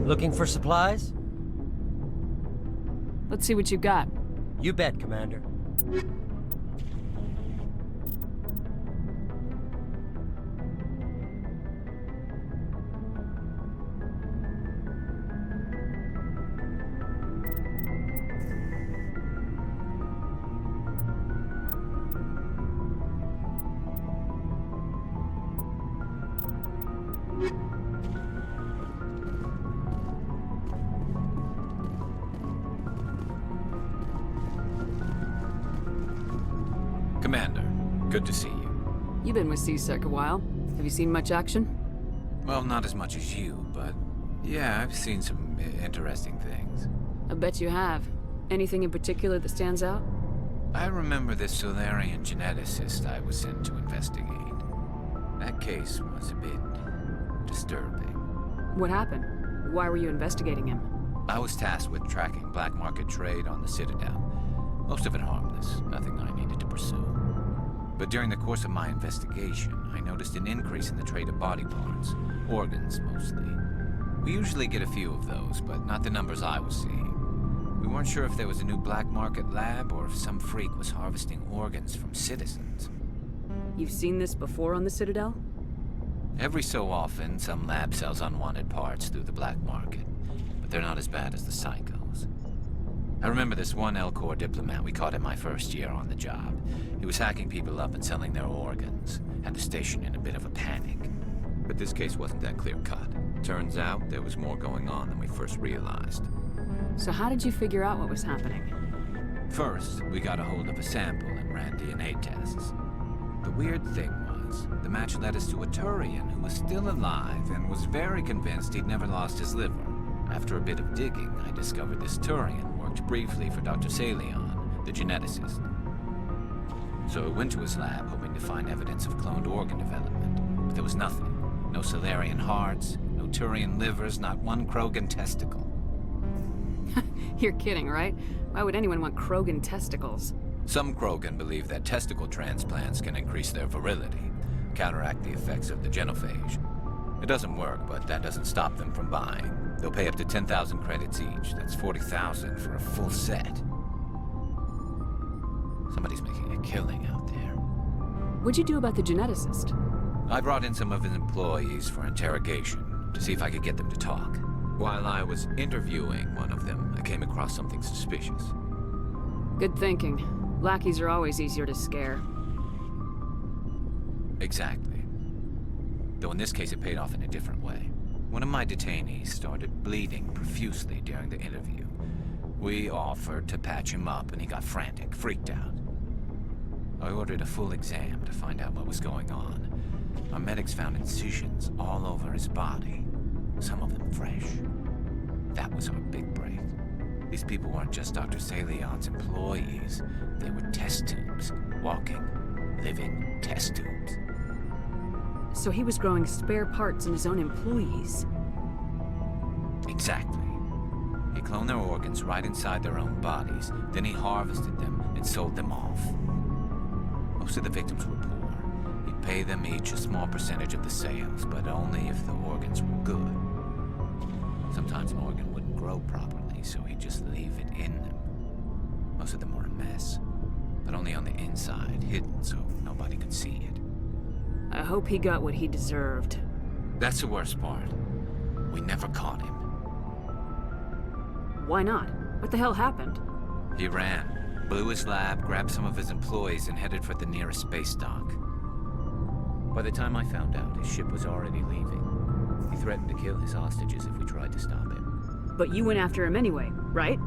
Looking for supplies? Let's see what you got. You bet, Commander. Commander, good to see you. You've been with C-Sec a while. Have you seen much action? Well, not as much as you, but yeah, I've seen some interesting things. I bet you have. Anything in particular that stands out? I remember this Solarian geneticist I was sent to investigate. That case was a bit disturbing. What happened? Why were you investigating him? I was tasked with tracking black market trade on the Citadel. Most of it harmless, nothing I needed to pursue. But during the course of my investigation, I noticed an increase in the trade of body parts, organs mostly. We usually get a few of those, but not the numbers I was seeing. We weren't sure if there was a new black market lab or if some freak was harvesting organs from citizens. You've seen this before on the Citadel? Every so often, some lab sells unwanted parts through the black market, but they're not as bad as the psychos. I remember this one L-Corps diplomat we caught in my first year on the job. He was hacking people up and selling their organs, had the station in a bit of a panic. But this case wasn't that clear-cut. Turns out there was more going on than we first realized. So how did you figure out what was happening? First, we got a hold of a sample and ran DNA tests. The weird thing was, the match led us to a Turian who was still alive and was very convinced he'd never lost his liver. After a bit of digging, I discovered this Turian worked briefly for Dr. Salion, the geneticist. So I went to his lab hoping to find evidence of cloned organ development, but there was nothing. No Solarian hearts, no Turian livers, not one Krogan testicle. You're kidding, right? Why would anyone want Krogan testicles? Some Krogan believe that testicle transplants can increase their virility, counteract the effects of the genophage. It doesn't work, but that doesn't stop them from buying. They'll pay up to 10,000 credits each. That's 40,000 for a full set. Somebody's making a killing out there. What'd you do about the geneticist? I brought in some of his employees for interrogation to see if I could get them to talk. While I was interviewing one of them, I came across something suspicious. Good thinking. Lackeys are always easier to scare. Exactly. Though in this case it paid off in a different way. One of my detainees started bleeding profusely during the interview. We offered to patch him up and he got frantic, freaked out. I ordered a full exam to find out what was going on. Our medics found incisions all over his body, some of them fresh. That was our big break. These people weren't just Dr. Salion's employees. They were test tubes, walking, living test tubes. So he was growing spare parts in his own employees. Exactly. He cloned their organs right inside their own bodies. Then he harvested them and sold them off. Most of the victims were poor. He'd pay them each a small percentage of the sales, but only if the organs were good. Sometimes an organ wouldn't grow properly, so he'd just leave it in them. Most of them were a mess, but only on the inside, hidden so nobody could see it. I hope he got what he deserved. That's the worst part. We never caught him. Why not? What the hell happened? He ran, blew his lab, grabbed some of his employees, and headed for the nearest space dock. By the time I found out, his ship was already leaving. He threatened to kill his hostages if we tried to stop him. But you went after him anyway, right?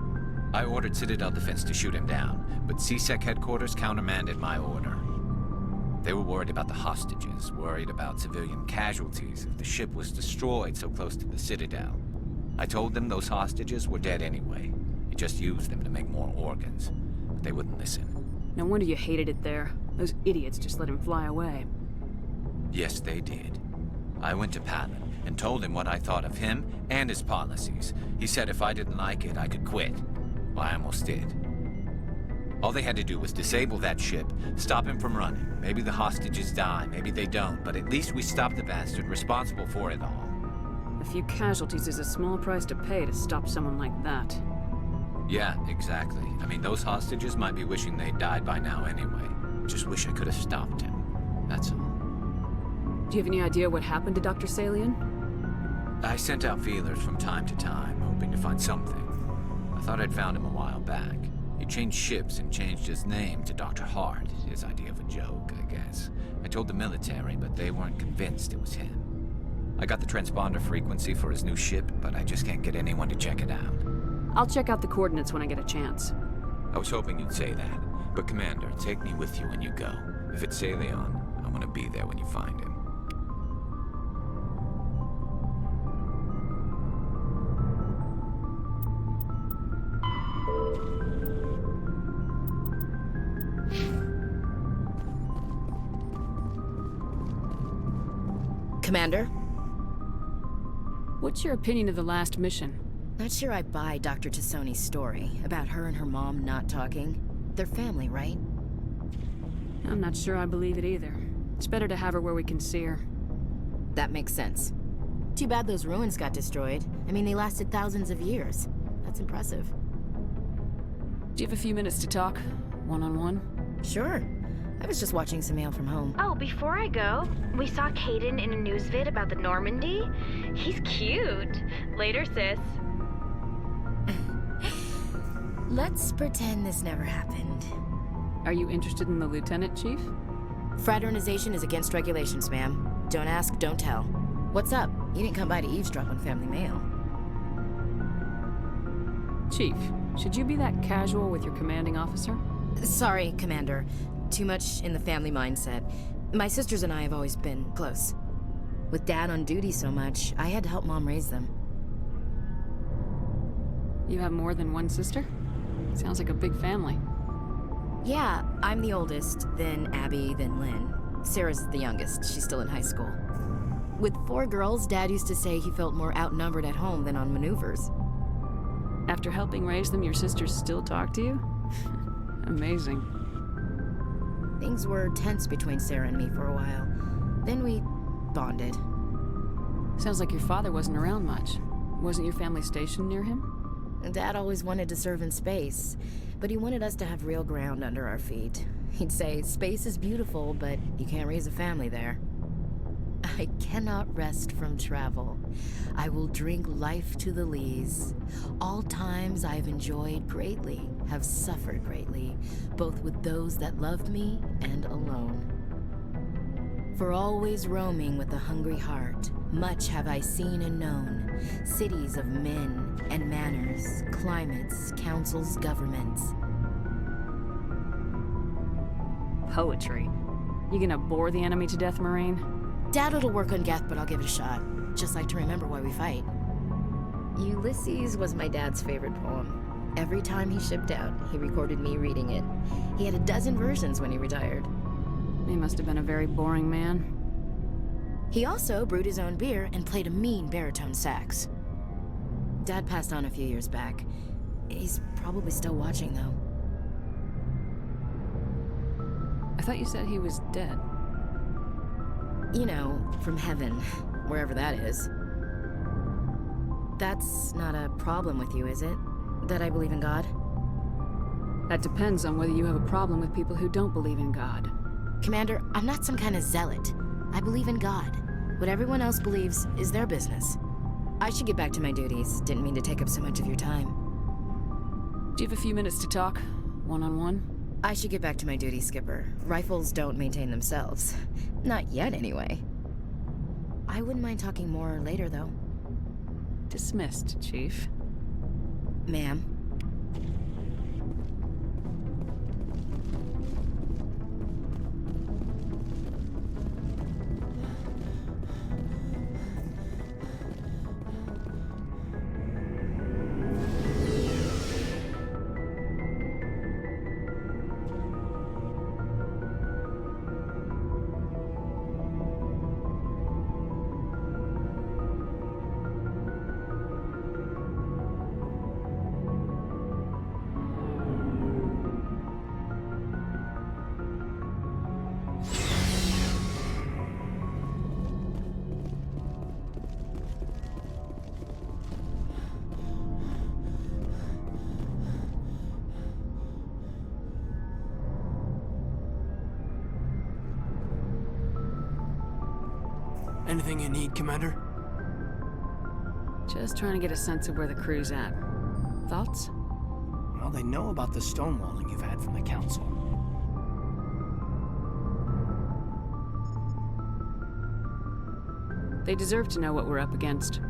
I ordered Citadel Defense to shoot him down, but C-Sec headquarters countermanded my order. They were worried about the hostages, worried about civilian casualties if the ship was destroyed so close to the Citadel. I told them those hostages were dead anyway. He just used them to make more organs. But they wouldn't listen. No wonder you hated it there. Those idiots just let him fly away. Yes, they did. I went to Palin and told him what I thought of him and his policies. He said if I didn't like it, I could quit. Well, I almost did. All they had to do was disable that ship, stop him from running. Maybe the hostages die, maybe they don't, but at least we stopped the bastard responsible for it all. A few casualties is a small price to pay to stop someone like that. Yeah, exactly. I mean, those hostages might be wishing they died by now anyway. Just wish I could have stopped him. That's all. Do you have any idea what happened to Dr. Salian? I sent out feelers from time to time, hoping to find something. I thought I'd found him a while back. He changed ships and changed his name to Dr. Hart, his idea of a joke, I guess. I told the military, but they weren't convinced it was him. I got the transponder frequency for his new ship, but I just can't get anyone to check it out. I'll check out the coordinates when I get a chance. I was hoping you'd say that. But Commander, take me with you when you go. If it's Salion, I want to be there when you find him. Commander? What's your opinion of the last mission? Not sure I buy Dr. Tassoni's story about her and her mom not talking. They're family, right? I'm not sure I believe it either. It's better to have her where we can see her. That makes sense. Too bad those ruins got destroyed. I mean, they lasted thousands of years. That's impressive. Do you have a few minutes to talk? One-on-one? Sure. I was just watching some mail from home. Oh, before I go, we saw Caden in a news vid about the Normandy. He's cute. Later, sis. Let's pretend this never happened. Are you interested in the Lieutenant, Chief? Fraternization is against regulations, ma'am. Don't ask, don't tell. What's up? You didn't come by to eavesdrop on family mail. Chief, should you be that casual with your commanding officer? Sorry, Commander. Too much in the family mindset. My sisters and I have always been close. With Dad on duty so much, I had to help Mom raise them. You have more than one sister? Sounds like a big family. Yeah, I'm the oldest, then Abby, then Lynn. Sarah's the youngest. She's still in high school. With 4 girls, Dad used to say he felt more outnumbered at home than on maneuvers. After helping raise them, your sisters still talk to you? Amazing. Things were tense between Sarah and me for a while. Then we bonded. Sounds like your father wasn't around much. Wasn't your family stationed near him? Dad always wanted to serve in space, but he wanted us to have real ground under our feet. He'd say, space is beautiful, but you can't raise a family there. I cannot rest from travel. I will drink life to the lees. All times I've enjoyed greatly, have suffered greatly, both with those that loved me and alone. For always roaming with a hungry heart, much have I seen and known, cities of men and manners, climates, councils, governments. Poetry. You gonna bore the enemy to death, Marine? Dad will work on Geth, but I'll give it a shot. Just like to remember why we fight. Ulysses was my dad's favorite poem. Every time he shipped out, he recorded me reading it. He had a dozen versions when he retired. He must have been a very boring man. He also brewed his own beer and played a mean baritone sax. Dad passed on a few years back. He's probably still watching, though. I thought you said he was dead. You know, from heaven, wherever that is. That's not a problem with you, is it? That I believe in God? That depends on whether you have a problem with people who don't believe in God. Commander, I'm not some kind of zealot. I believe in God. What everyone else believes is their business. I should get back to my duties. Didn't mean to take up so much of your time. Do you have a few minutes to talk? One-on-one? I should get back to my duties, Skipper. Rifles don't maintain themselves. Not yet, anyway. I wouldn't mind talking more later, though. Dismissed, Chief. Ma'am. Anything you need, Commander? Just trying to get a sense of where the crew's at. Thoughts? Well, they know about the stonewalling you've had from the Council. They deserve to know what we're up against.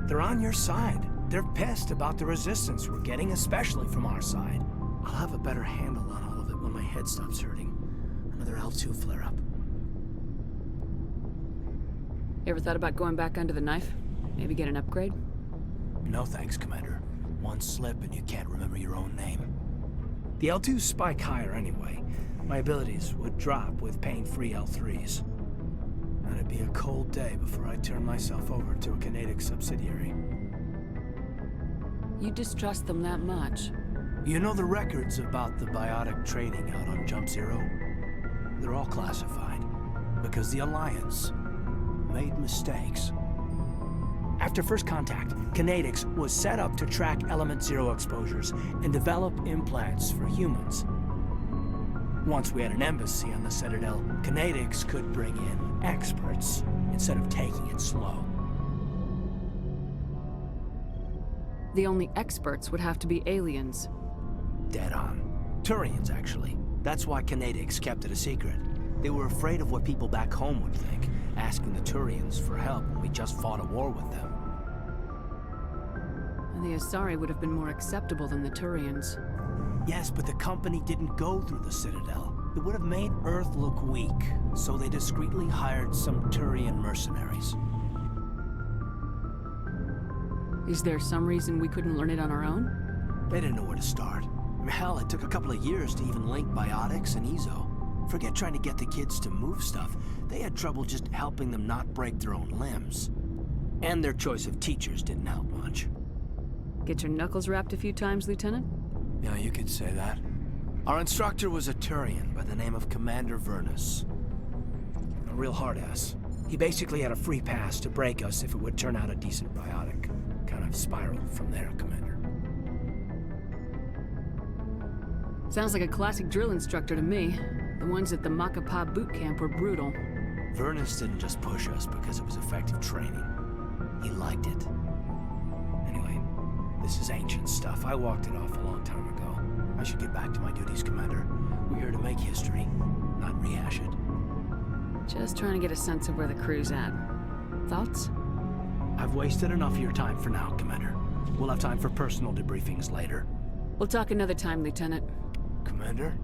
They're on your side. They're pissed about the resistance we're getting, especially from our side. I'll have a better handle on all of it when my head stops hurting. Another L2 flare-up. You ever thought about going back under the knife? Maybe get an upgrade? No thanks, Commander. One slip and you can't remember your own name. The L2s spike higher anyway. My abilities would drop with pain-free L3s. And it'd be a cold day before I turn myself over to a Canadic subsidiary. You distrust them that much? You know the records about the biotic trading out on Jump Zero? They're all classified. Because the Alliance made mistakes. After first contact, Canadics was set up to track Element Zero exposures and develop implants for humans. Once we had an embassy on the Citadel, Canadics could bring in experts instead of taking it slow. The only experts would have to be aliens. Dead on. Turians, actually. That's why Canadics kept it a secret. They were afraid of what people back home would think, asking the Turians for help when we just fought a war with them. And the Asari would have been more acceptable than the Turians. Yes, but the company didn't go through the Citadel. It would have made Earth look weak, so they discreetly hired some Turian mercenaries. Is there some reason we couldn't learn it on our own? They didn't know where to start. Hell, it took a couple of years to even link biotics and Ezo. Forget trying to get the kids to move stuff. They had trouble just helping them not break their own limbs. And their choice of teachers didn't help much. Get your knuckles rapped a few times, Lieutenant? Yeah, you could say that. Our instructor was a Turian by the name of Commander Vernus. A real hard-ass. He basically had a free pass to break us if it would turn out a decent biotic. Kind of spiraled from there, Commander. Sounds like a classic drill instructor to me. The ones at the Macapa boot camp were brutal. Vernus didn't just push us because it was effective training. He liked it. Anyway, this is ancient stuff. I walked it off a long time ago. I should get back to my duties, Commander. We're here to make history, not rehash it. Just trying to get a sense of where the crew's at. Thoughts? I've wasted enough of your time for now, Commander. We'll have time for personal debriefings later. We'll talk another time, Lieutenant. Commander?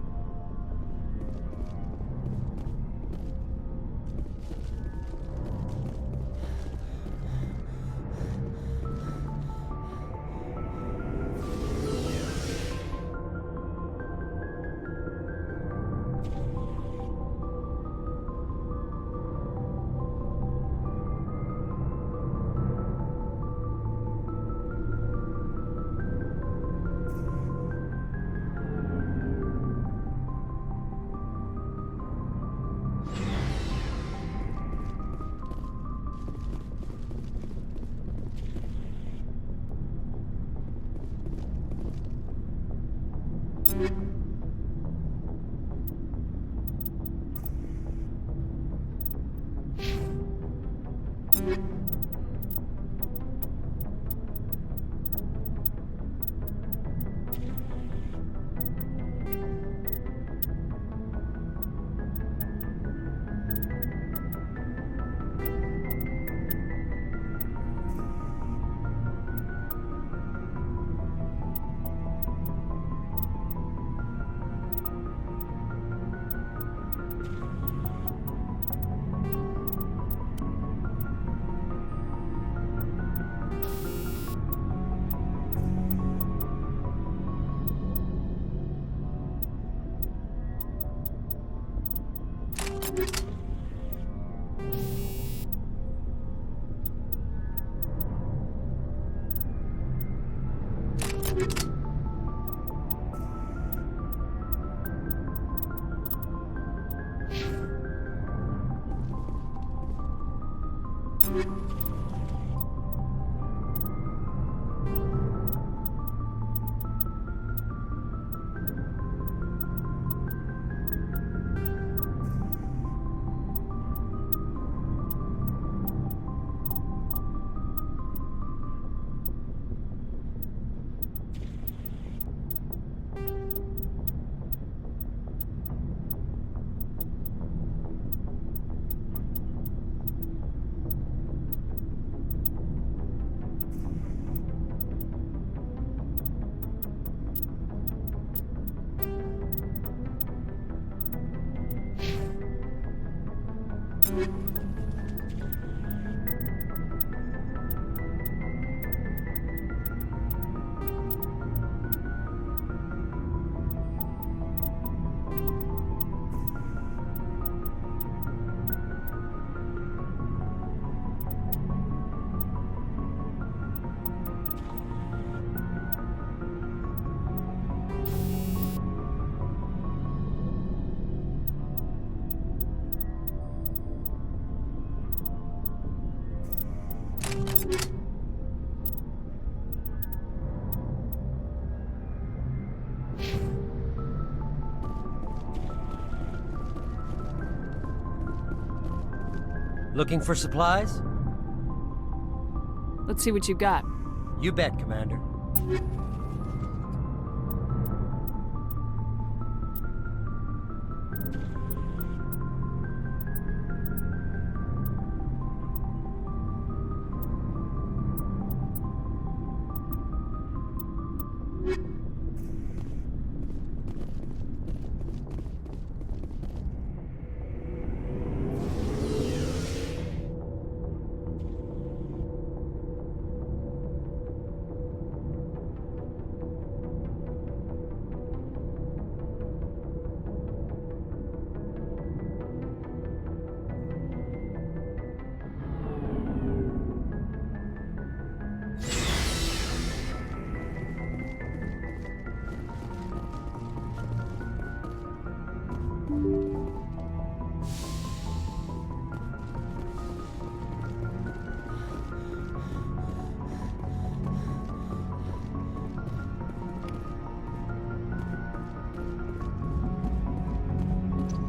Looking for supplies? Let's see what you've got. You bet, Commander.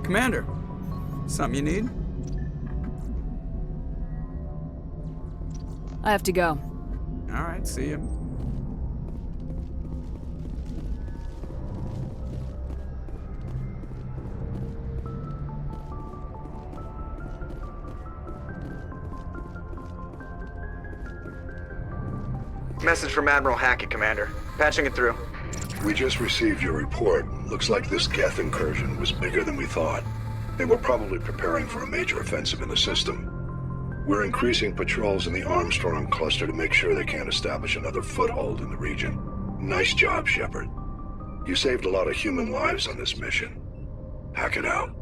Commander, something you need? I have to go. All right, see you. Message from Admiral Hackett, Commander. Patching it through. We just received your report. Looks like this Geth incursion was bigger than we thought. They were probably preparing for a major offensive in the system. We're increasing patrols in the Armstrong cluster to make sure they can't establish another foothold in the region. Nice job, Shepard. You saved a lot of human lives on this mission. Hack it out.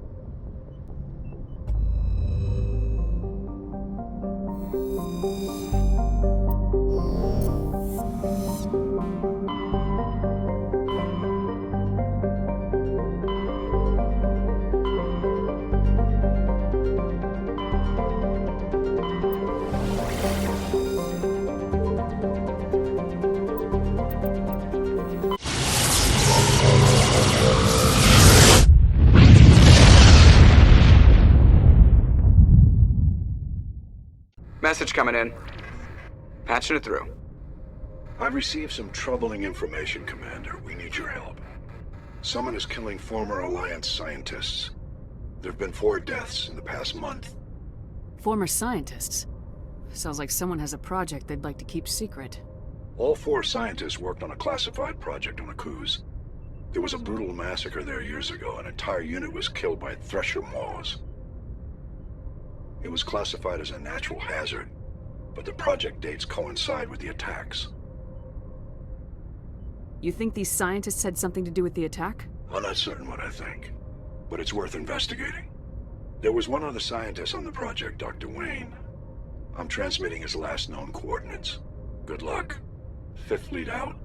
Message coming in. Patching it through. I've received some troubling information, Commander. We need your help. Someone is killing former Alliance scientists. There have been 4 deaths in the past month. Former scientists. Sounds like someone has a project they'd like to keep secret. All 4 scientists worked on a classified project on Akuz. There was a brutal massacre there years ago. An entire unit was killed by Thresher Maws. It was classified as a natural hazard, but the project dates coincide with the attacks. You think these scientists had something to do with the attack? I'm not certain what I think, but it's worth investigating. There was one other scientist on the project, Dr. Wayne. I'm transmitting his last known coordinates. Good luck. 5th Fleet out.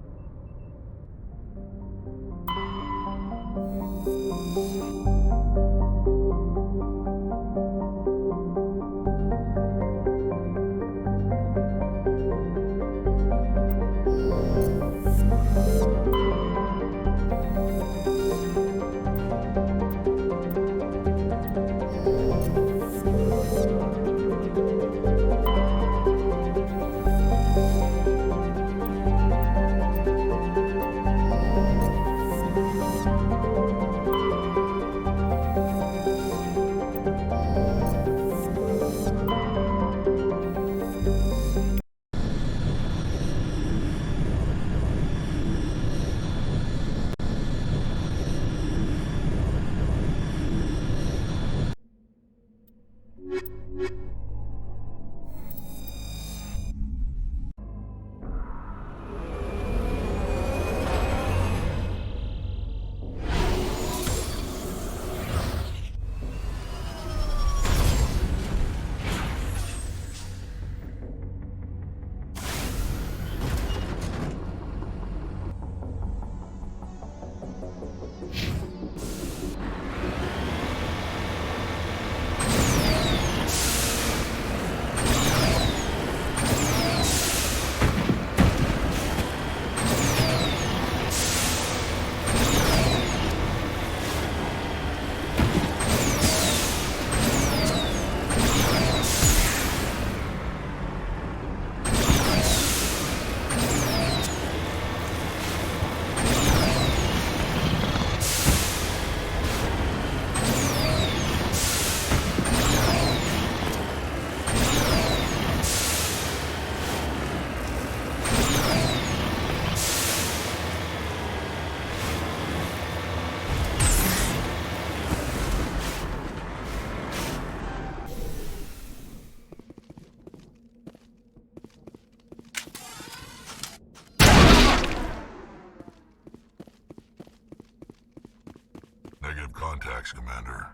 contacts, Commander.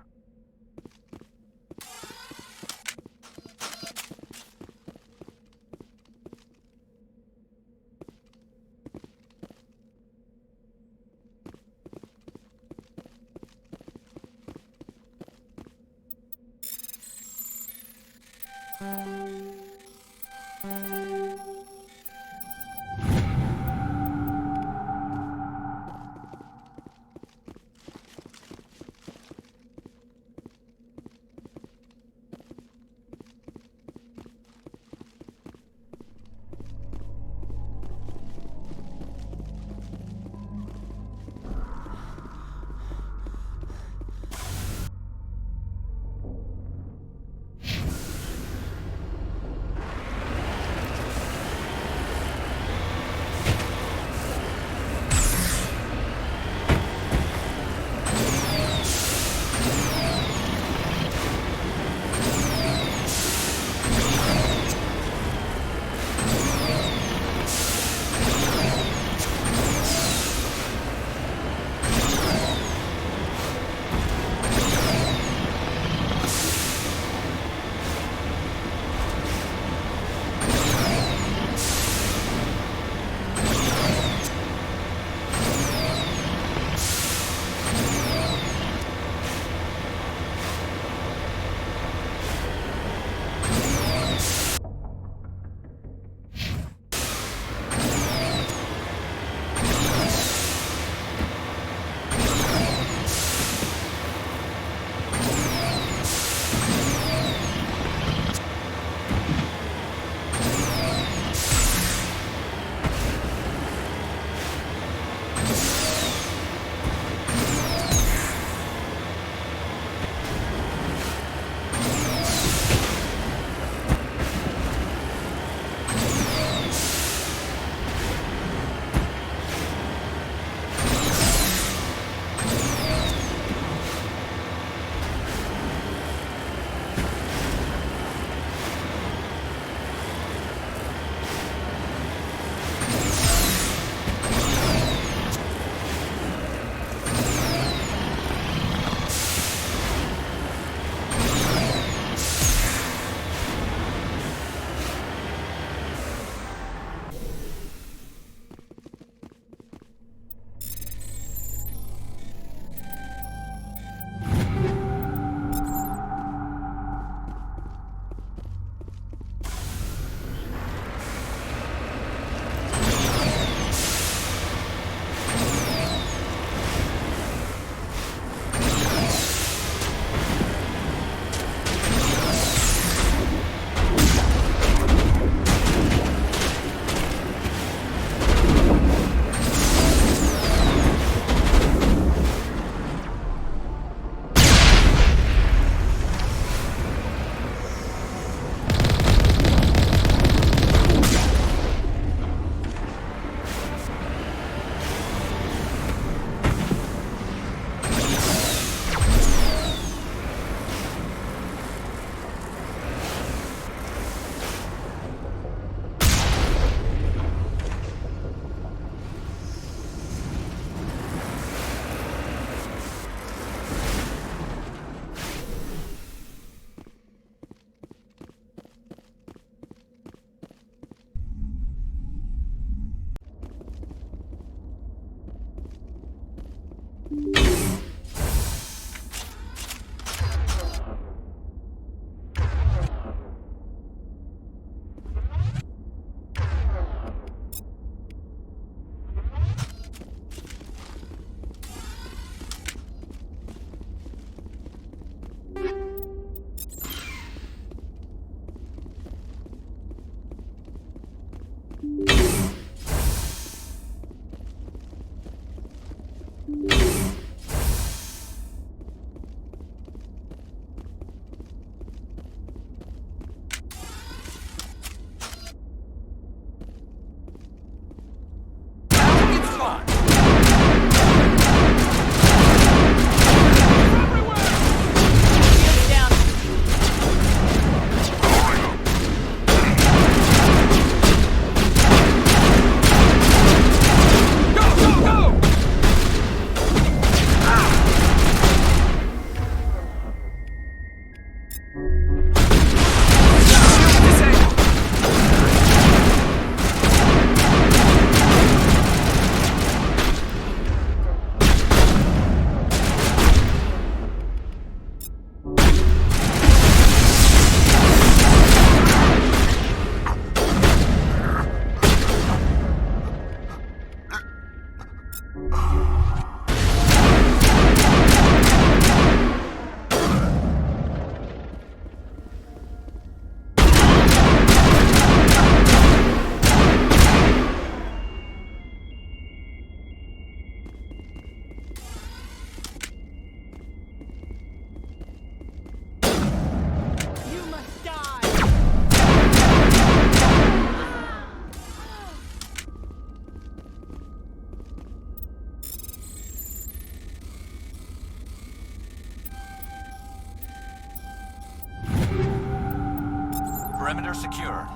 Perimeter secure.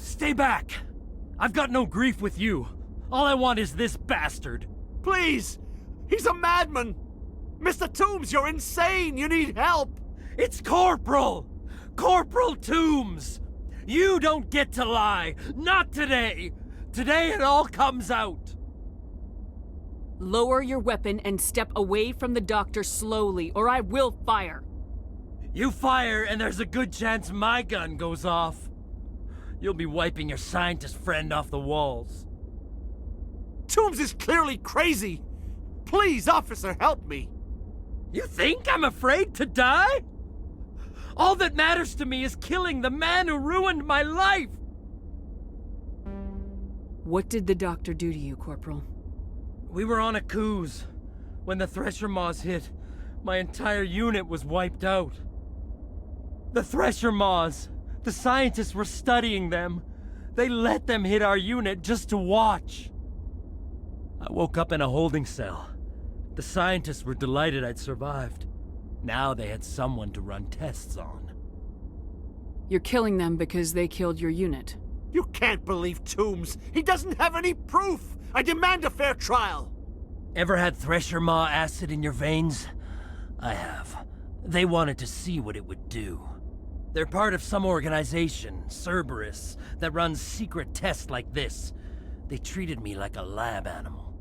Stay back! I've got no grief with you. All I want is this bastard. Please! He's a madman! Mr. Toombs, you're insane! You need help! It's Corporal! Corporal Toombs! You don't get to lie! Not today! Today it all comes out! Lower your weapon and step away from the doctor slowly, or I will fire. You fire, and there's a good chance my gun goes off. You'll be wiping your scientist friend off the walls. Toombs is clearly crazy! Please, officer, help me! You think I'm afraid to die? All that matters to me is killing the man who ruined my life! What did the doctor do to you, Corporal? We were on a cruise. When the Thresher Maws hit, my entire unit was wiped out. The Thresher Maws, the scientists were studying them. They let them hit our unit just to watch. I woke up in a holding cell. The scientists were delighted I'd survived. Now they had someone to run tests on. You're killing them because they killed your unit. You can't believe Toombs! He doesn't have any proof! I demand a fair trial! Ever had Thresher Maw acid in your veins? I have. They wanted to see what it would do. They're part of some organization, Cerberus, that runs secret tests like this. They treated me like a lab animal.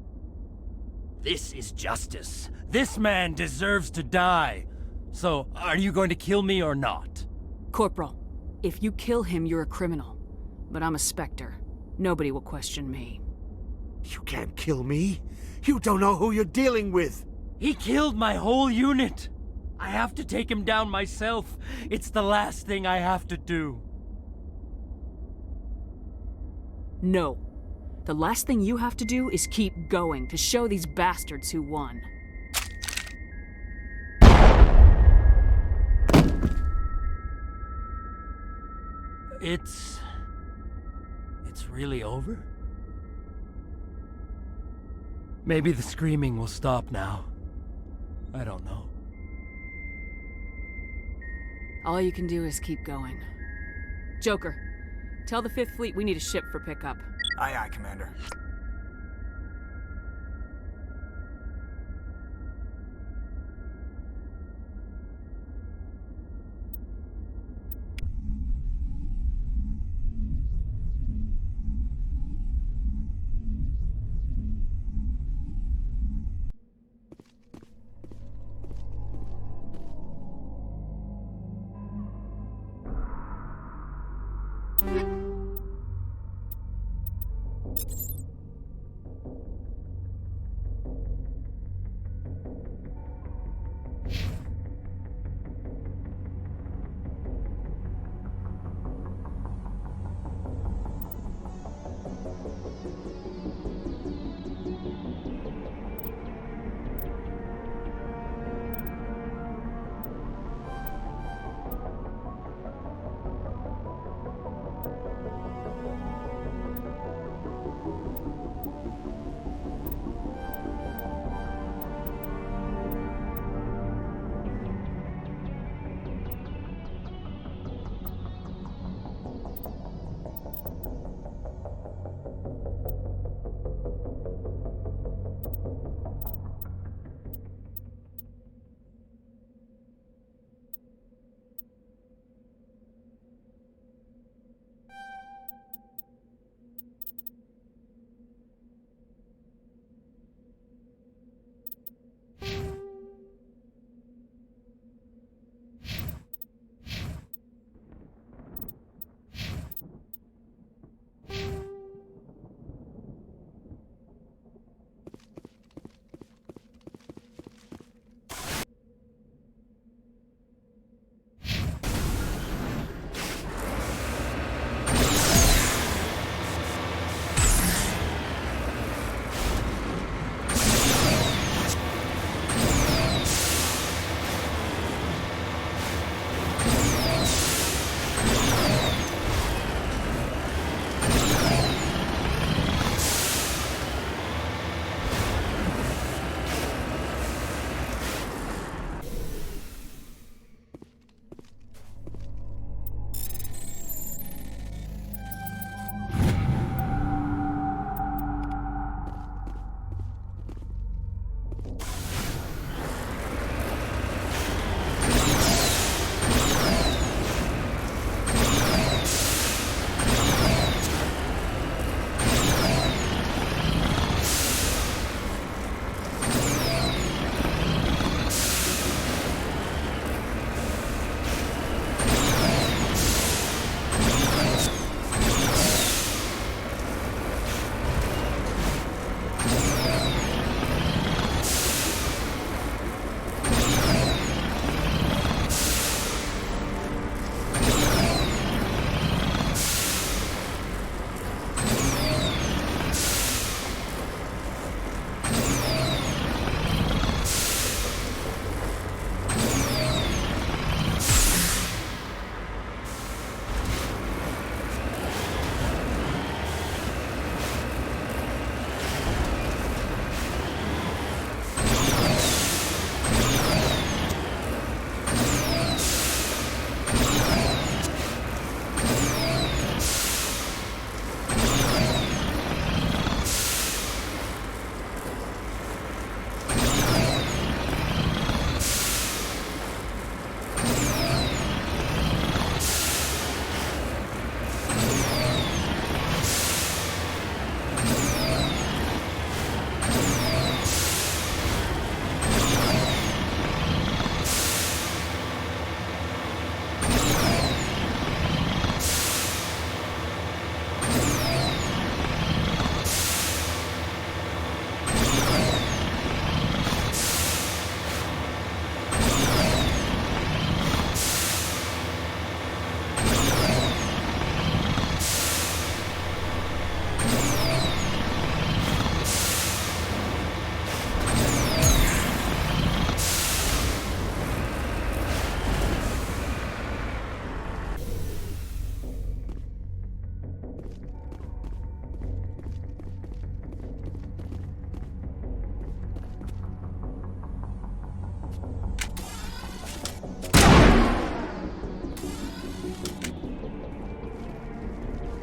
This is justice. This man deserves to die. So, are you going to kill me or not? Corporal, if you kill him, you're a criminal. But I'm a Spectre. Nobody will question me. You can't kill me. You don't know who you're dealing with. He killed my whole unit. I have to take him down myself. It's the last thing I have to do. No. The last thing you have to do is keep going to show these bastards who won. It's really over? Maybe the screaming will stop now. I don't know. All you can do is keep going. Joker, tell the 5th Fleet we need a ship for pickup. Aye, aye, Commander.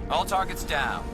All targets down.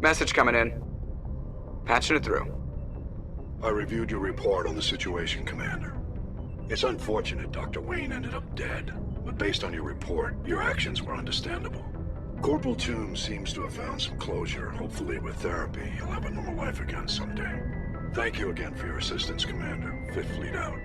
Message coming in. Patching it through. I reviewed your report on the situation, Commander. It's unfortunate Dr. Wayne ended up dead, but based on your report, your actions were understandable. Corporal Toombs seems to have found some closure, and hopefully with therapy, he'll have a normal life again someday. Thank you again for your assistance, Commander. Fifth Fleet out.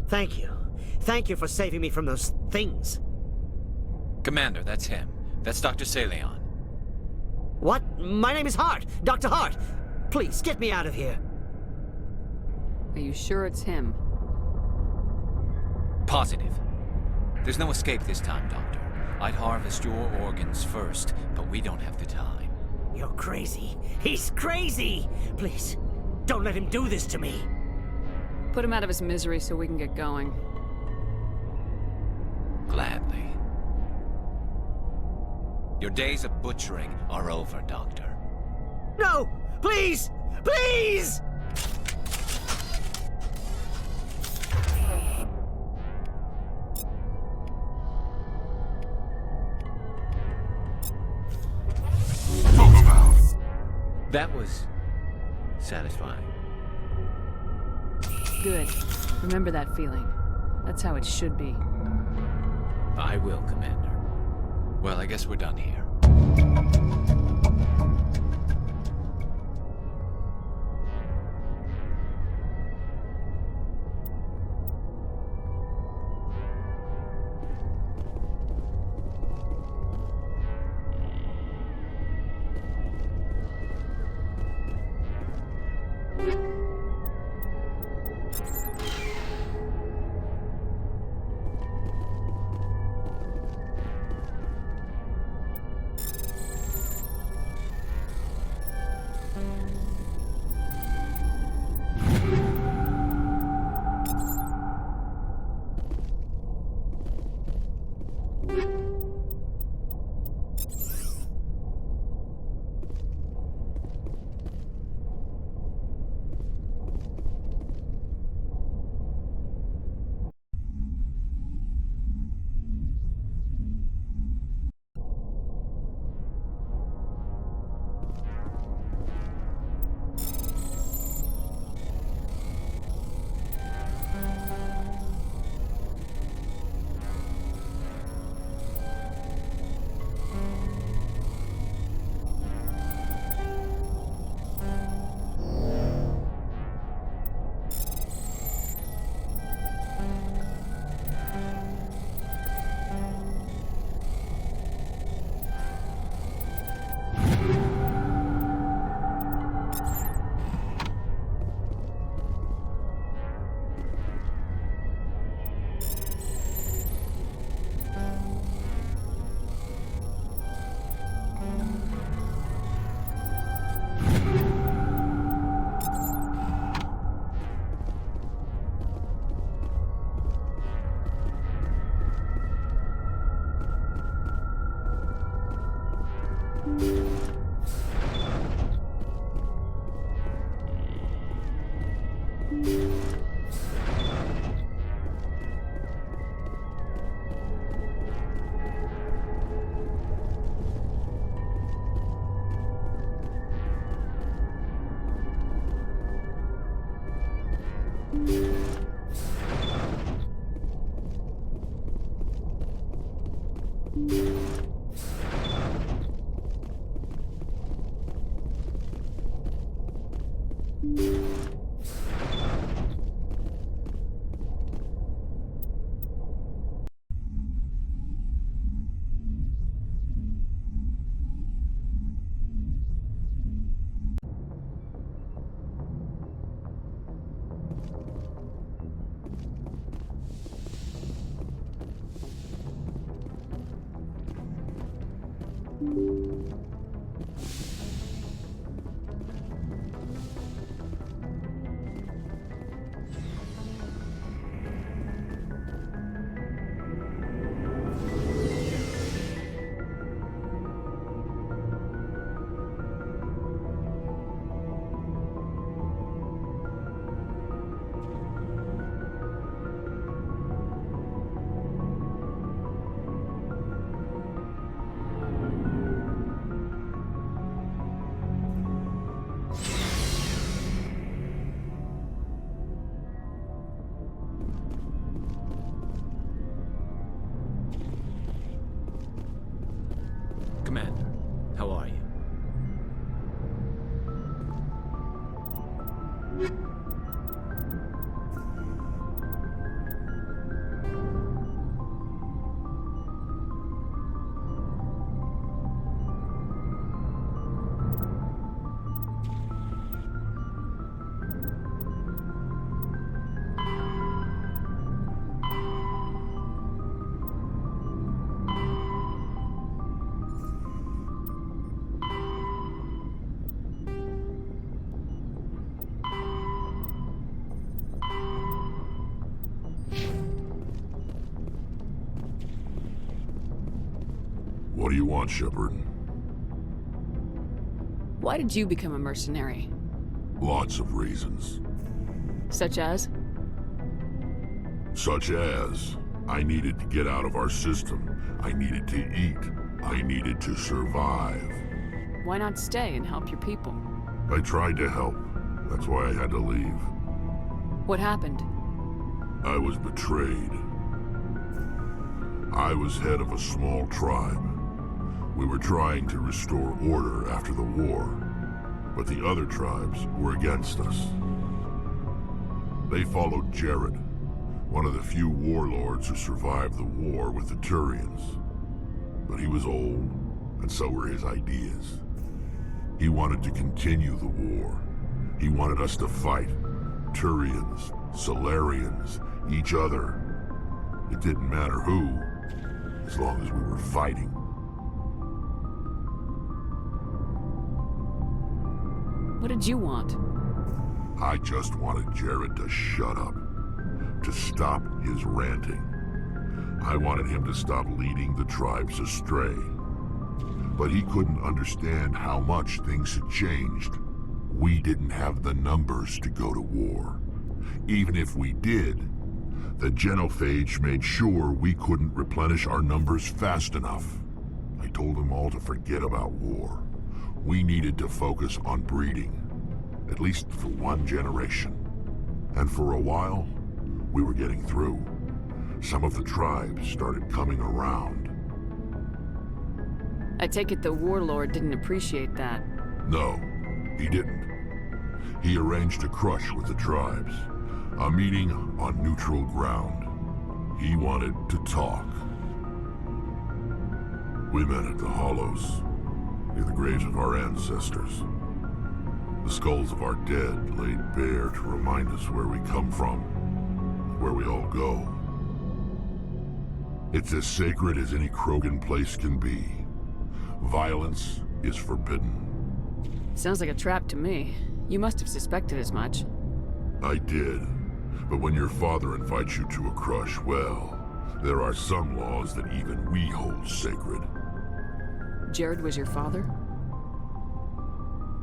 Thank you. Thank you for saving me from those things. Commander, that's him. That's Dr. Saleon. What? My name is Hart. Dr. Hart. Please, get me out of here. Are you sure it's him? Positive. There's no escape this time, Doctor. I'd harvest your organs first, but we don't have the time. You're crazy. He's crazy! Please, don't let him do this to me. Put him out of his misery so we can get going. Gladly. Your days of butchering are over, Doctor. No! Please! Please! That was satisfying. Good. Remember that feeling. That's how it should be. I will, Commander. Well, I guess we're done here. Commander, how are you? What do you want, Shepard? Why did you become a mercenary? Lots of reasons. Such as? Such as, I needed to get out of our system. I needed to eat. I needed to survive. Why not stay and help your people? I tried to help. That's why I had to leave. What happened? I was betrayed. I was head of a small tribe. We were trying to restore order after the war, but the other tribes were against us. They followed Jared, one of the few warlords who survived the war with the Turians. But he was old, and so were his ideas. He wanted to continue the war. He wanted us to fight. Turians, Solarians, each other. It didn't matter who, as long as we were fighting. What did you want? I just wanted Jared to shut up, to stop his ranting. I wanted him to stop leading the tribes astray. But he couldn't understand how much things had changed. We didn't have the numbers to go to war. Even if we did, the genophage made sure we couldn't replenish our numbers fast enough. I told them all to forget about war. We needed to focus on breeding, at least for one generation. And for a while, we were getting through. Some of the tribes started coming around. I take it the warlord didn't appreciate that. No, he didn't. He arranged a crush with the tribes, a meeting on neutral ground. He wanted to talk. We met at the Hollows, near the graves of our ancestors. The skulls of our dead laid bare to remind us where we come from, and where we all go. It's as sacred as any Krogan place can be. Violence is forbidden. Sounds like a trap to me. You must have suspected as much. I did. But when your father invites you to a crush, well, there are some laws that even we hold sacred. Jared was your father?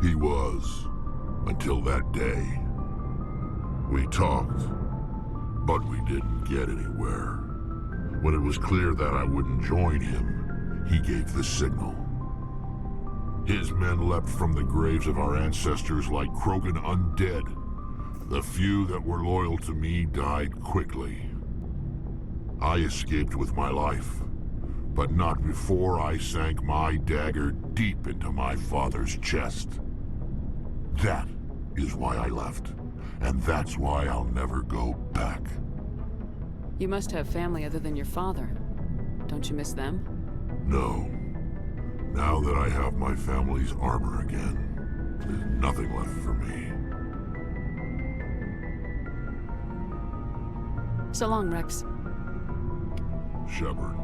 He was, until that day. We talked, but we didn't get anywhere. When it was clear that I wouldn't join him, he gave the signal. His men leapt from the graves of our ancestors like Krogan undead. The few that were loyal to me died quickly. I escaped with my life, but not before I sank my dagger deep into my father's chest. That is why I left, and that's why I'll never go back. You must have family other than your father. Don't you miss them? No. Now that I have my family's armor again, there's nothing left for me. So long, Rex. Shepard.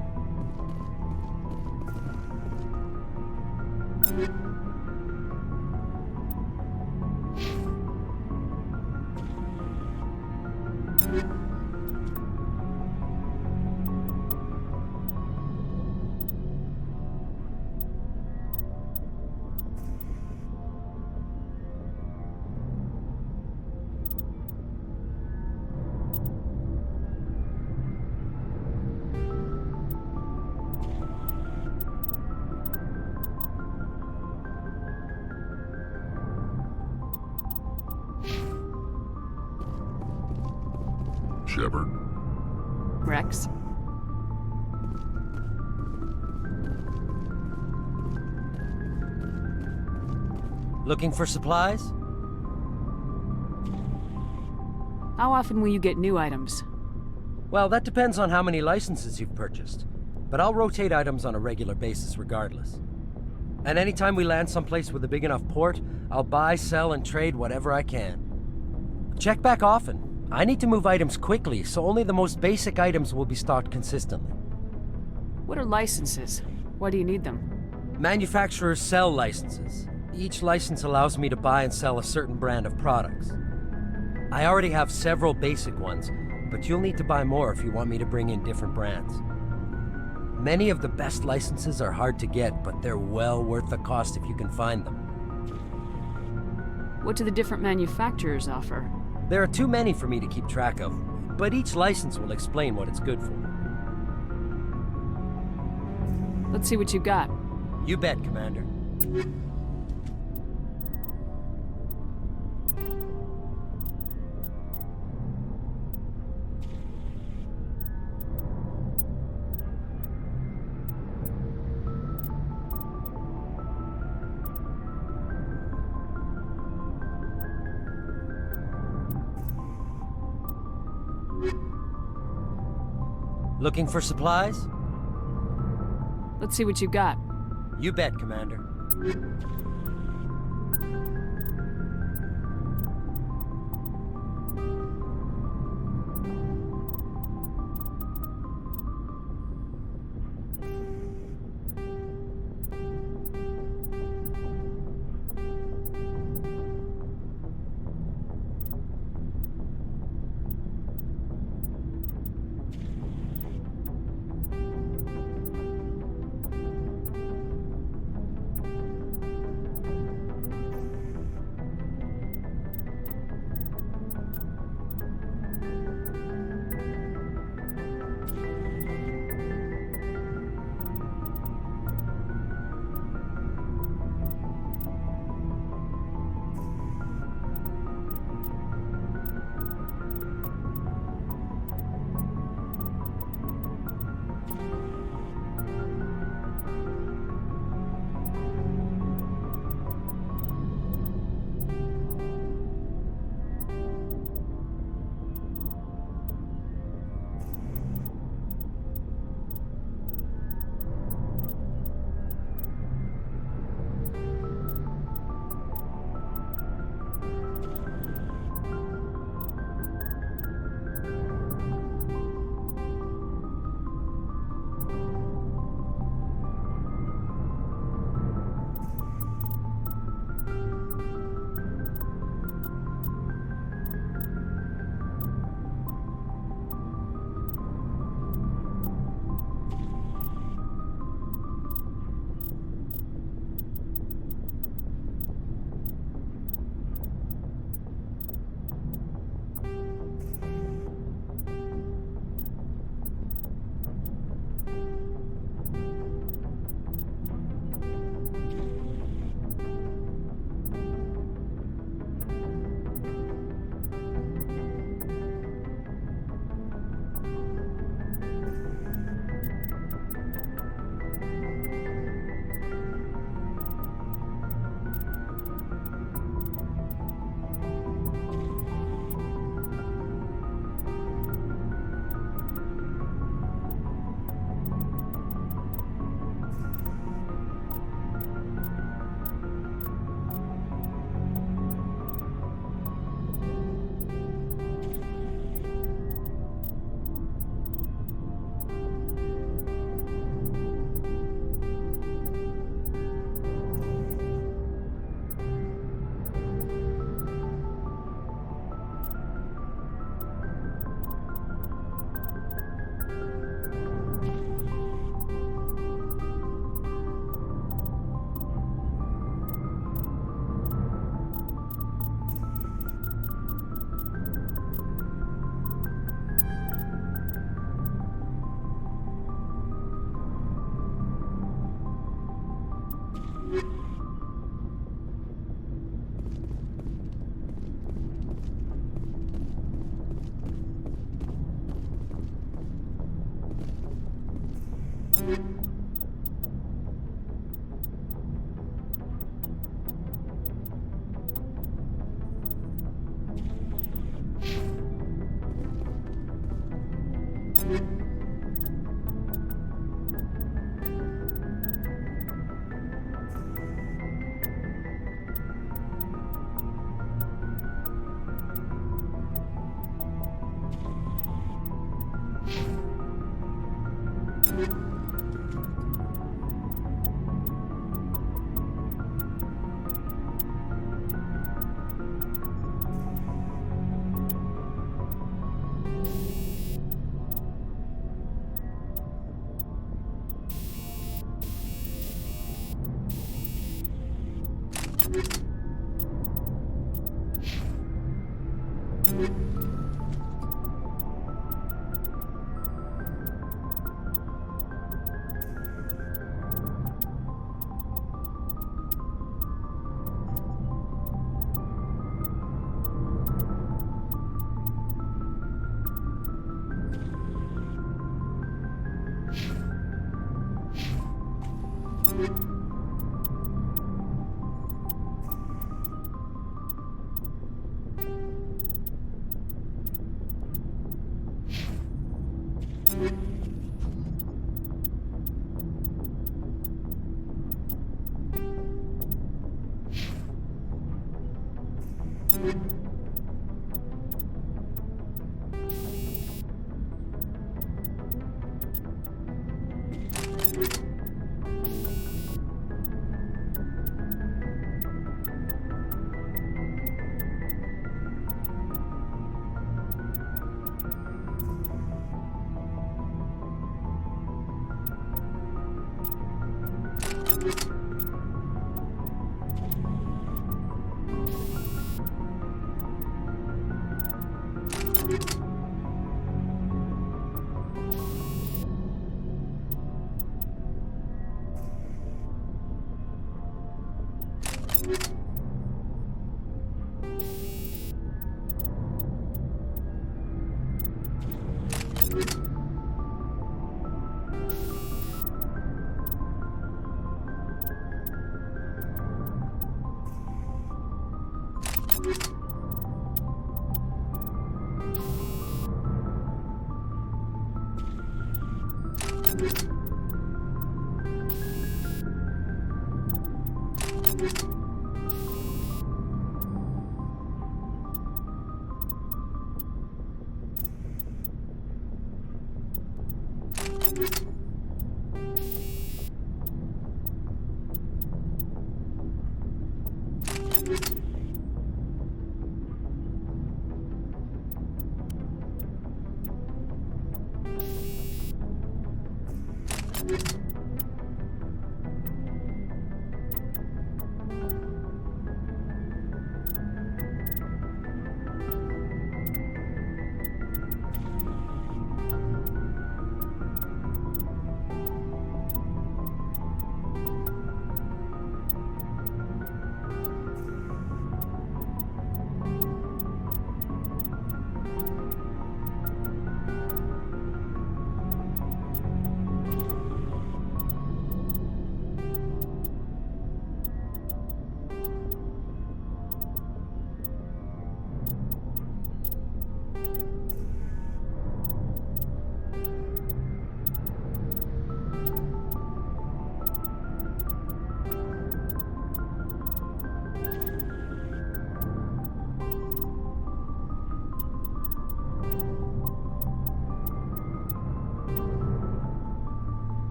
Shepard. Rex? Looking for supplies? How often will you get new items? Well, that depends on how many licenses you've purchased. But I'll rotate items on a regular basis regardless. And anytime we land someplace with a big enough port, I'll buy, sell, and trade whatever I can. Check back often. I need to move items quickly, so only the most basic items will be stocked consistently. What are licenses? Why do you need them? Manufacturers sell licenses. Each license allows me to buy and sell a certain brand of products. I already have several basic ones, but you'll need to buy more if you want me to bring in different brands. Many of the best licenses are hard to get, but they're well worth the cost if you can find them. What do the different manufacturers offer? There are too many for me to keep track of, but each license will explain what it's good for. Let's see what you got. You bet, Commander. Looking for supplies? Let's see what you got. You bet, Commander.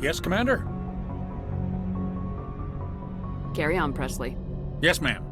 Yes, Commander? Carry on, Presley. Yes, ma'am.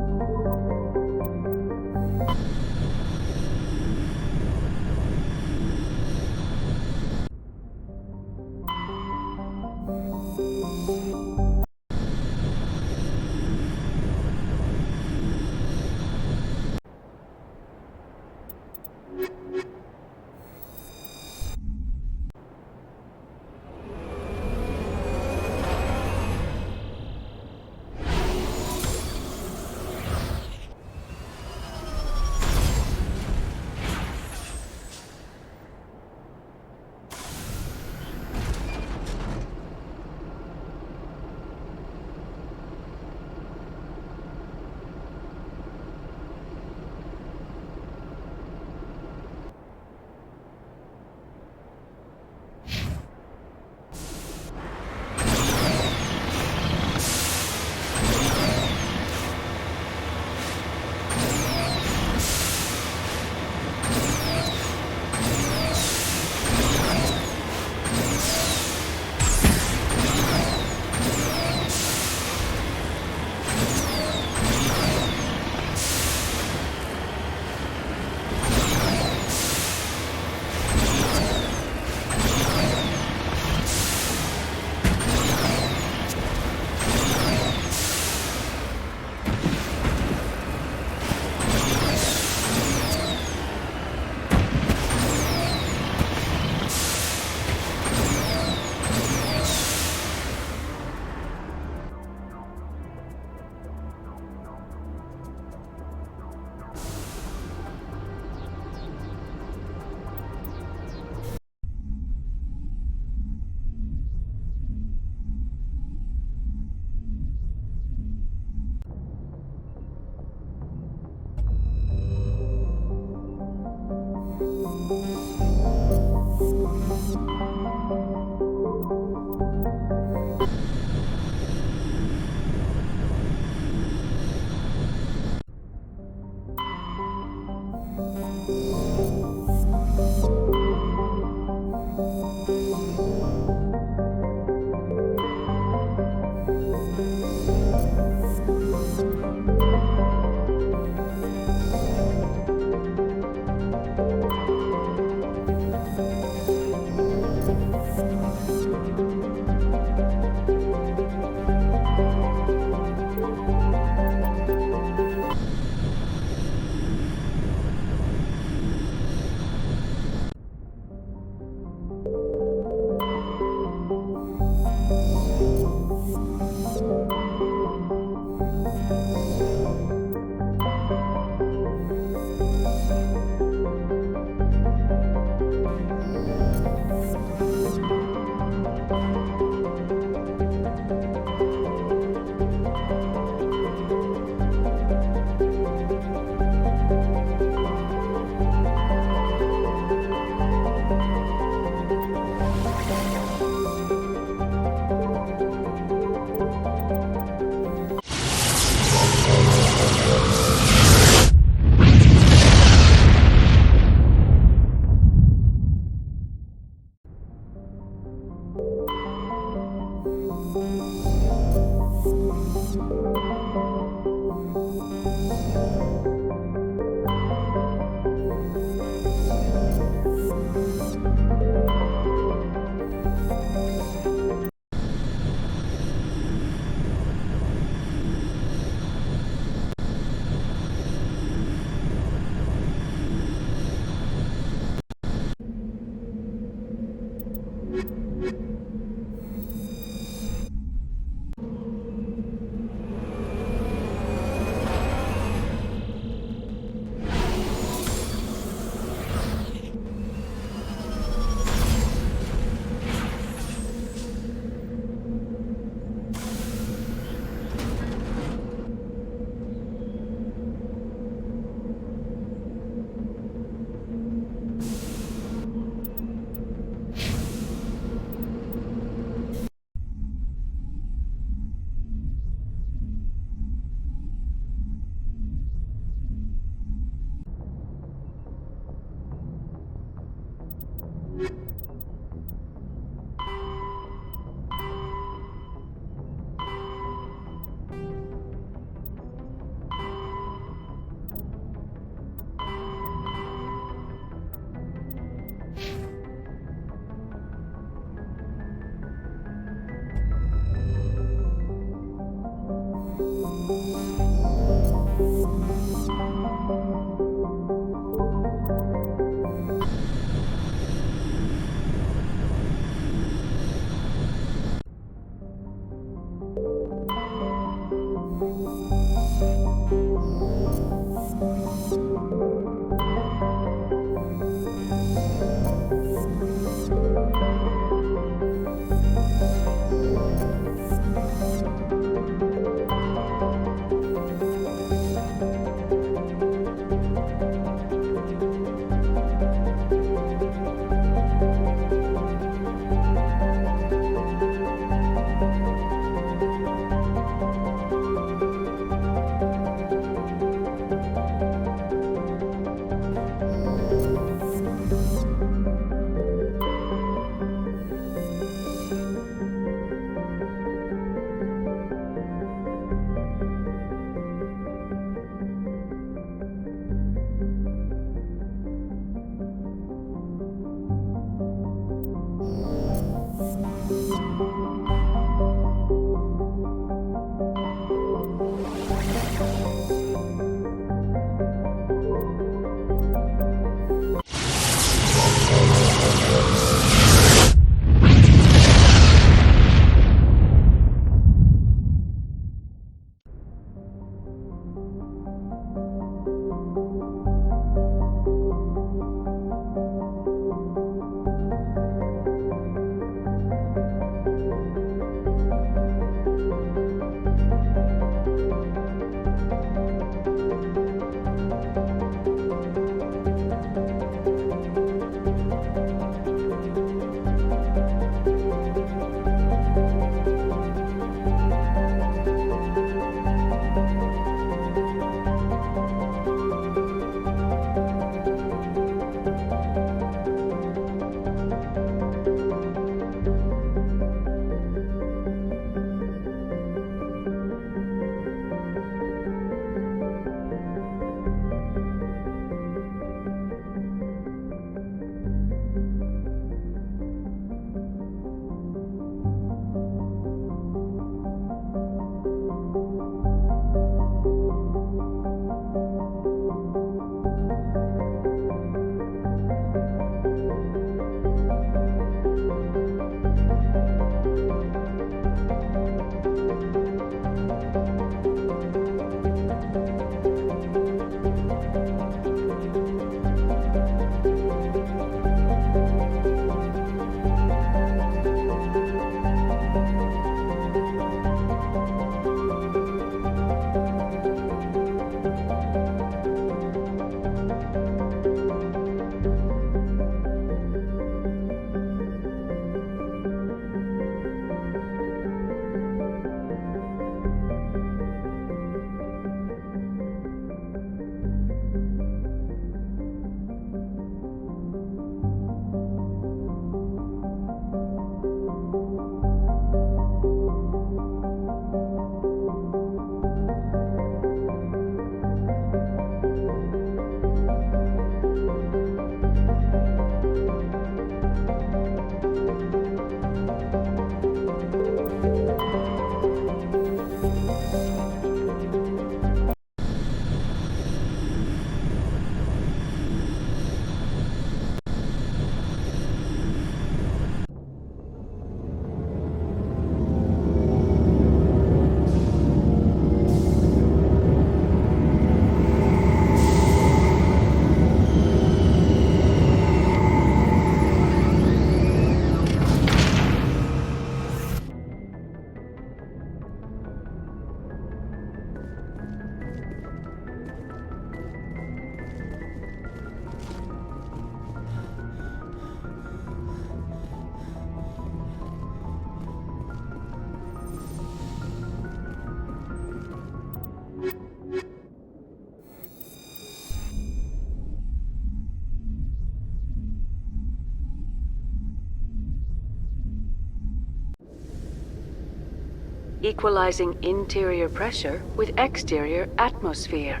equalizing interior pressure with exterior atmosphere.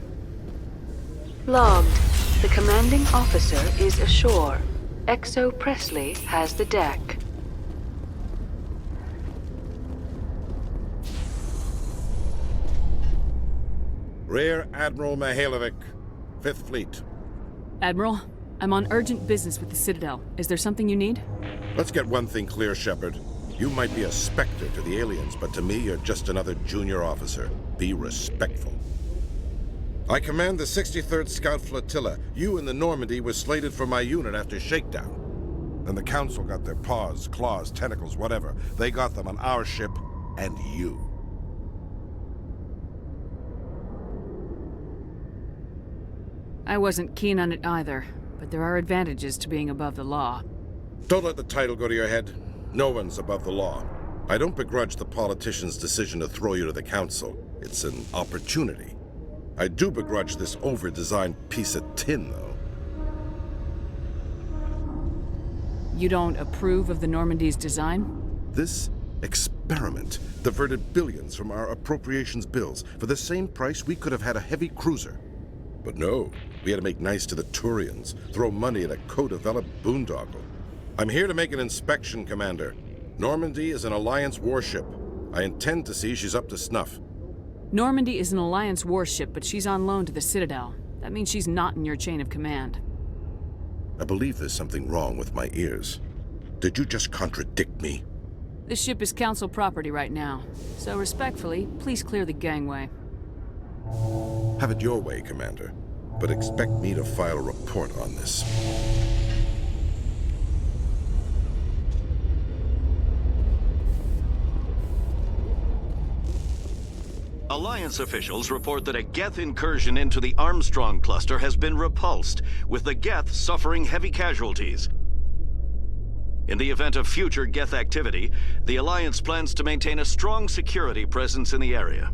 Logged. The commanding officer is ashore. Exo Presley has the deck. Rear Admiral Mihailovic, 5th Fleet. Admiral, I'm on urgent business with the Citadel. Is there something you need? Let's get one thing clear, Shepard. You might be a specter to the aliens, but to me, you're just another junior officer. Be respectful. I command the 63rd Scout Flotilla. You and the Normandy were slated for my unit after shakedown. And the Council got their paws, claws, tentacles, whatever. They got them on our ship, and you. I wasn't keen on it either, but there are advantages to being above the law. Don't let the title go to your head. No one's above the law. I don't begrudge the politician's decision to throw you to the Council. It's an opportunity. I do begrudge this over-designed piece of tin, though. You don't approve of the Normandy's design? This experiment diverted billions from our appropriations bills. For the same price, we could have had a heavy cruiser. But no, we had to make nice to the Turians, throw money at a co-developed boondoggle. I'm here to make an inspection, Commander. Normandy is an Alliance warship. I intend to see she's up to snuff. Normandy is an Alliance warship, but she's on loan to the Citadel. That means she's not in your chain of command. I believe there's something wrong with my ears. Did you just contradict me? This ship is Council property right now, so respectfully, please clear the gangway. Have it your way, Commander, but expect me to file a report on this. Alliance officials report that a Geth incursion into the Armstrong cluster has been repulsed, with the Geth suffering heavy casualties. In the event of future Geth activity, the Alliance plans to maintain a strong security presence in the area.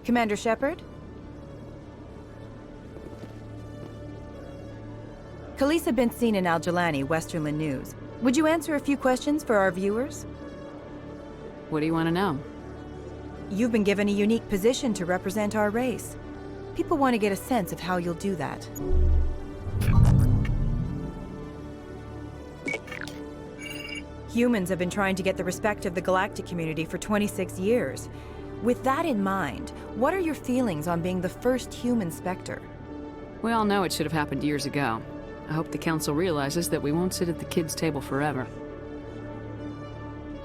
Commander Shepard? Khalees been seen in Al-Jalani, Westerland News. Would you answer a few questions for our viewers? What do you want to know? You've been given a unique position to represent our race. People want to get a sense of how you'll do that. Humans have been trying to get the respect of the galactic community for 26 years. With that in mind, what are your feelings on being the first human Spectre? We all know it should have happened years ago. I hope the Council realizes that we won't sit at the kids' table forever.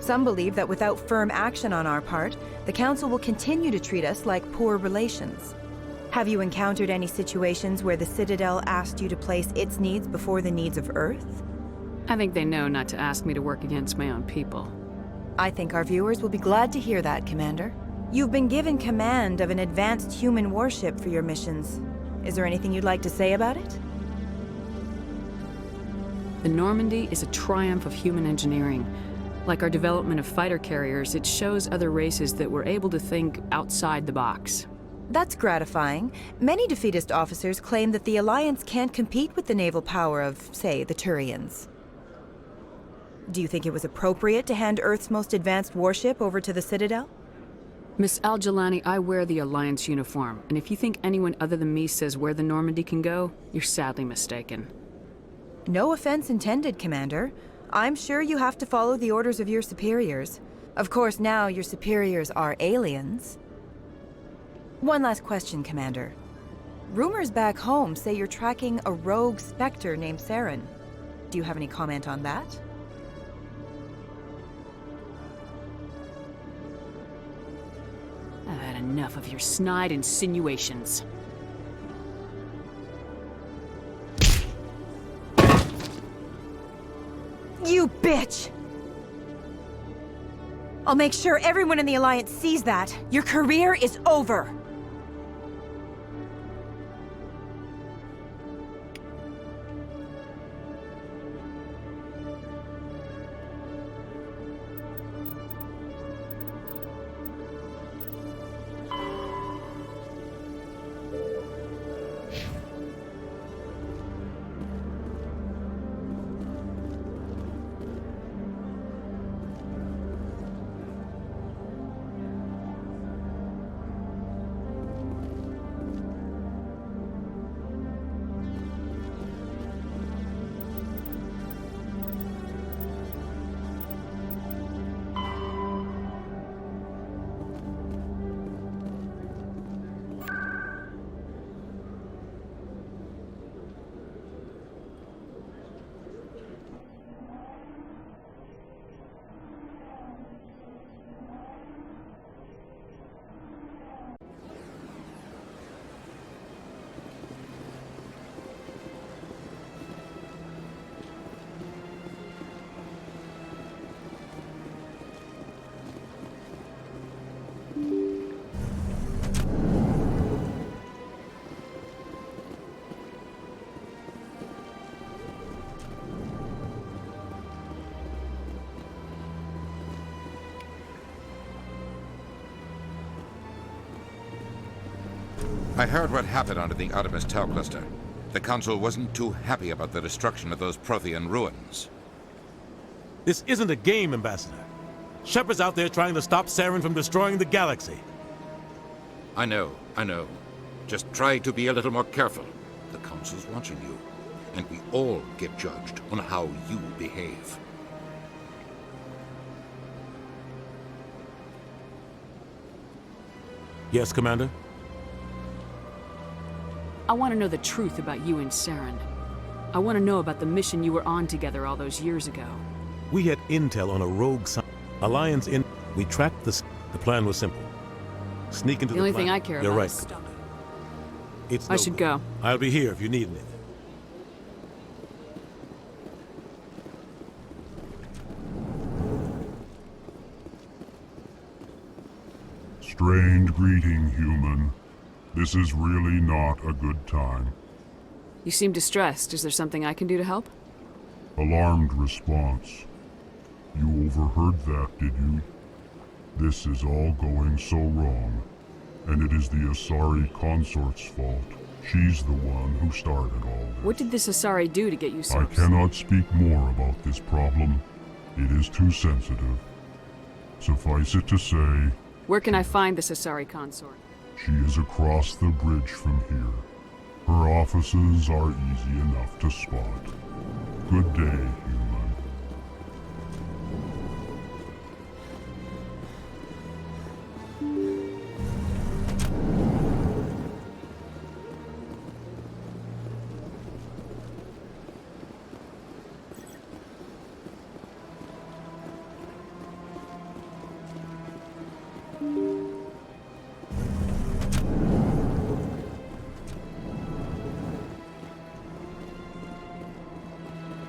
Some believe that without firm action on our part, the Council will continue to treat us like poor relations. Have you encountered any situations where the Citadel asked you to place its needs before the needs of Earth? I think they know not to ask me to work against my own people. I think our viewers will be glad to hear that, Commander. You've been given command of an advanced human warship for your missions. Is there anything you'd like to say about it? The Normandy is a triumph of human engineering. Like our development of fighter carriers, it shows other races that we're able to think outside the box. That's gratifying. Many defeatist officers claim that the Alliance can't compete with the naval power of, say, the Turians. Do you think it was appropriate to hand Earth's most advanced warship over to the Citadel? Miss Al-Jalani, I wear the Alliance uniform, and if you think anyone other than me says where the Normandy can go, you're sadly mistaken. No offense intended, Commander. I'm sure you have to follow the orders of your superiors. Of course, now your superiors are aliens. One last question, Commander. Rumors back home say you're tracking a rogue Spectre named Saren. Do you have any comment on that? I've had enough of your snide insinuations. You bitch! I'll make sure everyone in the Alliance sees that. Your career is over! I heard what happened under the Artemis Tau cluster. The Council wasn't too happy about the destruction of those Prothean ruins. This isn't a game, Ambassador. Shepard's out there trying to stop Saren from destroying the galaxy. I know. Just try to be a little more careful. The Council's watching you, and we all get judged on how you behave. Yes, Commander? I want to know the truth about you and Saren. I want to know about the mission you were on together all those years ago. We had intel on a rogue Alliance in... We tracked the... The plan was simple. Sneak into the only planet. thing I care You're about right. is stuff. It's I no should good. go. I'll be here if you need anything. Strained greeting, human. This is really not a good time. You seem distressed. Is there something I can do to help? Alarmed response. You overheard that, did you? This is all going so wrong. And it is the Asari consort's fault. She's the one who started all this. What did this Asari do to get you so I cannot speak more about this problem. It is too sensitive. Suffice it to say... Where can I find this Asari consort? She is across the bridge from here. Her offices are easy enough to spot. Good day, human.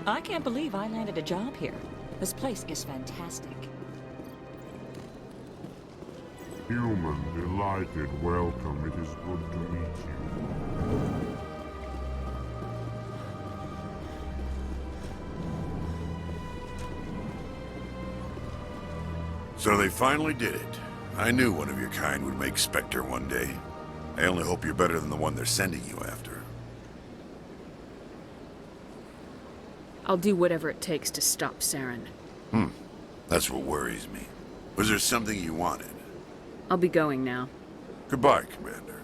I can't believe I landed a job here. This place is fantastic. Human, delighted, welcome. It is good to meet you. So they finally did it. I knew one of your kind would make Spectre one day. I only hope you're better than the one they're sending you after. I'll do whatever it takes to stop Saren. That's what worries me. Was there something you wanted? I'll be going now. Goodbye, Commander.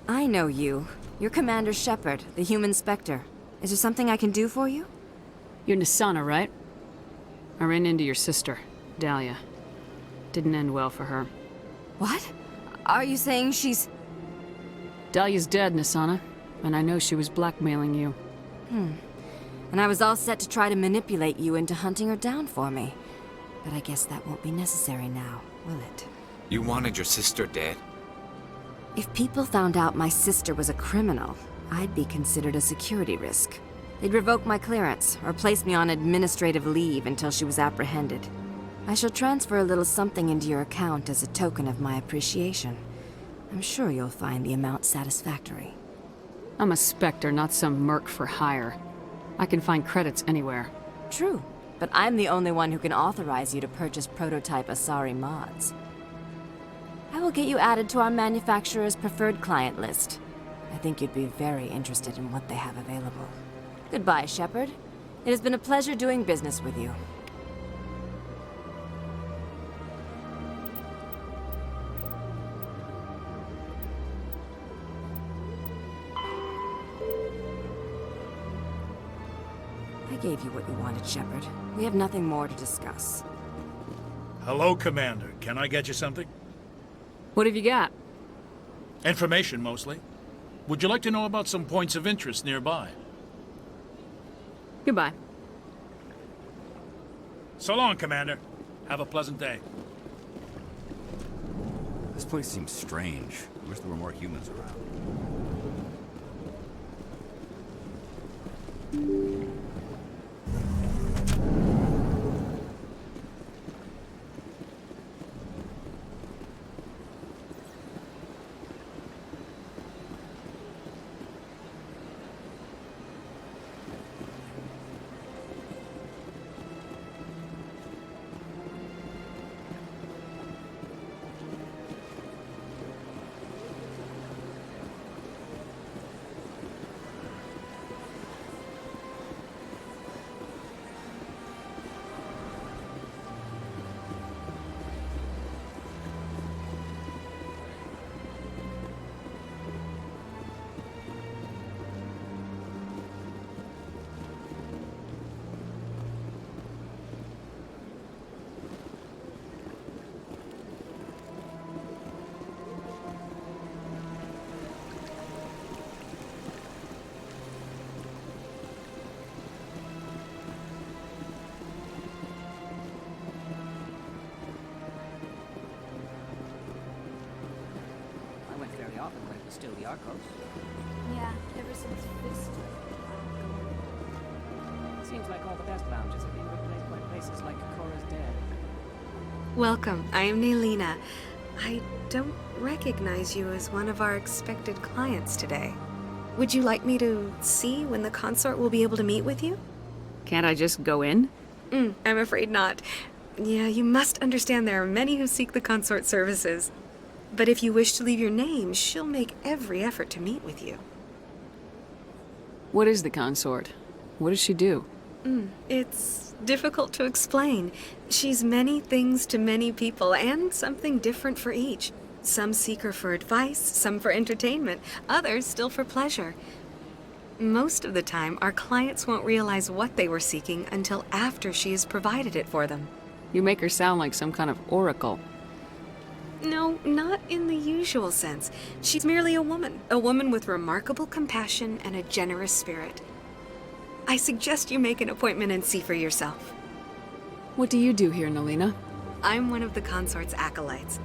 I know you. You're Commander Shepard, the human Spectre. Is there something I can do for you? You're Nisana, right? I ran into your sister, Dahlia. Didn't end well for her. What? Are you saying she's... Dahlia's dead, Nisana. And I know she was blackmailing you. And I was all set to try to manipulate you into hunting her down for me. But I guess that won't be necessary now, will it? You wanted your sister dead? If people found out my sister was a criminal, I'd be considered a security risk. They'd revoke my clearance, or place me on administrative leave until she was apprehended. I shall transfer a little something into your account as a token of my appreciation. I'm sure you'll find the amount satisfactory. I'm a Spectre, not some merc for hire. I can find credits anywhere. True, but I'm the only one who can authorize you to purchase prototype Asari mods. I will get you added to our manufacturer's preferred client list. I think you'd be very interested in what they have available. Goodbye, Shepard. It has been a pleasure doing business with you. I gave you what you wanted, Shepard. We have nothing more to discuss. Hello, Commander. Can I get you something? What have you got? Information, mostly. Would you like to know about some points of interest nearby? Goodbye. So long, Commander. Have a pleasant day. This place seems strange. I wish there were more humans around. Still the Arcos. Yeah, ever since Fist. Seems like all the best lounges have been replaced by places like Cora's Dead. Welcome, I am Nelina. I don't recognize you as one of our expected clients today. Would you like me to see when the consort will be able to meet with you? Can't I just go in? I'm afraid not. Yeah, you must understand there are many who seek the consort services. But if you wish to leave your name, she'll make every effort to meet with you. What is the consort? What does she do? It's difficult to explain. She's many things to many people, and something different for each. Some seek her for advice, some for entertainment, others still for pleasure. Most of the time, our clients won't realize what they were seeking until after she has provided it for them. You make her sound like some kind of oracle. No, not in the usual sense. She's merely a woman with remarkable compassion and a generous spirit. I suggest you make an appointment and see for yourself. What do you do here, Nelina? I'm one of the consort's acolytes.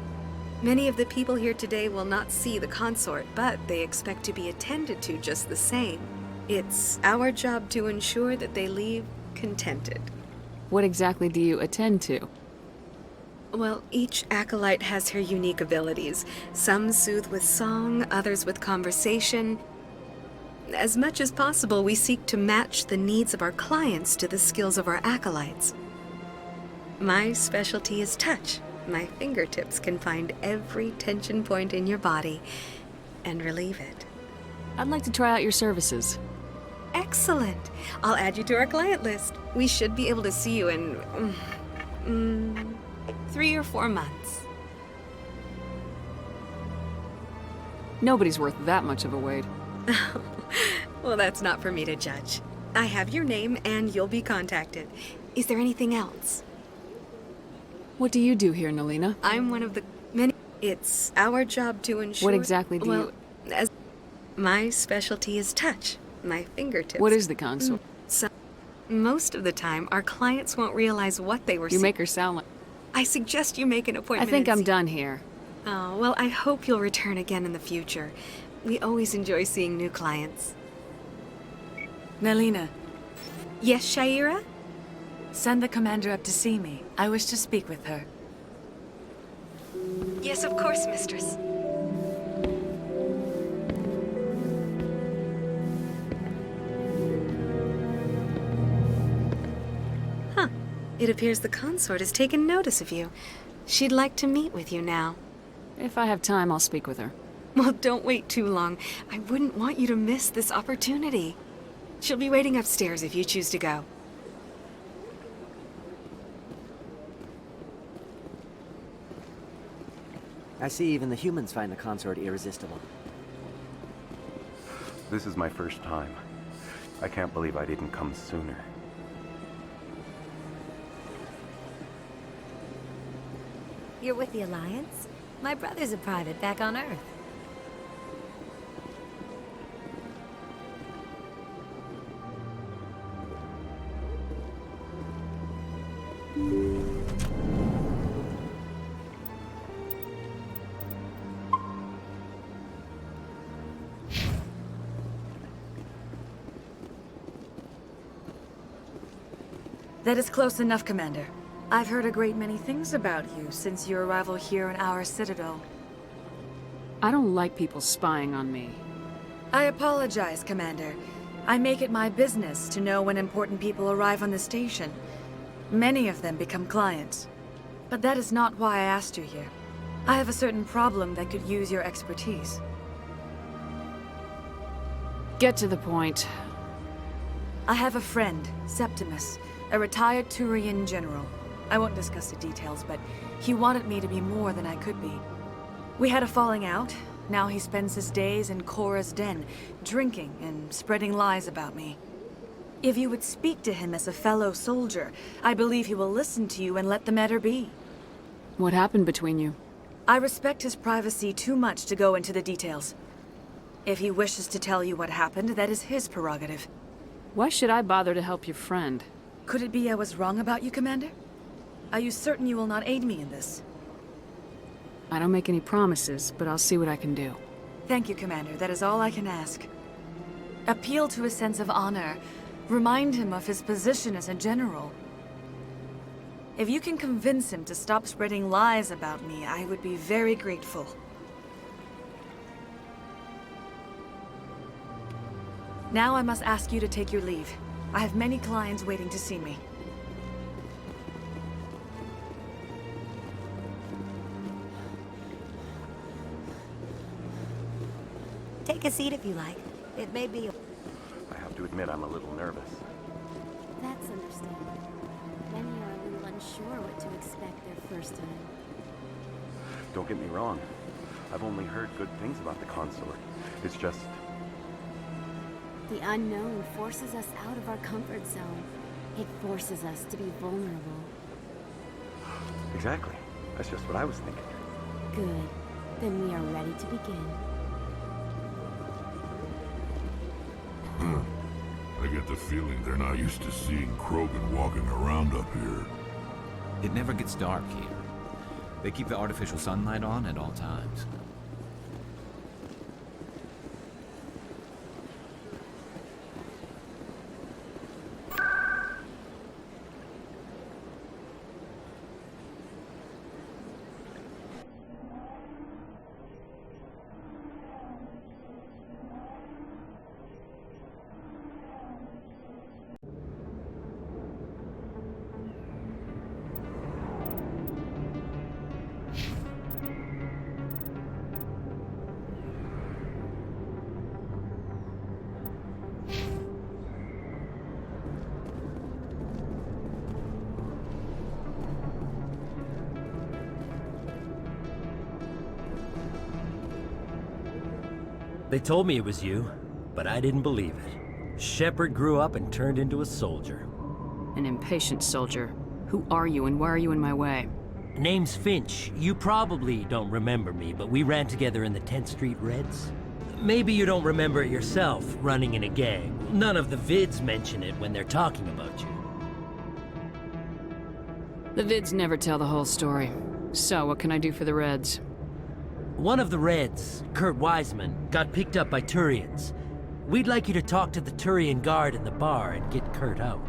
Many of the people here today will not see the consort, but they expect to be attended to just the same. It's our job to ensure that they leave contented. What exactly do you attend to? Well, each acolyte has her unique abilities. Some soothe with song, others with conversation. As much as possible, we seek to match the needs of our clients to the skills of our acolytes. My specialty is touch. My fingertips can find every tension point in your body and relieve it. I'd like to try out your services. Excellent. I'll add you to our client list. We should be able to see you in 3 or 4 months. Nobody's worth that much of a wait. Well, that's not for me to judge. I have your name and you'll be contacted. Is there anything else? What do you do here, Nalina? I'm one of the many. It's our job to ensure. What exactly do you... As my specialty is touch. My fingertips. What is the console? Most of the time, our clients won't realize what they were You make her sound like... I suggest you make an appointment. I think I'm done here. Oh, well, I hope you'll return again in the future. We always enjoy seeing new clients. Nalina. Yes, Shaira? Send the commander up to see me. I wish to speak with her. Yes, of course, mistress. Huh. It appears the consort has taken notice of you. She'd like to meet with you now. If I have time, I'll speak with her. Well, don't wait too long. I wouldn't want you to miss this opportunity. She'll be waiting upstairs if you choose to go. I see even the humans find the consort irresistible. This is my first time. I can't believe I didn't come sooner. You're with the Alliance? My brother's a private back on Earth. That is close enough, Commander. I've heard a great many things about you since your arrival here in our citadel. I don't like people spying on me. I apologize, Commander. I make it my business to know when important people arrive on the station. Many of them become clients. But that is not why I asked you here. I have a certain problem that could use your expertise. Get to the point. I have a friend, Septimus, a retired Turian general. I won't discuss the details, but he wanted me to be more than I could be. We had a falling out. Now he spends his days in Korra's den, drinking and spreading lies about me. If you would speak to him as a fellow soldier, I believe he will listen to you and let the matter be. What happened between you? I respect his privacy too much to go into the details. If he wishes to tell you what happened, that is his prerogative. Why should I bother to help your friend? Could it be I was wrong about you, Commander? Are you certain you will not aid me in this? I don't make any promises, but I'll see what I can do. Thank you, Commander. That is all I can ask. Appeal to his sense of honor. Remind him of his position as a general. If you can convince him to stop spreading lies about me, I would be very grateful. Now I must ask you to take your leave. I have many clients waiting to see me. Take a seat if you like. It may be... I have to admit I'm a little nervous. That's understandable. Many are a little unsure what to expect their first time. Don't get me wrong. I've only heard good things about the consort. It's just... The unknown forces us out of our comfort zone. It forces us to be vulnerable. Exactly. That's just what I was thinking. Good. Then we are ready to begin. I get the feeling they're not used to seeing Krogan walking around up here. It never gets dark here. They keep the artificial sunlight on at all times. They told me it was you, but I didn't believe it. Shepard grew up and turned into a soldier. An impatient soldier. Who are you and why are you in my way? Name's Finch. You probably don't remember me, but we ran together in the 10th Street Reds. Maybe you don't remember it yourself, running in a gang. None of the vids mention it when they're talking about you. The vids never tell the whole story. So, what can I do for the Reds? One of the Reds, Kurt Wiseman, got picked up by Turians. We'd like you to talk to the Turian guard in the bar and get Kurt out.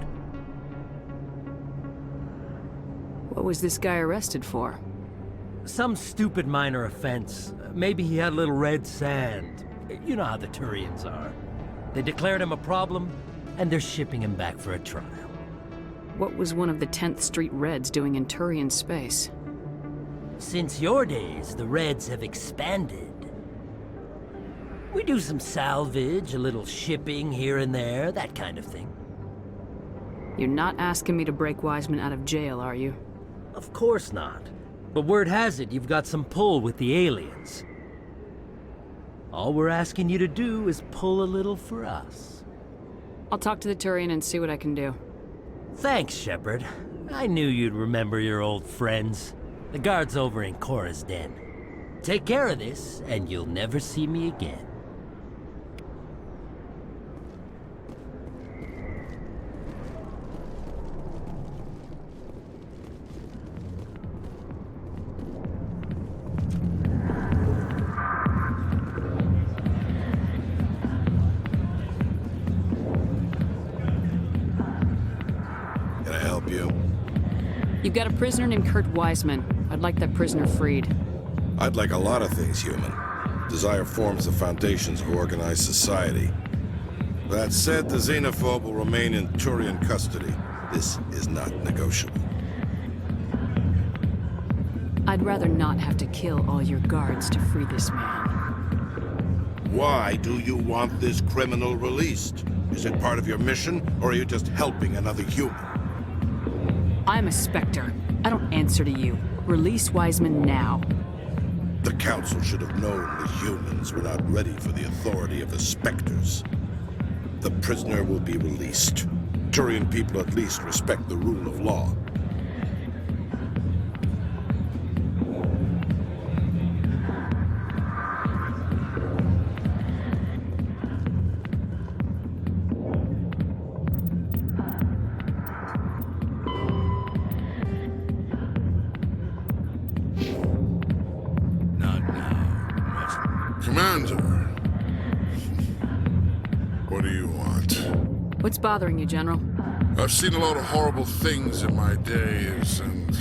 What was this guy arrested for? Some stupid minor offense. Maybe he had a little red sand. You know how the Turians are. They declared him a problem, and they're shipping him back for a trial. What was one of the 10th Street Reds doing in Turian space? Since your days, the Reds have expanded. We do some salvage, a little shipping here and there, that kind of thing. You're not asking me to break Wiseman out of jail, are you? Of course not. But word has it you've got some pull with the aliens. All we're asking you to do is pull a little for us. I'll talk to the Turian and see what I can do. Thanks, Shepard. I knew you'd remember your old friends. The guard's over in Cora's den. Take care of this, and you'll never see me again. Can I help you? You've got a prisoner named Kurt Wiseman. I'd like that prisoner freed. I'd like a lot of things, human. Desire forms the foundations of organized society. That said, the xenophobe will remain in Turian custody. This is not negotiable. I'd rather not have to kill all your guards to free this man. Why do you want this criminal released? Is it part of your mission, or are you just helping another human? I'm a Spectre. I don't answer to you. Release Wiseman now. The Council should have known the humans were not ready for the authority of the Spectres. The prisoner will be released. Turian people at least respect the rule of law. Commander. What do you want? What's bothering you, General? I've seen a lot of horrible things in my days, and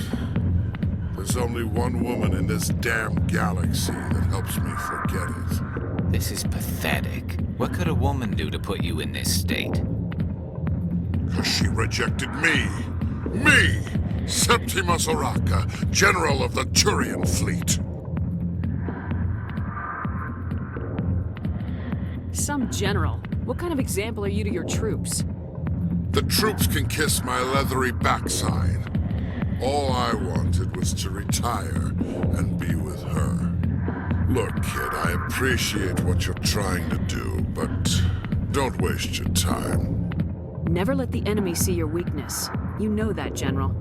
there's only one woman in this damn galaxy that helps me forget it. This is pathetic. What could a woman do to put you in this state? 'Cause she rejected me. Me! Septimus Oraka, General of the Turian Fleet. Some general. What kind of example are you to your troops? The troops can kiss my leathery backside. All I wanted was to retire and be with her. Look, kid, I appreciate what you're trying to do, but don't waste your time. Never let the enemy see your weakness. You know that, General.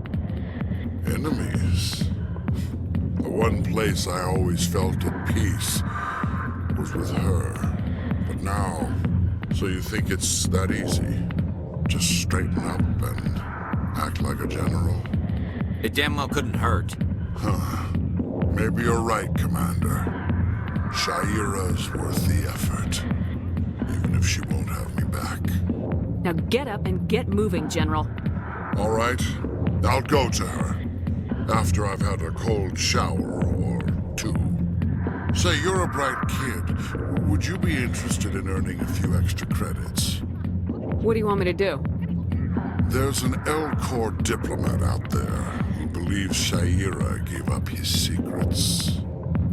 Enemies? The one place I always felt at peace was with her. But now, so you think it's that easy? Just straighten up and act like a general? It damn well couldn't hurt. Huh. Maybe you're right, Commander. Shaira's worth the effort. Even if she won't have me back. Now get up and get moving, General. All right. I'll go to her. After I've had a cold shower or two. Say, you're a bright kid. Would you be interested in earning a few extra credits? What do you want me to do? There's an L-Corps diplomat out there who believes Shaira gave up his secrets.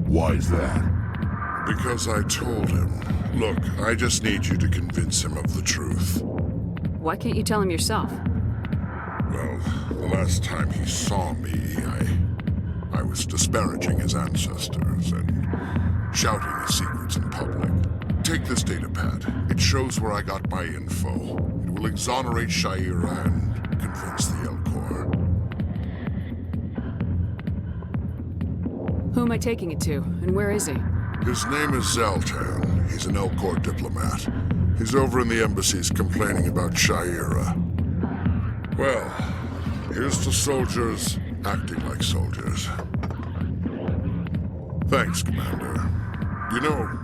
Why's that? Because I told him. Look, I just need you to convince him of the truth. Why can't you tell him yourself? Well, the last time he saw me, I was disparaging his ancestors and shouting his secrets in public. Take this datapad. It shows where I got my info. It will exonerate Shaira and convince the Elcor. Who am I taking it to, and where is he? His name is Zaltan. He's an Elcor diplomat. He's over in the embassies complaining about Shaira. Well, here's to soldiers acting like soldiers. Thanks, Commander. You know,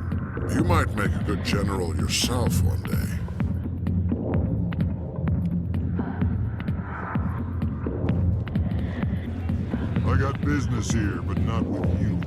you might make a good general yourself one day. I got business here, but not with you.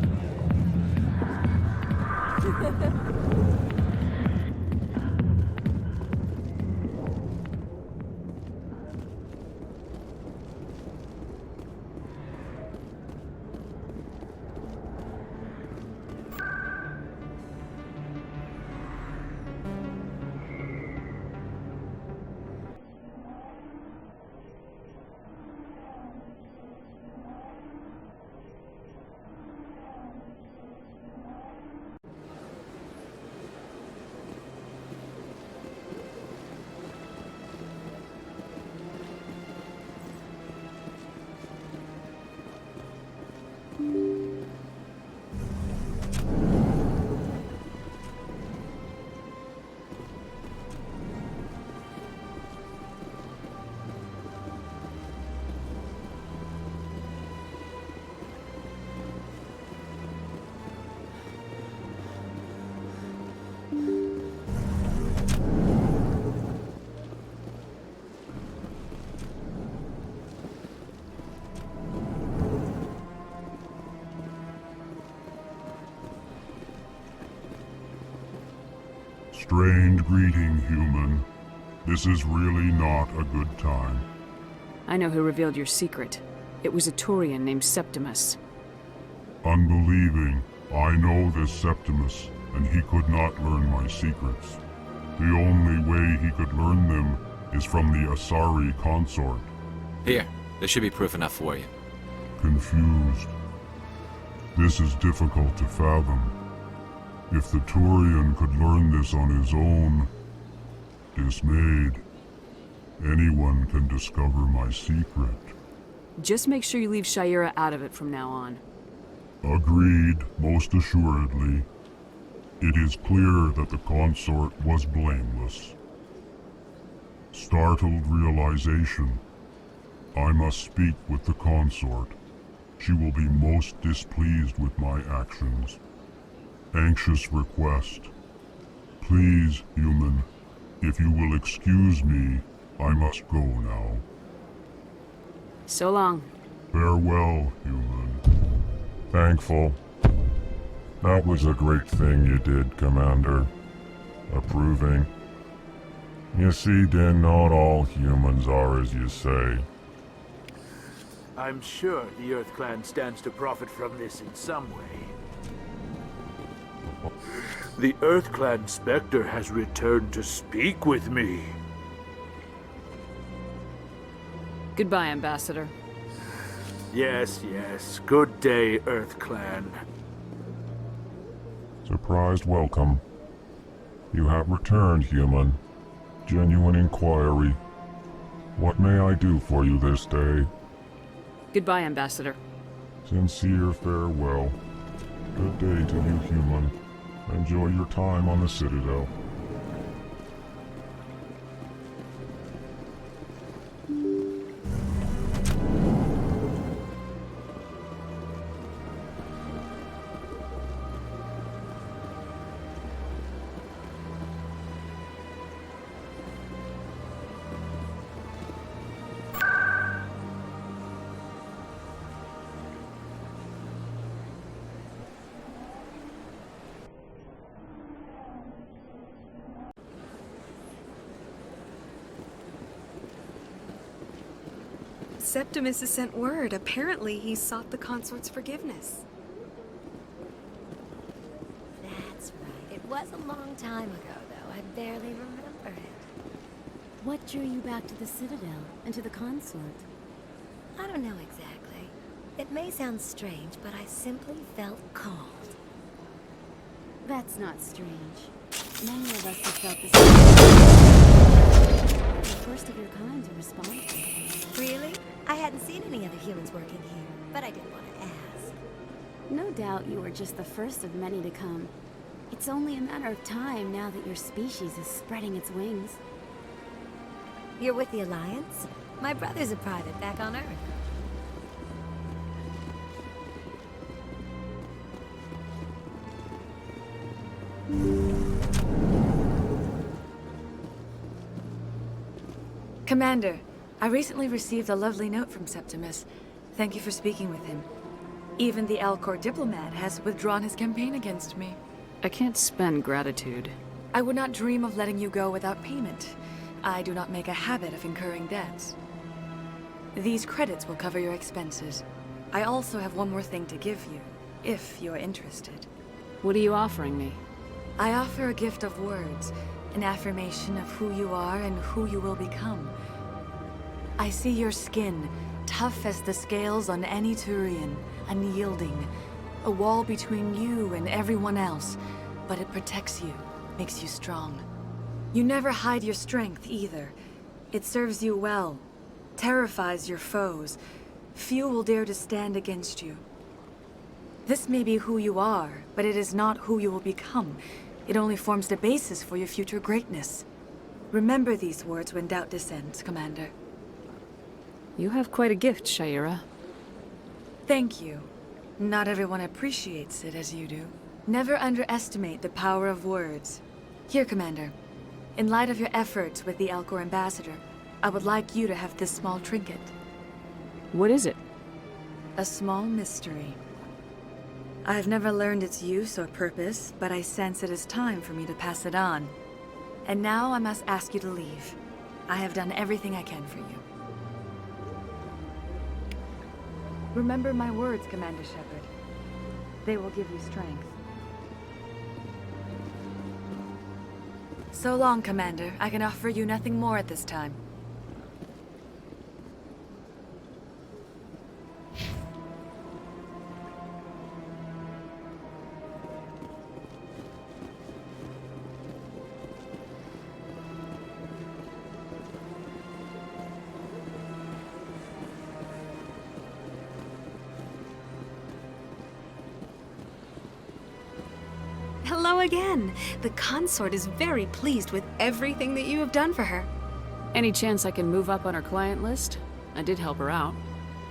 Strained greeting, human. This is really not a good time. I know who revealed your secret. It was a Turian named Septimus. Unbelieving, I know this Septimus, and he could not learn my secrets. The only way he could learn them is from the Asari consort. Here, there should be proof enough for you. Confused. This is difficult to fathom. If the Turian could learn this on his own, dismayed, anyone can discover my secret. Just make sure you leave Shaira out of it from now on. Agreed, most assuredly. It is clear that the consort was blameless. Startled realization. I must speak with the consort. She will be most displeased with my actions. Anxious request. Please, human, if you will excuse me, I must go now. So long. Farewell, human. Thankful. That was a great thing you did, Commander. Approving. You see, Din, not all humans are as you say. I'm sure the Earth Clan stands to profit from this in some way. The Earth Clan Spectre has returned to speak with me. Goodbye, Ambassador. Yes, yes. Good day, Earth Clan. Surprised welcome. You have returned, human. Genuine inquiry. What may I do for you this day? Goodbye, Ambassador. Sincere farewell. Good day to you, human. Enjoy your time on the Citadel. Septimus has sent word. Apparently, he sought the consort's forgiveness. That's right. It was a long time ago, though. I barely remember it. What drew you back to the Citadel and to the consort? I don't know exactly. It may sound strange, but I simply felt called. That's not strange. Many of us have felt the same. The first of your kind to respond. Really? I hadn't seen any other humans working here, but I didn't want to ask. No doubt you are just the first of many to come. It's only a matter of time now that your species is spreading its wings. You're with the Alliance? My brother's a private back on Earth. Commander, I recently received a lovely note from Septimus. Thank you for speaking with him. Even the Alcor diplomat has withdrawn his campaign against me. I can't spend gratitude. I would not dream of letting you go without payment. I do not make a habit of incurring debts. These credits will cover your expenses. I also have one more thing to give you, if you're interested. What are you offering me? I offer a gift of words, an affirmation of who you are and who you will become. I see your skin, tough as the scales on any Turian, unyielding, a wall between you and everyone else, but it protects you, makes you strong. You never hide your strength either. It serves you well, terrifies your foes. Few will dare to stand against you. This may be who you are, but it is not who you will become. It only forms the basis for your future greatness. Remember these words when doubt descends, Commander. You have quite a gift, Shaira. Thank you. Not everyone appreciates it as you do. Never underestimate the power of words. Here, Commander. In light of your efforts with the Alcor ambassador, I would like you to have this small trinket. What is it? A small mystery. I've never learned its use or purpose, but I sense it is time for me to pass it on. And now I must ask you to leave. I have done everything I can for you. Remember my words, Commander Shepard. They will give you strength. So long, Commander. I can offer you nothing more at this time. Hello again. The consort is very pleased with everything that you have done for her. Any chance I can move up on her client list? I did help her out.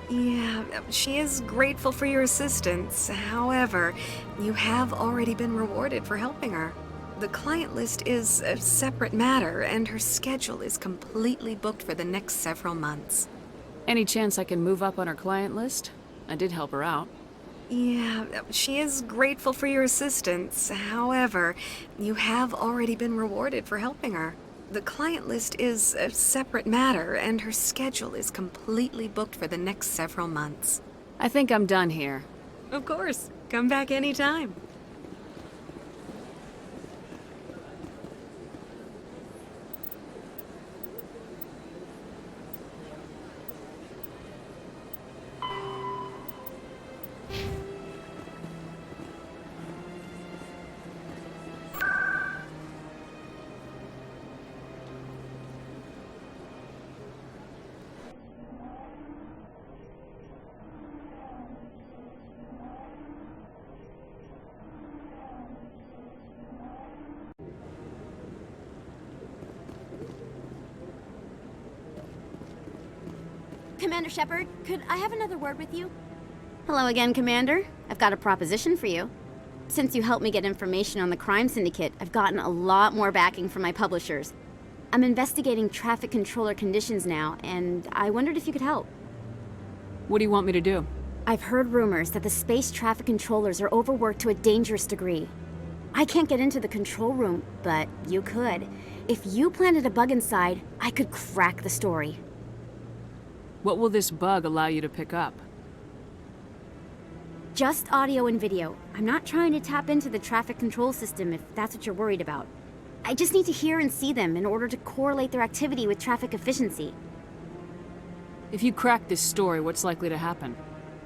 Yeah, she is grateful for your assistance. However, you have already been rewarded for helping her. The client list is a separate matter, and her schedule is completely booked for the next several months. Any chance I can move up on her client list? I did help her out. Yeah, she is grateful for your assistance. However, you have already been rewarded for helping her. The client list is a separate matter, and her schedule is completely booked for the next several months. I think I'm done here. Of course. Come back anytime. Commander Shepard, could I have another word with you? Hello again, Commander. I've got a proposition for you. Since you helped me get information on the crime syndicate, I've gotten a lot more backing from my publishers. I'm investigating traffic controller conditions now, and I wondered if you could help. What do you want me to do? I've heard rumors that the space traffic controllers are overworked to a dangerous degree. I can't get into the control room, but you could. If you planted a bug inside, I could crack the story. What will this bug allow you to pick up? Just audio and video. I'm not trying to tap into the traffic control system if that's what you're worried about. I just need to hear and see them in order to correlate their activity with traffic efficiency. If you crack this story, what's likely to happen?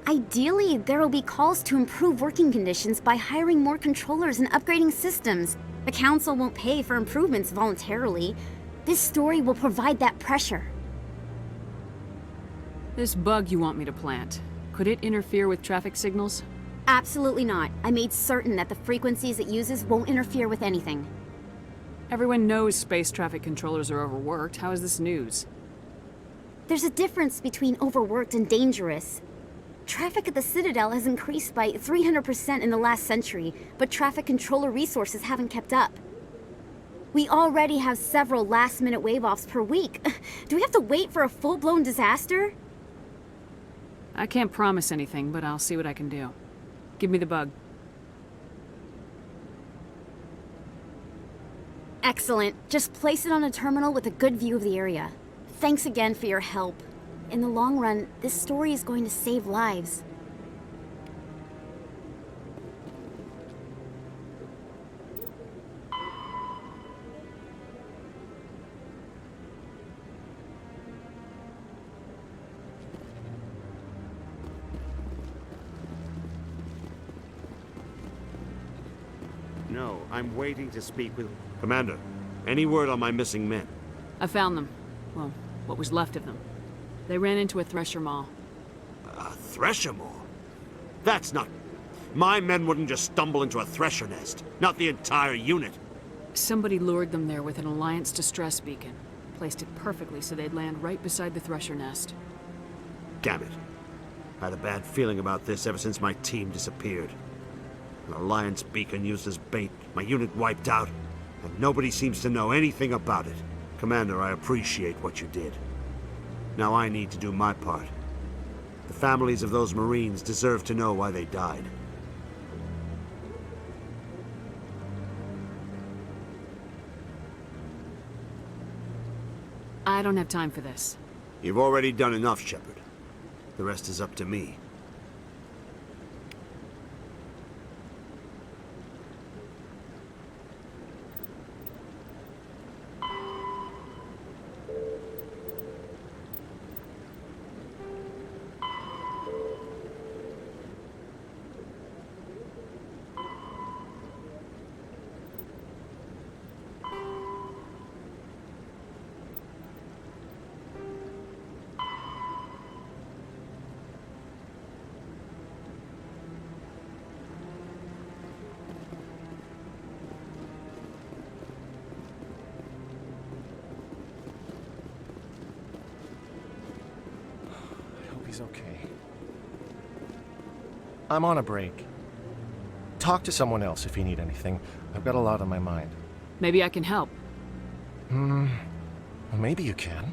Ideally, there will be calls to improve working conditions by hiring more controllers and upgrading systems. The Council won't pay for improvements voluntarily. This story will provide that pressure. This bug you want me to plant, could it interfere with traffic signals? Absolutely not. I made certain that the frequencies it uses won't interfere with anything. Everyone knows space traffic controllers are overworked. How is this news? There's a difference between overworked and dangerous. Traffic at the Citadel has increased by 300% in the last century, but traffic controller resources haven't kept up. We already have several last-minute wave-offs per week. Do we have to wait for a full-blown disaster? I can't promise anything, but I'll see what I can do. Give me the bug. Excellent. Just place it on a terminal with a good view of the area. Thanks again for your help. In the long run, this story is going to save lives. No, I'm waiting to speak with... Commander, any word on my missing men? I found them. Well, what was left of them. They ran into a thresher maw. A thresher maw? That's not... My men wouldn't just stumble into a thresher nest. Not the entire unit. Somebody lured them there with an Alliance distress beacon. Placed it perfectly so they'd land right beside the thresher nest. Damn it. I had a bad feeling about this ever since my team disappeared. An Alliance beacon used as bait, my unit wiped out, and nobody seems to know anything about it. Commander, I appreciate what you did. Now I need to do my part. The families of those Marines deserve to know why they died. I don't have time for this. You've already done enough, Shepard. The rest is up to me. He's okay. I'm on a break. Talk to someone else if you need anything. I've got a lot on my mind. Maybe I can help. Well, maybe you can.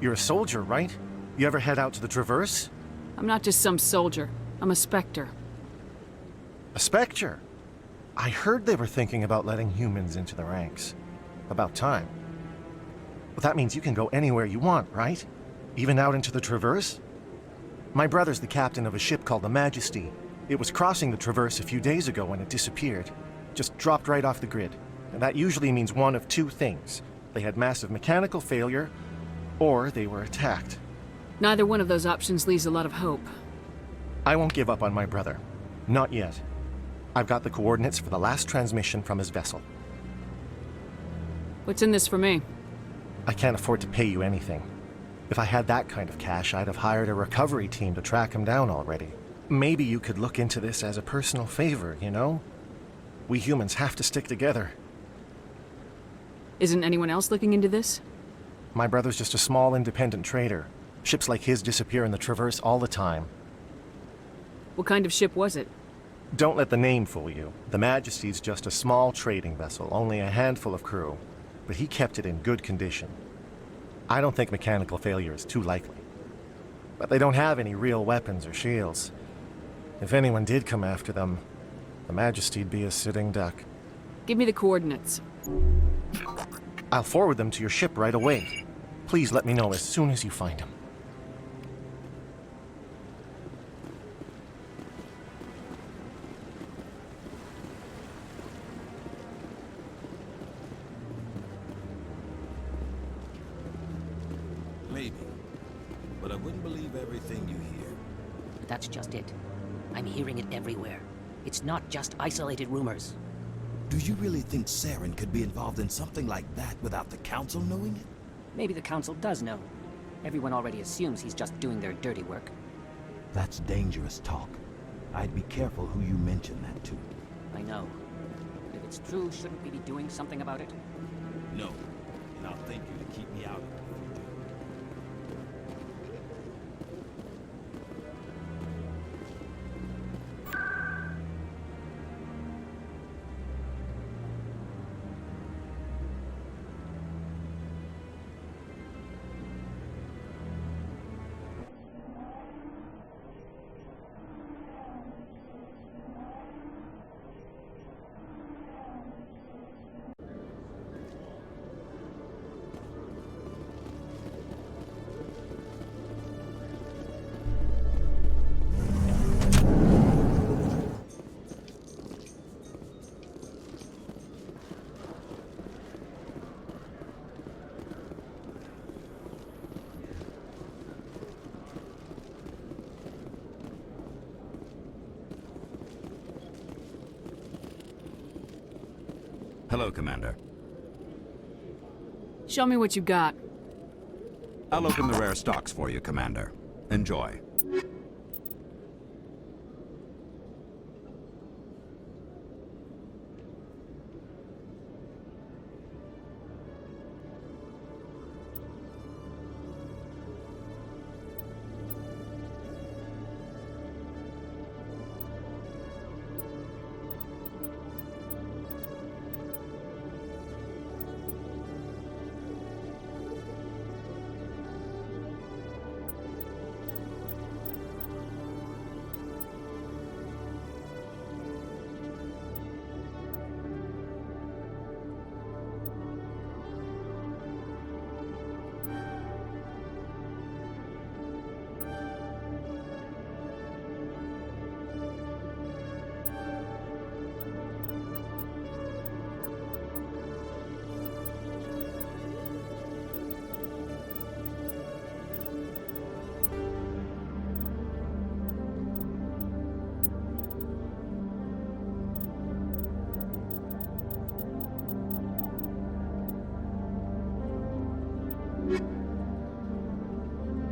You're a soldier, right? You ever head out to the Traverse? I'm not just some soldier. I'm a Spectre. A Spectre? I heard they were thinking about letting humans into the ranks. About time. Well, that means you can go anywhere you want, right? Even out into the Traverse? My brother's the captain of a ship called the Majesty. It was crossing the Traverse a few days ago when it disappeared. Just dropped right off the grid. And that usually means one of two things. They had massive mechanical failure, or they were attacked. Neither one of those options leaves a lot of hope. I won't give up on my brother. Not yet. I've got the coordinates for the last transmission from his vessel. What's in this for me? I can't afford to pay you anything. If I had that kind of cash, I'd have hired a recovery team to track him down already. Maybe you could look into this as a personal favor, you know? We humans have to stick together. Isn't anyone else looking into this? My brother's just a small independent trader. Ships like his disappear in the Traverse all the time. What kind of ship was it? Don't let the name fool you. The Majesty's just a small trading vessel, only a handful of crew. But he kept it in good condition. I don't think mechanical failure is too likely. But they don't have any real weapons or shields. If anyone did come after them, the Majesty'd be a sitting duck. Give me the coordinates. I'll forward them to your ship right away. Please let me know as soon as you find them. Maybe. But I wouldn't believe everything you hear. That's just it. I'm hearing it everywhere. It's not just isolated rumors. Do you really think Saren could be involved in something like that without the Council knowing it? Maybe the Council does know. Everyone already assumes he's just doing their dirty work. That's dangerous talk. I'd be careful who you mention that to. I know. But if it's true, shouldn't we be doing something about it? No. And I'll thank you to keep me out of it. Hello, Commander. Show me what you got. I'll open the rare stocks for you, Commander. Enjoy.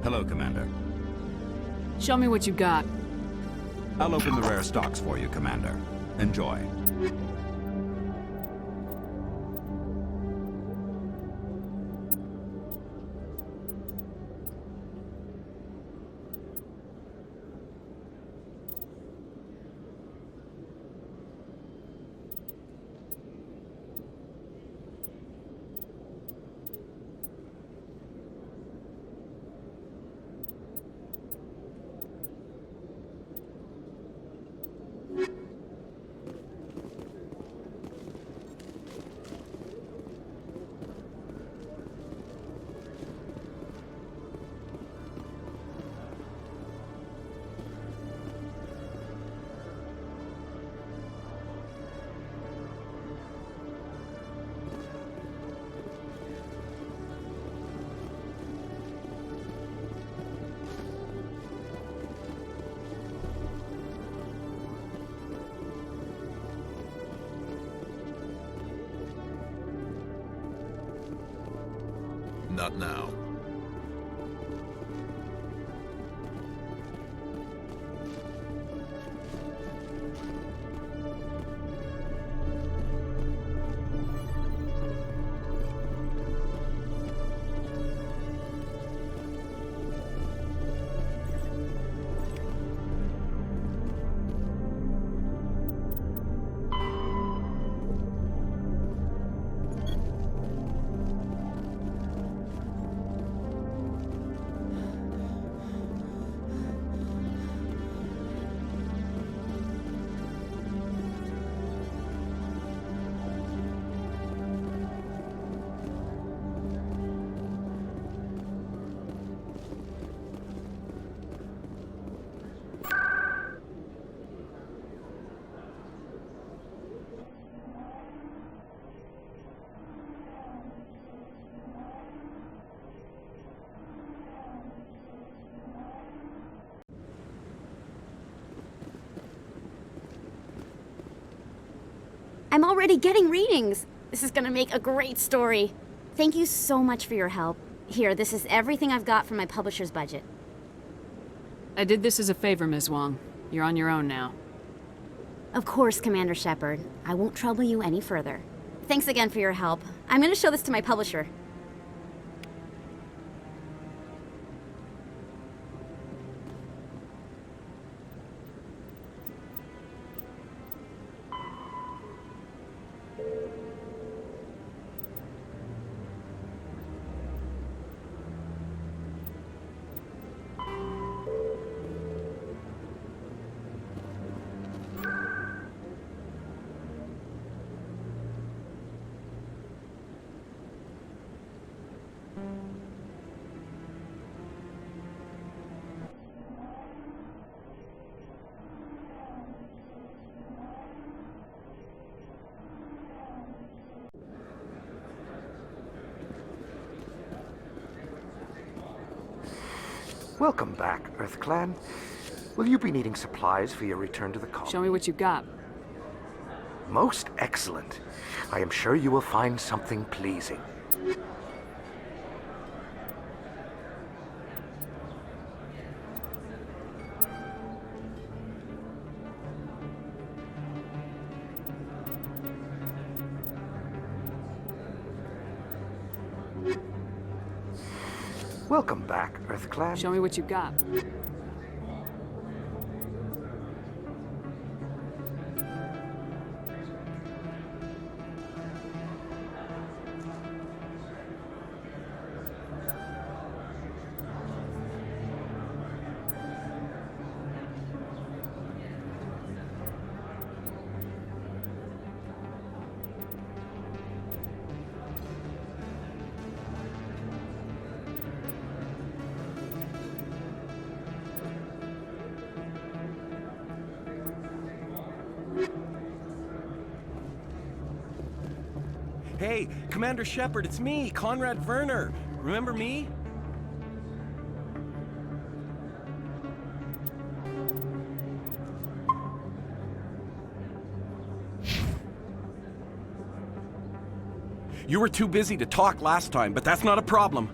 Hello, Commander. Show me what you got. I'll open the rare stocks for you, Commander. Enjoy. Not now. I'm already getting readings. This is gonna make a great story. Thank you so much for your help. Here, this is everything I've got from my publisher's budget. I did this as a favor, Ms. Wong. You're on your own now. Of course, Commander Shepard. I won't trouble you any further. Thanks again for your help. I'm gonna show this to my publisher. Welcome back, EarthClan. Will you be needing supplies for your return to the colony? Show me what you've got. Most excellent. I am sure you will find something pleasing. Welcome back, EarthClan. Show me what you've got. Hey, Commander Shepard, it's me, Conrad Werner. Remember me? You were too busy to talk last time, but that's not a problem.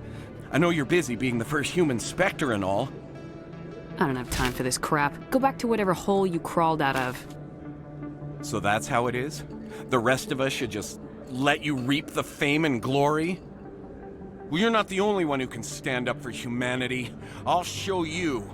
I know you're busy being the first human Spectre and all. I don't have time for this crap. Go back to whatever hole you crawled out of. So that's how it is? The rest of us should just let you reap the fame and glory? Well, you're not the only one who can stand up for humanity. I'll show you.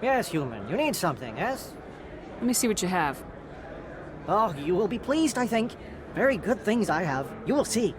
Yes, human. You need something, yes? Let me see what you have. Oh, you will be pleased, I think. Very good things I have. You will see.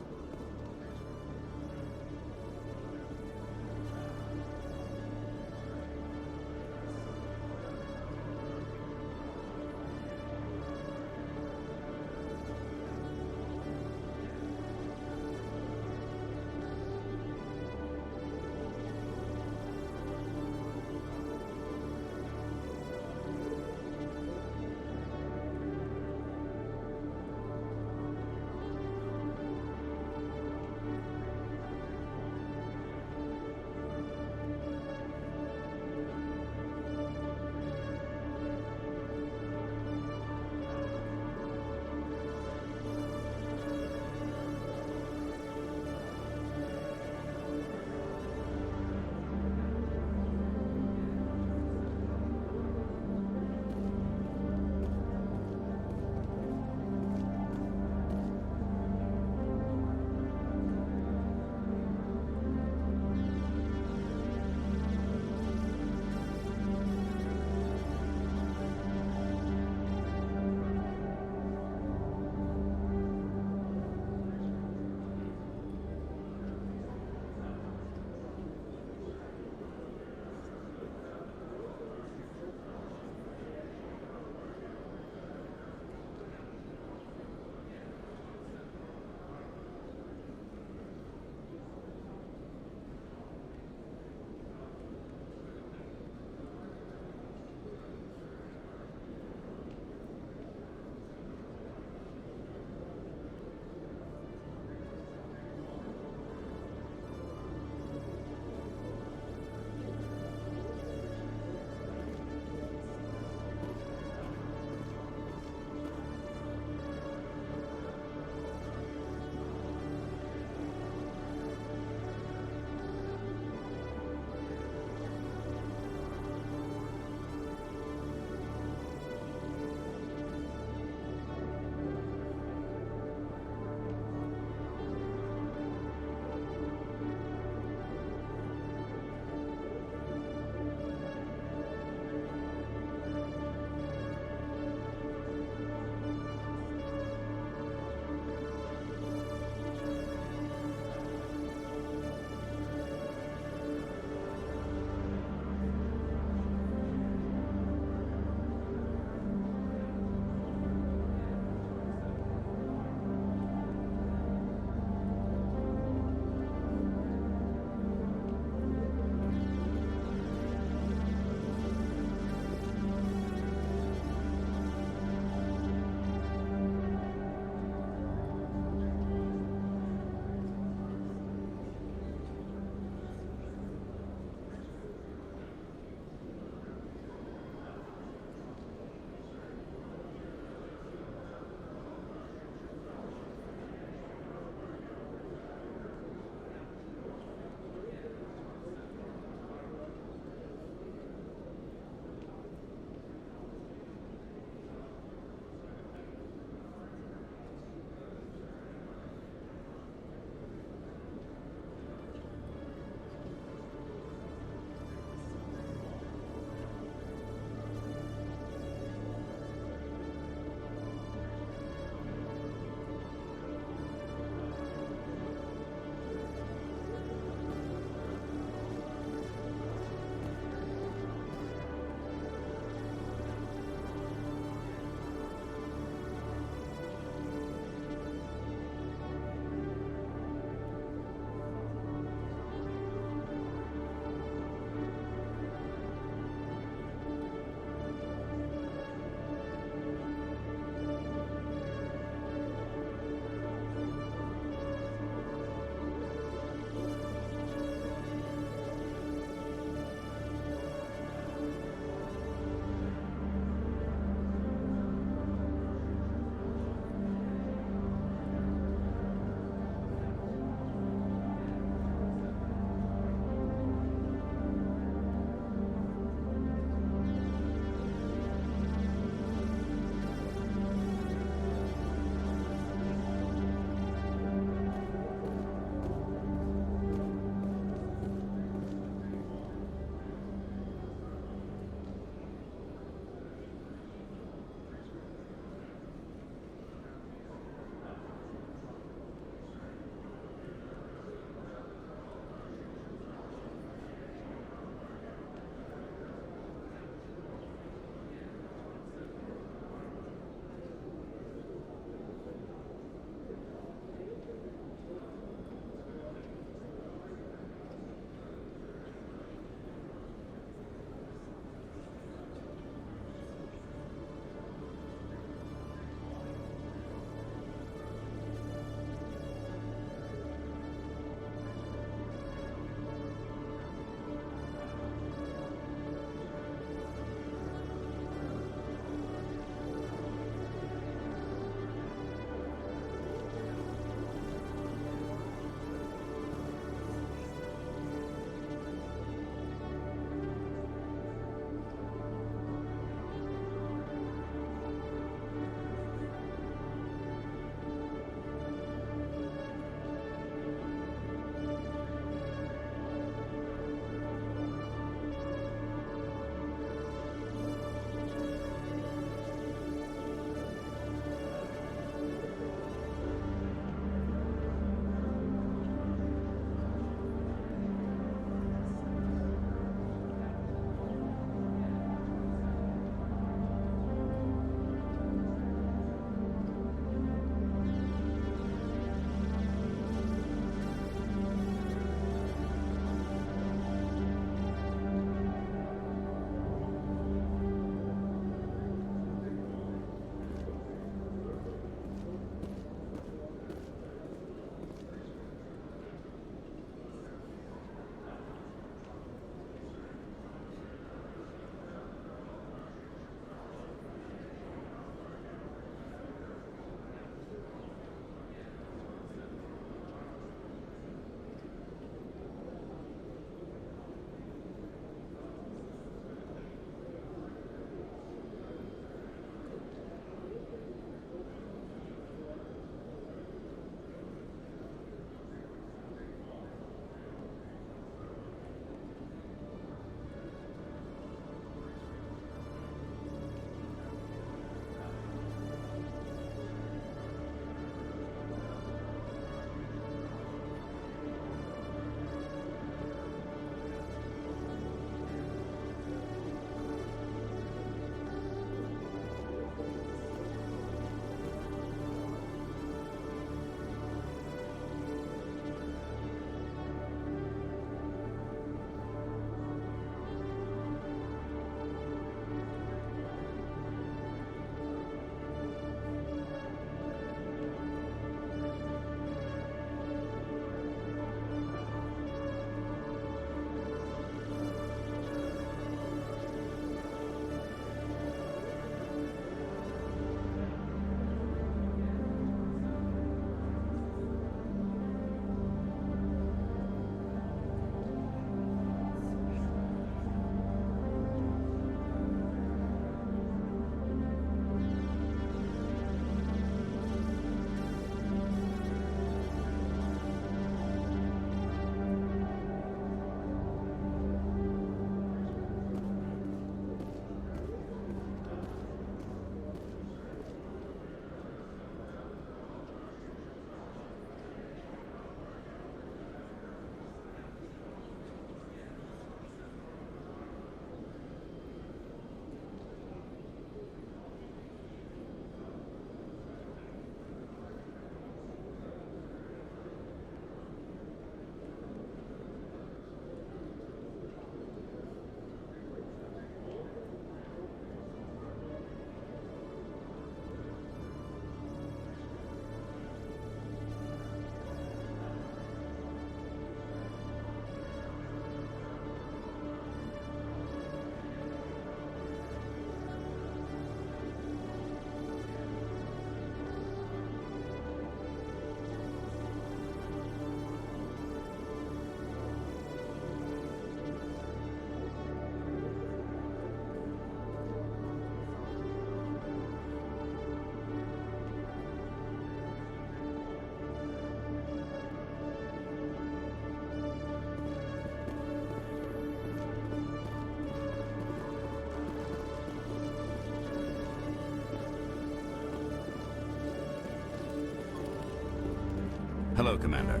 Hello, Commander.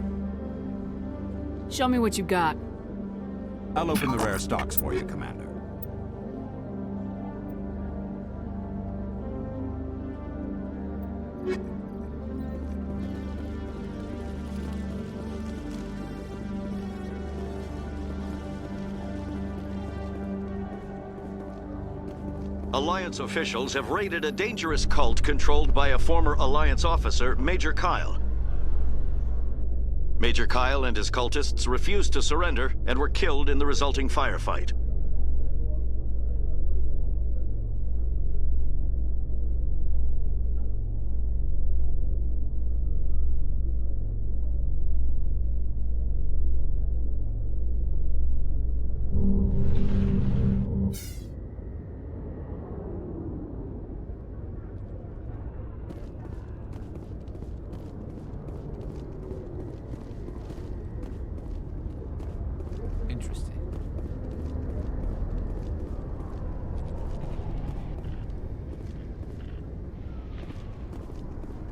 Show me what you got. I'll open the rare stocks for you, Commander. Alliance officials have raided a dangerous cult controlled by a former Alliance officer, Major Kyle. Major Kyle and his cultists refused to surrender and were killed in the resulting firefight. Interesting.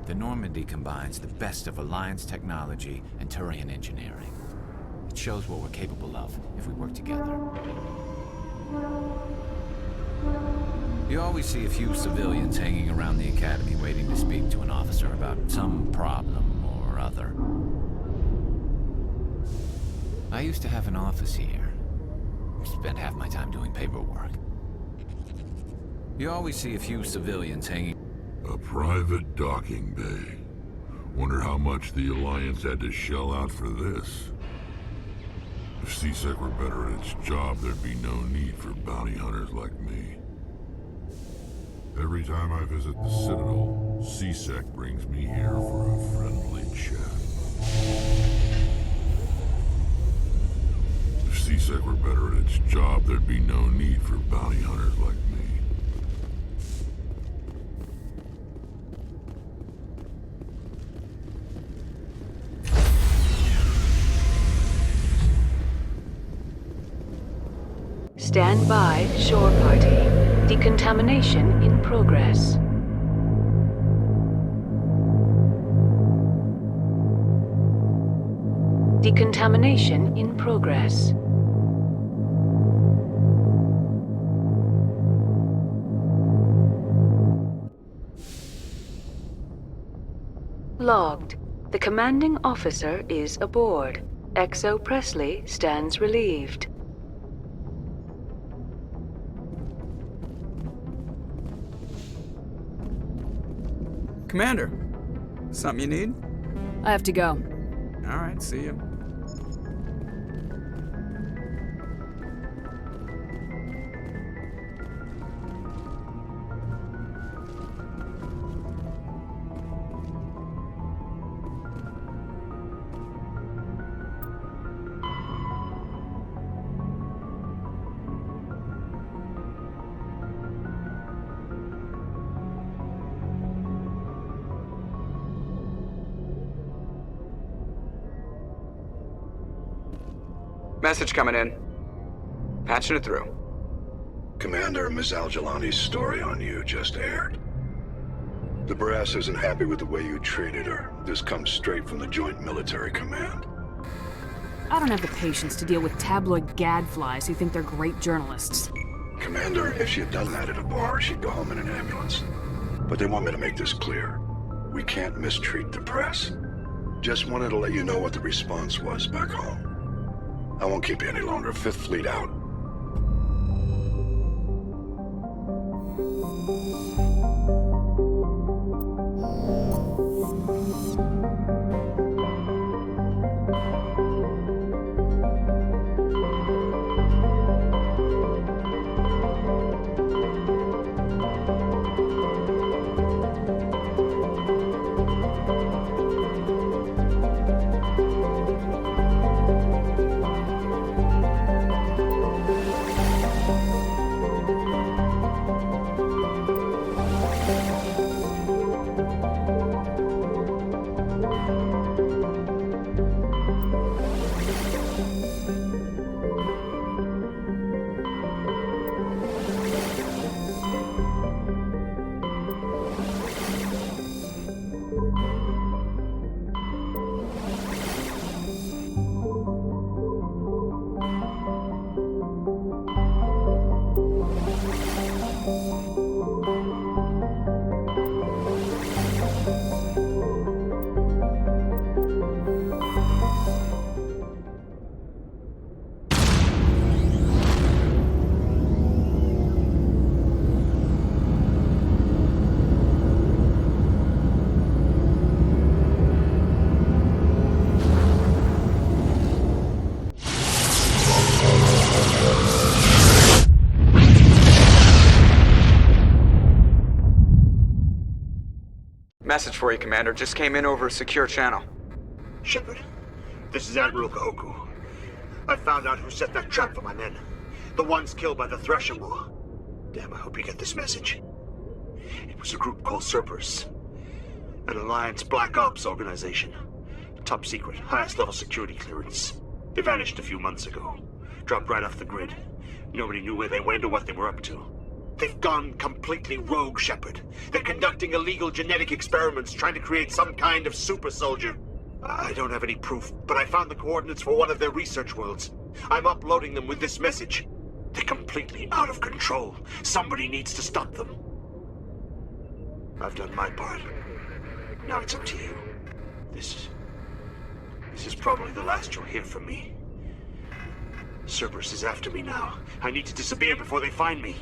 The Normandy combines the best of Alliance technology and Turian engineering. It shows what we're capable of if we work together. You always see a few civilians hanging around the academy waiting to speak to an officer about some problem or other. I used to have an office here. Spent half my time doing paperwork. You always see a few civilians hanging... A private docking bay. Wonder how much the Alliance had to shell out for this. If C-Sec were better at its job, there'd be no need for bounty hunters like me. Every time I visit the Citadel, C-Sec brings me here for a friendly chat. If C-Sec were better at its job, there'd be no need for bounty hunters like me. Stand by, shore party. Decontamination in progress. Decontamination in progress. Logged. The commanding officer is aboard. XO Presley stands relieved. Commander, something you need? I have to go. All right, see you. Message coming in. Patching it through. Commander, Ms. Al-Jalani's story on you just aired. The brass isn't happy with the way you treated her. This comes straight from the Joint Military Command. I don't have the patience to deal with tabloid gadflies who think they're great journalists. Commander, if she had done that at a bar, she'd go home in an ambulance. But they want me to make this clear. We can't mistreat the press. Just wanted to let you know what the response was back home. I won't keep you any longer. Fifth Fleet out. Message for you, Commander. Just came in over a secure channel. Shepard, this is Admiral Kahoku. I found out who set that trap for my men. The ones killed by the Thresher War. Damn, I hope you get this message. It was a group called Cerberus. An Alliance Black Ops organization. Top secret, highest level security clearance. They vanished a few months ago. Dropped right off the grid. Nobody knew where they went or what they were up to. They've gone completely rogue, Shepard. They're conducting illegal genetic experiments, trying to create some kind of super soldier. I don't have any proof, but I found the coordinates for one of their research worlds. I'm uploading them with this message. They're completely out of control. Somebody needs to stop them. I've done my part. Now it's up to you. This is probably the last you'll hear from me. Cerberus is after me now. I need to disappear before they find me.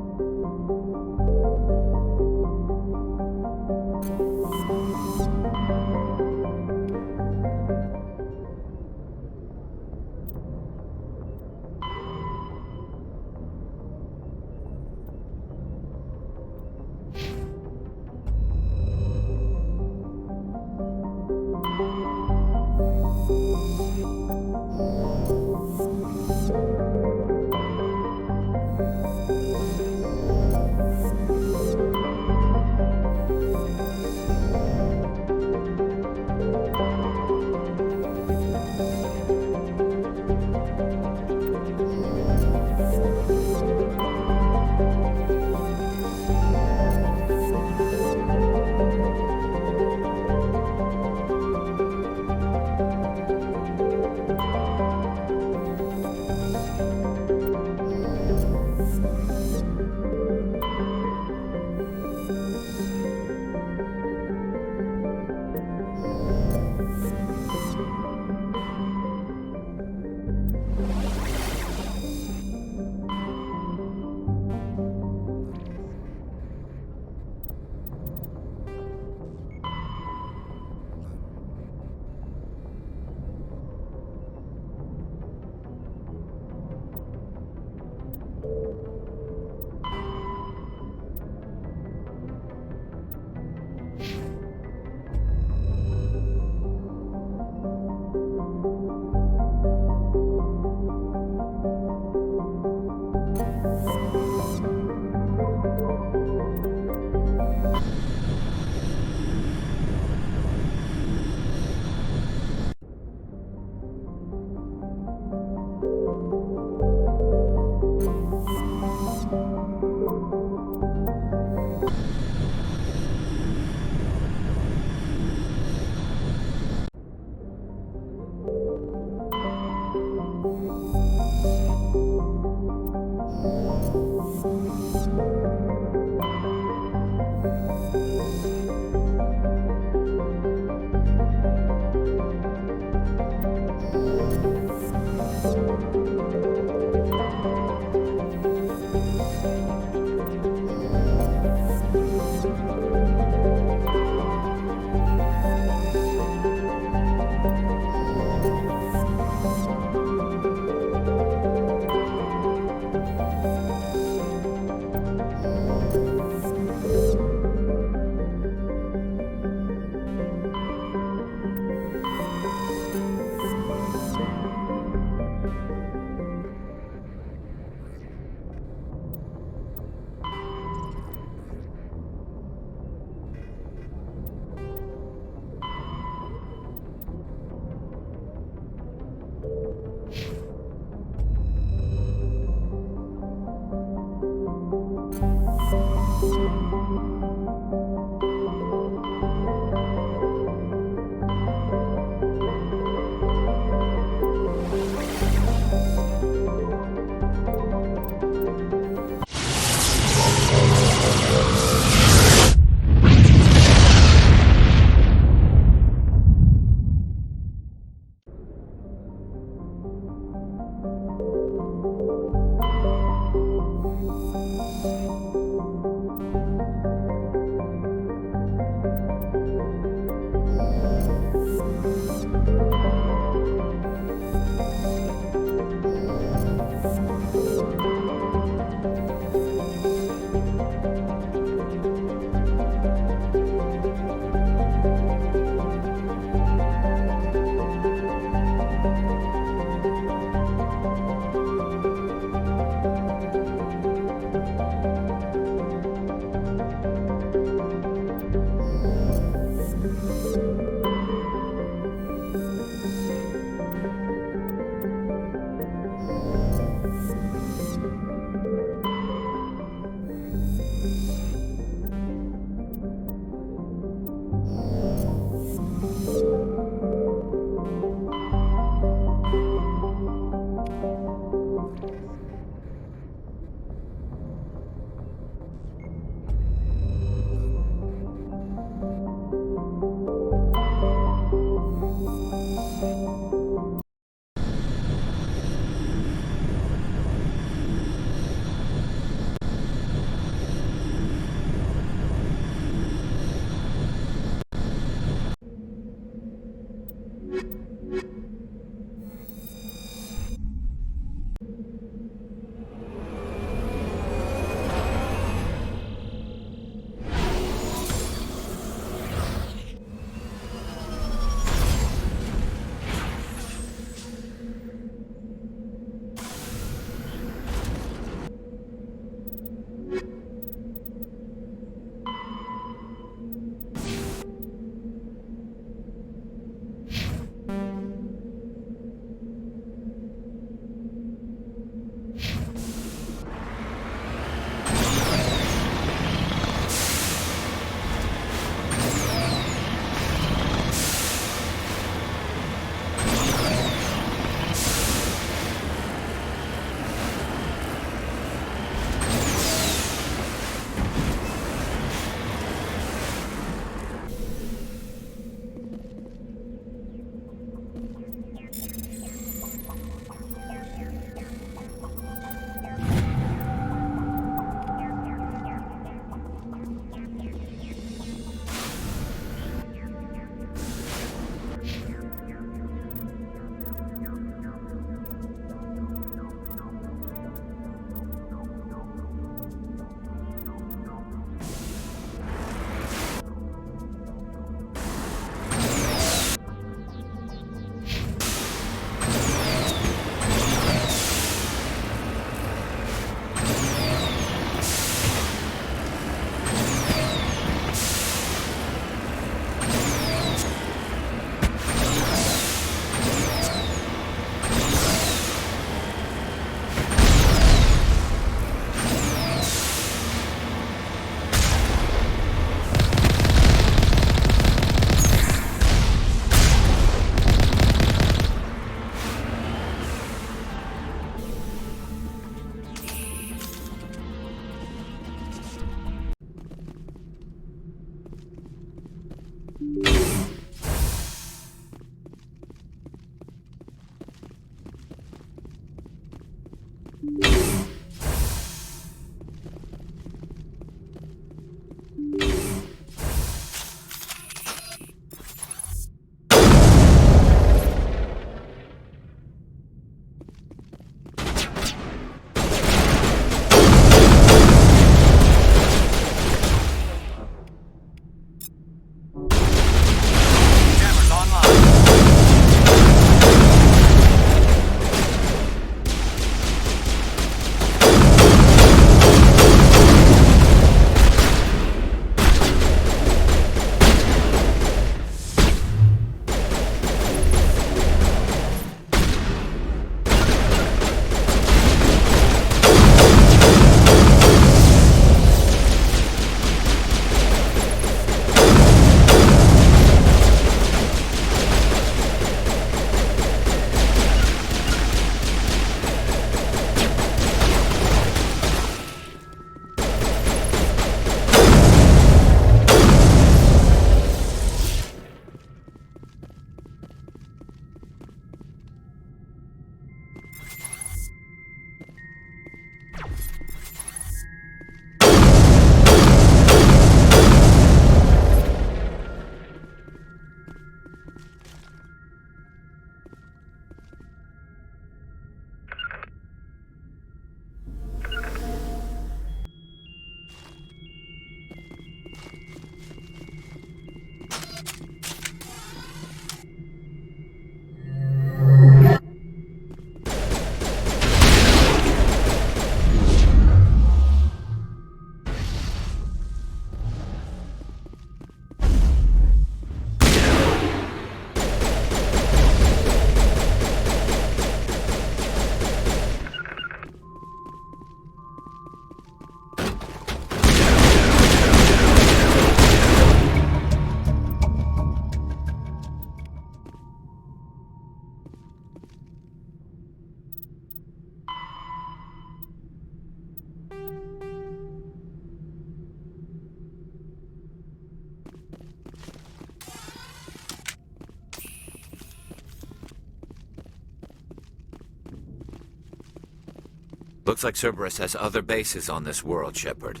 Looks like Cerberus has other bases on this world, Shepard.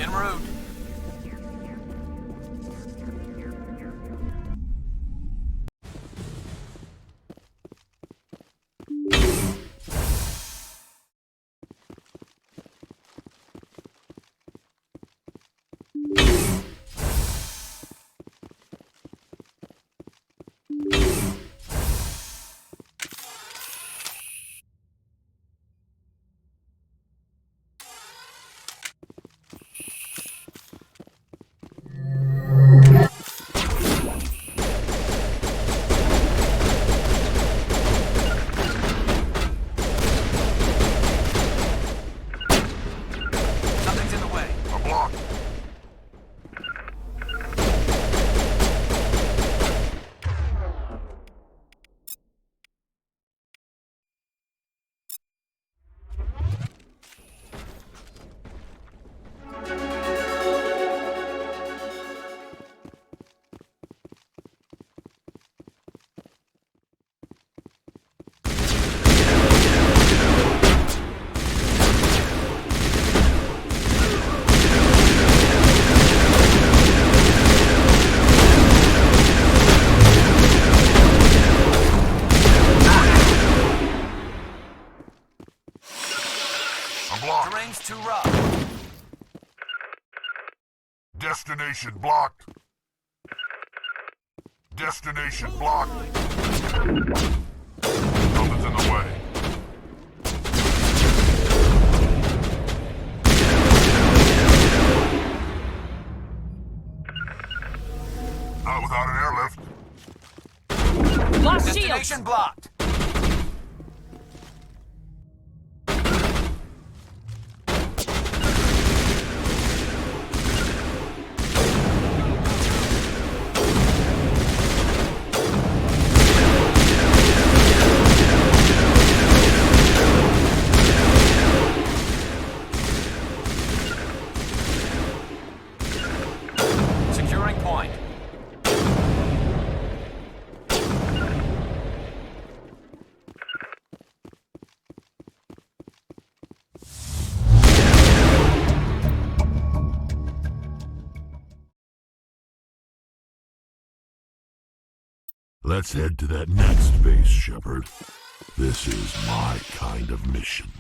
En route. Something's in the way. I'm blocked. I'm blocked. Terrain's too rough. Destination blocked. Destination blocked. Something's in the way. Not without an airlift. Lost Destination shields! blocked. Securing point. Let's head to that next base, Shepard. This is my kind of mission.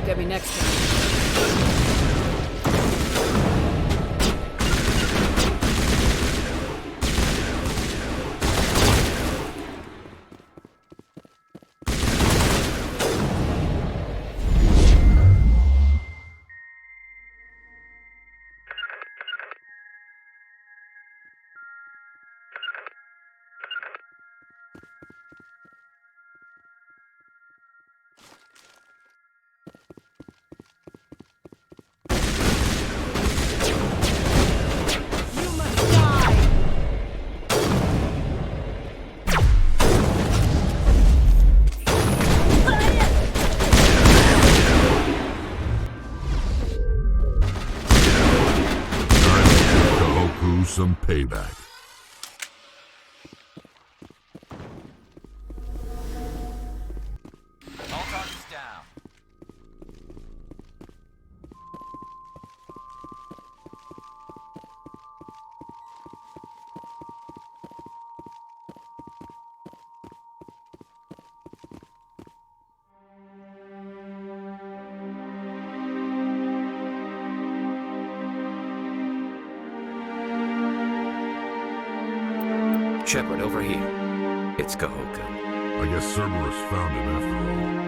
Get me next time. Some payback. All targets down. Shepard, over here. It's Kahoka. I guess Cerberus found him after all.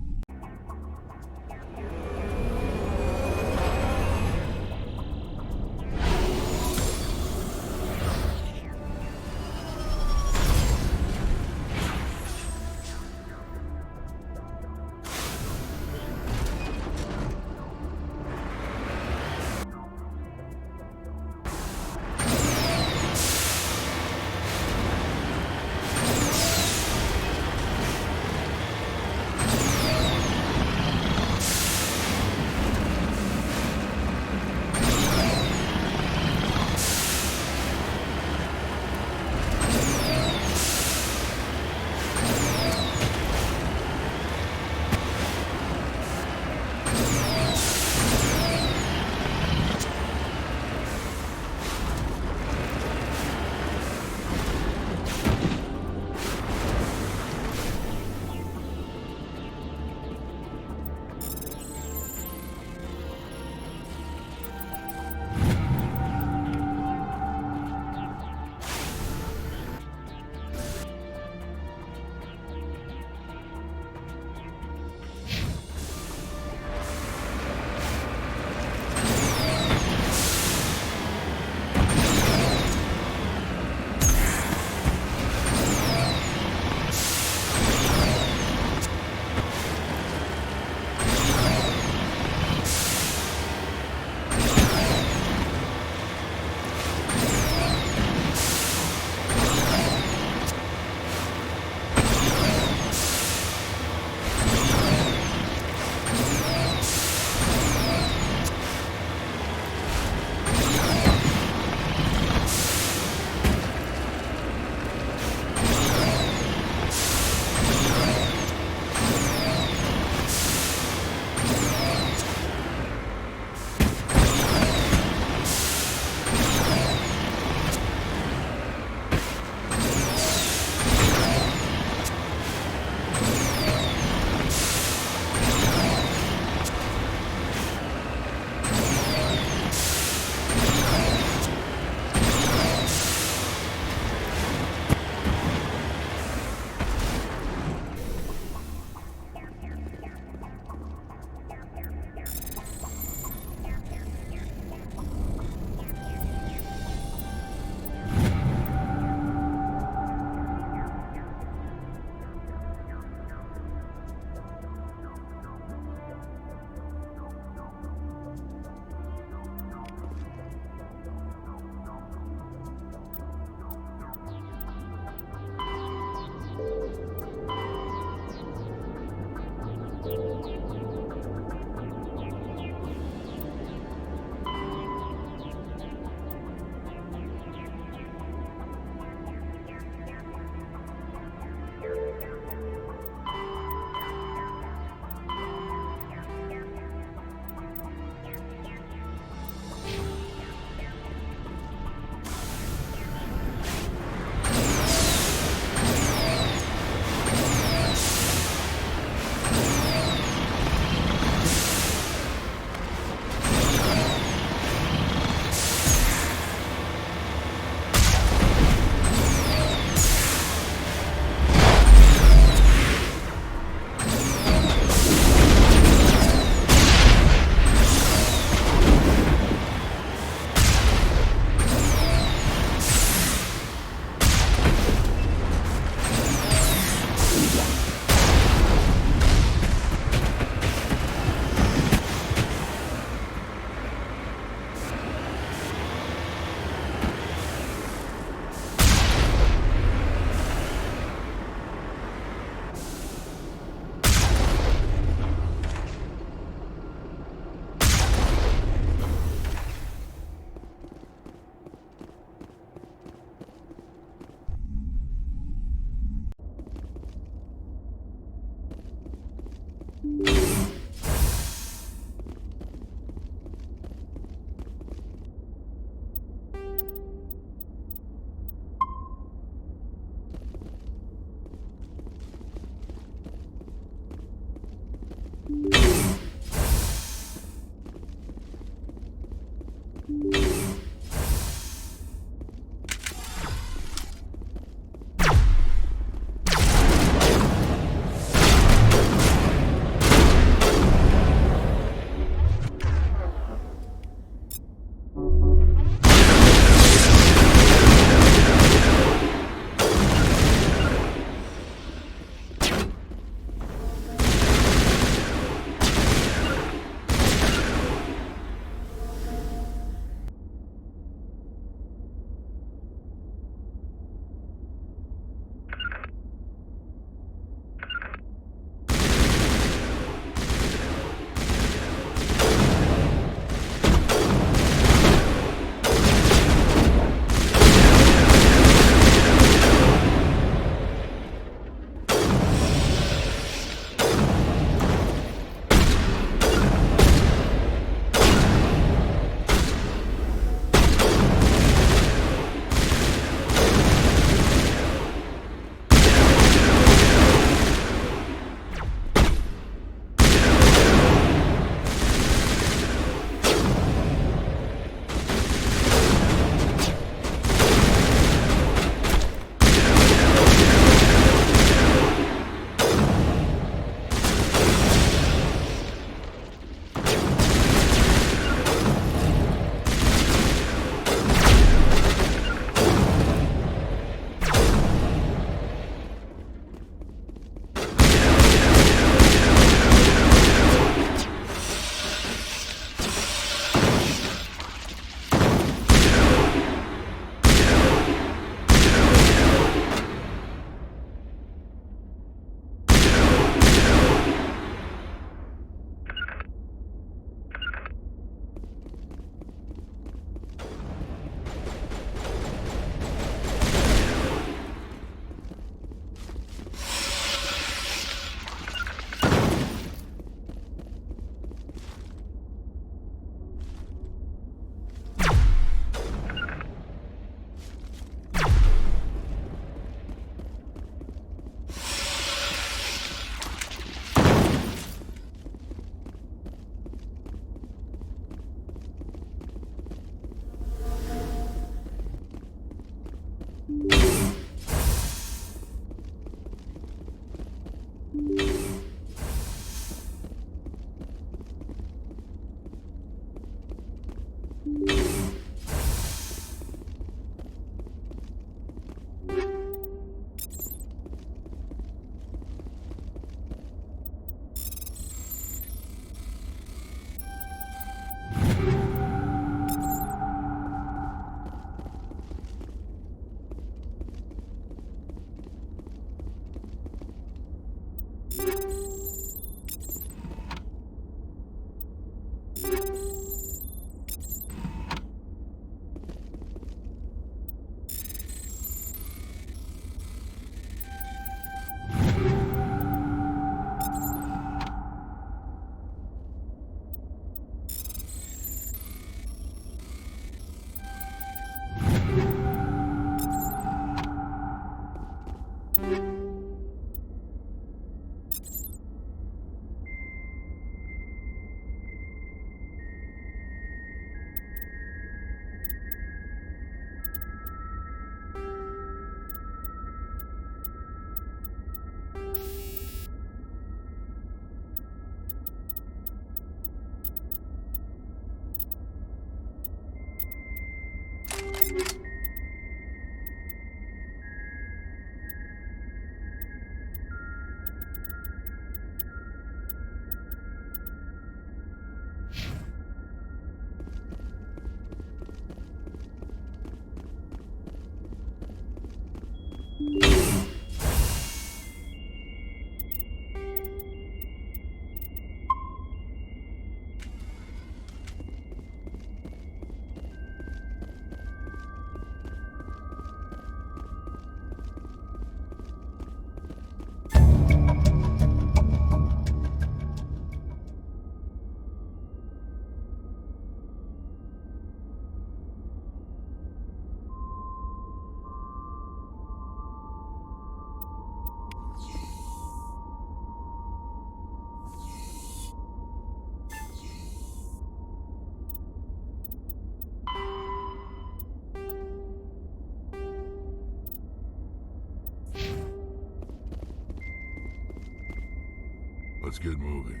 Let's get moving.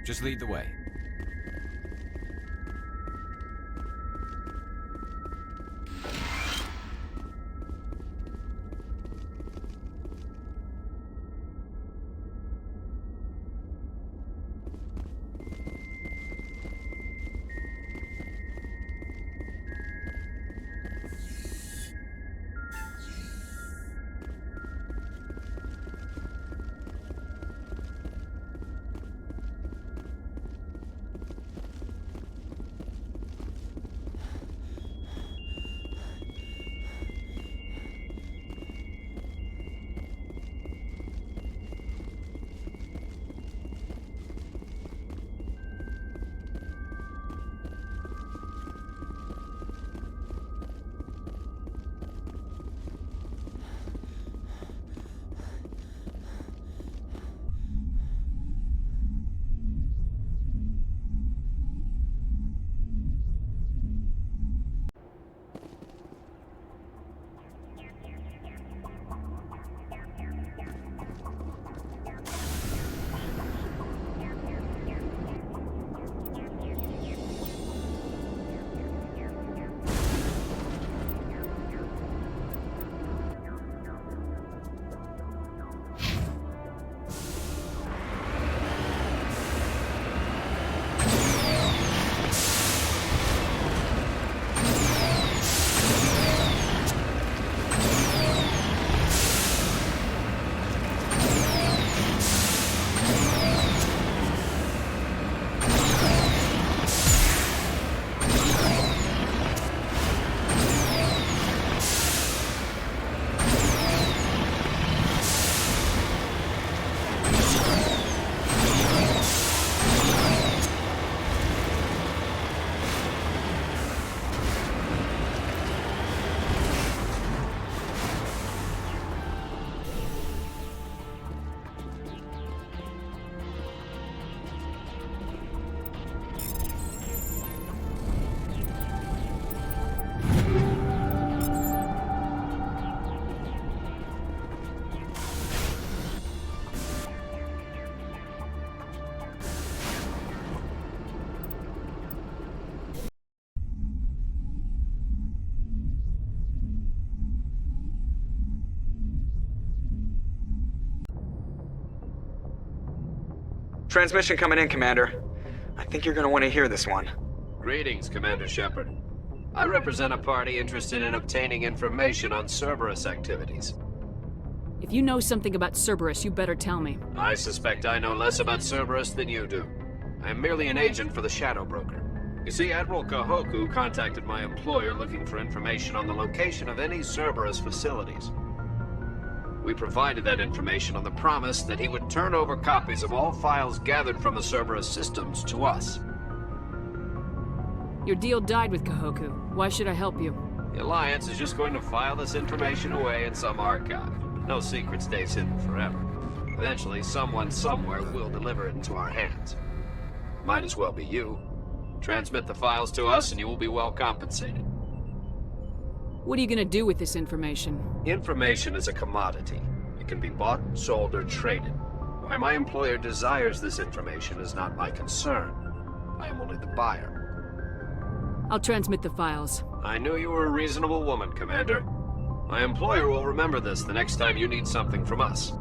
Just lead the way. Transmission coming in, Commander. I think you're gonna want to hear this one. Greetings, Commander Shepard. I represent a party interested in obtaining information on Cerberus activities. If you know something about Cerberus, you better tell me. I suspect I know less about Cerberus than you do. I am merely an agent for the Shadow Broker. You see, Admiral Kahoku contacted my employer looking for information on the location of any Cerberus facilities. We provided that information on the promise that he would turn over copies of all files gathered from the Cerberus systems to us. Your deal died with Kahoku. Why should I help you? The Alliance is just going to file this information away in some archive. No secret stays hidden forever. Eventually, someone somewhere will deliver it into our hands. Might as well be you. Transmit the files to us and you will be well compensated. What are you gonna do with this information? Information is a commodity. It can be bought, sold, or traded. Why my employer desires this information is not my concern. I am only the buyer. I'll transmit the files. I knew you were a reasonable woman, Commander. My employer will remember this the next time you need something from us.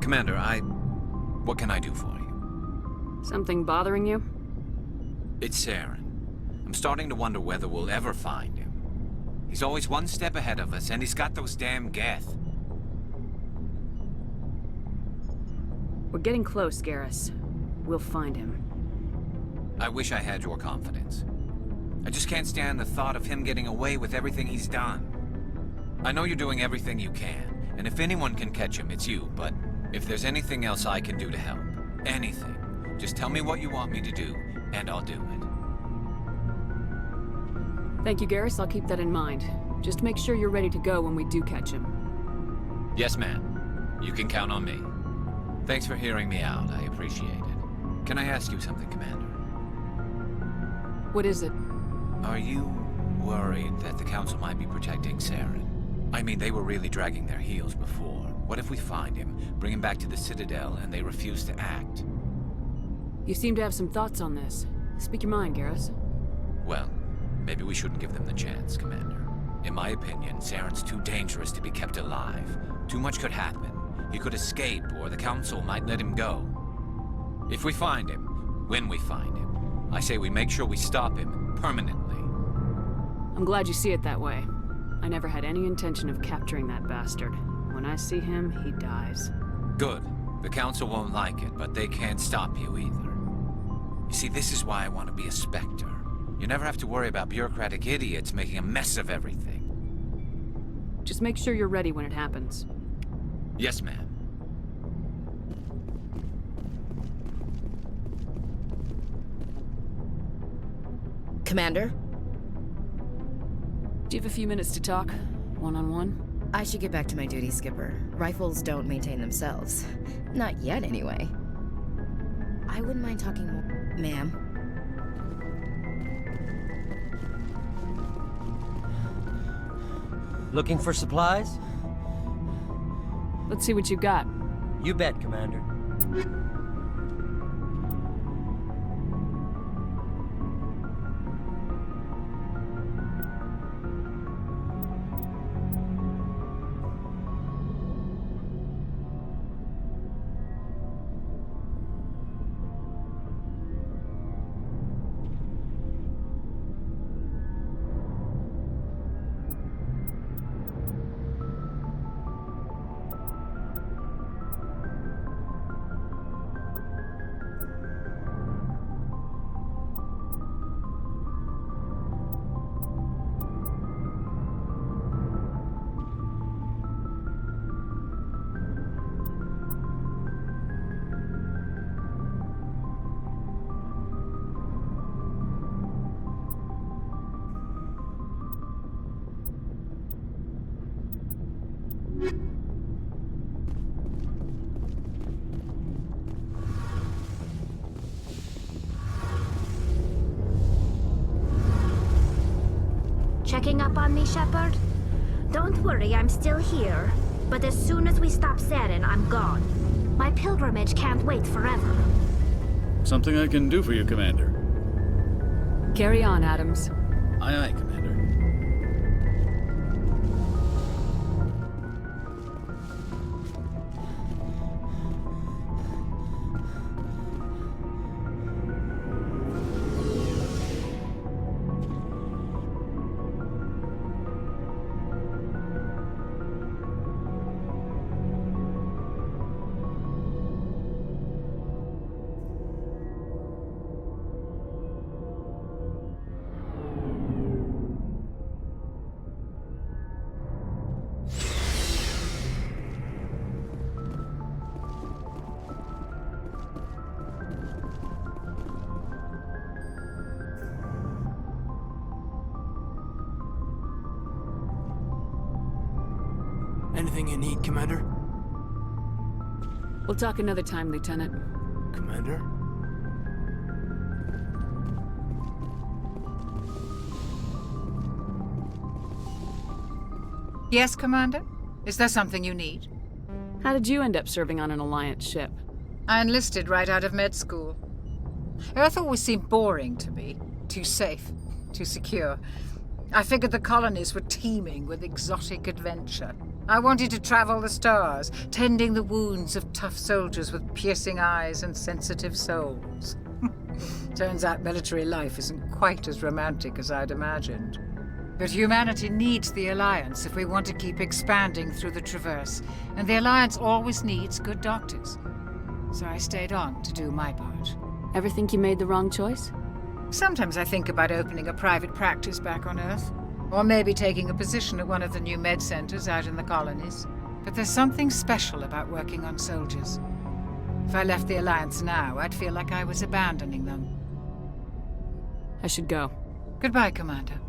Commander, what can I do for you? Something bothering you? It's Saren. I'm starting to wonder whether we'll ever find him. He's always one step ahead of us, and he's got those damn Geth. We're getting close, Garrus. We'll find him. I wish I had your confidence. I just can't stand the thought of him getting away with everything he's done. I know you're doing everything you can, and if anyone can catch him, it's you, but if there's anything else I can do to help, anything, just tell me what you want me to do, and I'll do it. Thank you, Garrus. I'll keep that in mind. Just make sure you're ready to go when we do catch him. Yes, ma'am. You can count on me. Thanks for hearing me out. I appreciate it. Can I ask you something, Commander? What is it? Are you worried that the Council might be protecting Saren? I mean, they were really dragging their heels before. What if we find him, bring him back to the Citadel, and they refuse to act? You seem to have some thoughts on this. Speak your mind, Garrus. Well, maybe we shouldn't give them the chance, Commander. In my opinion, Saren's too dangerous to be kept alive. Too much could happen. He could escape, or the Council might let him go. If we find him, when we find him, I say we make sure we stop him permanently. I'm glad you see it that way. I never had any intention of capturing that bastard. When I see him, he dies. Good. The Council won't like it, but they can't stop you either. You see, this is why I want to be a Spectre. You never have to worry about bureaucratic idiots making a mess of everything. Just make sure you're ready when it happens. Yes, ma'am. Commander? Do you have a few minutes to talk? One-on-one? I should get back to my duty, Skipper. Rifles don't maintain themselves. Not yet, anyway. I wouldn't mind talking more. Ma'am? Looking for supplies? Let's see what you got. You bet, Commander. Checking up on me, Shepard? Don't worry, I'm still here. But as soon as we stop Saren, I'm gone. My pilgrimage can't wait forever. Something I can do for you, Commander. Carry on, Adams. Aye, aye, Commander. Anything you need, Commander? We'll talk another time, Lieutenant. Commander? Yes, Commander? Is there something you need? How did you end up serving on an Alliance ship? I enlisted right out of med school. Earth always seemed boring to me. Too safe, too secure. I figured the colonies were teeming with exotic adventure. I wanted to travel the stars, tending the wounds of tough soldiers with piercing eyes and sensitive souls. Turns out military life isn't quite as romantic as I'd imagined. But humanity needs the Alliance if we want to keep expanding through the Traverse, and the Alliance always needs good doctors. So I stayed on to do my part. Ever think you made the wrong choice? Sometimes I think about opening a private practice back on Earth. Or maybe taking a position at one of the new med centers out in the colonies. But there's something special about working on soldiers. If I left the Alliance now, I'd feel like I was abandoning them. I should go. Goodbye, Commander.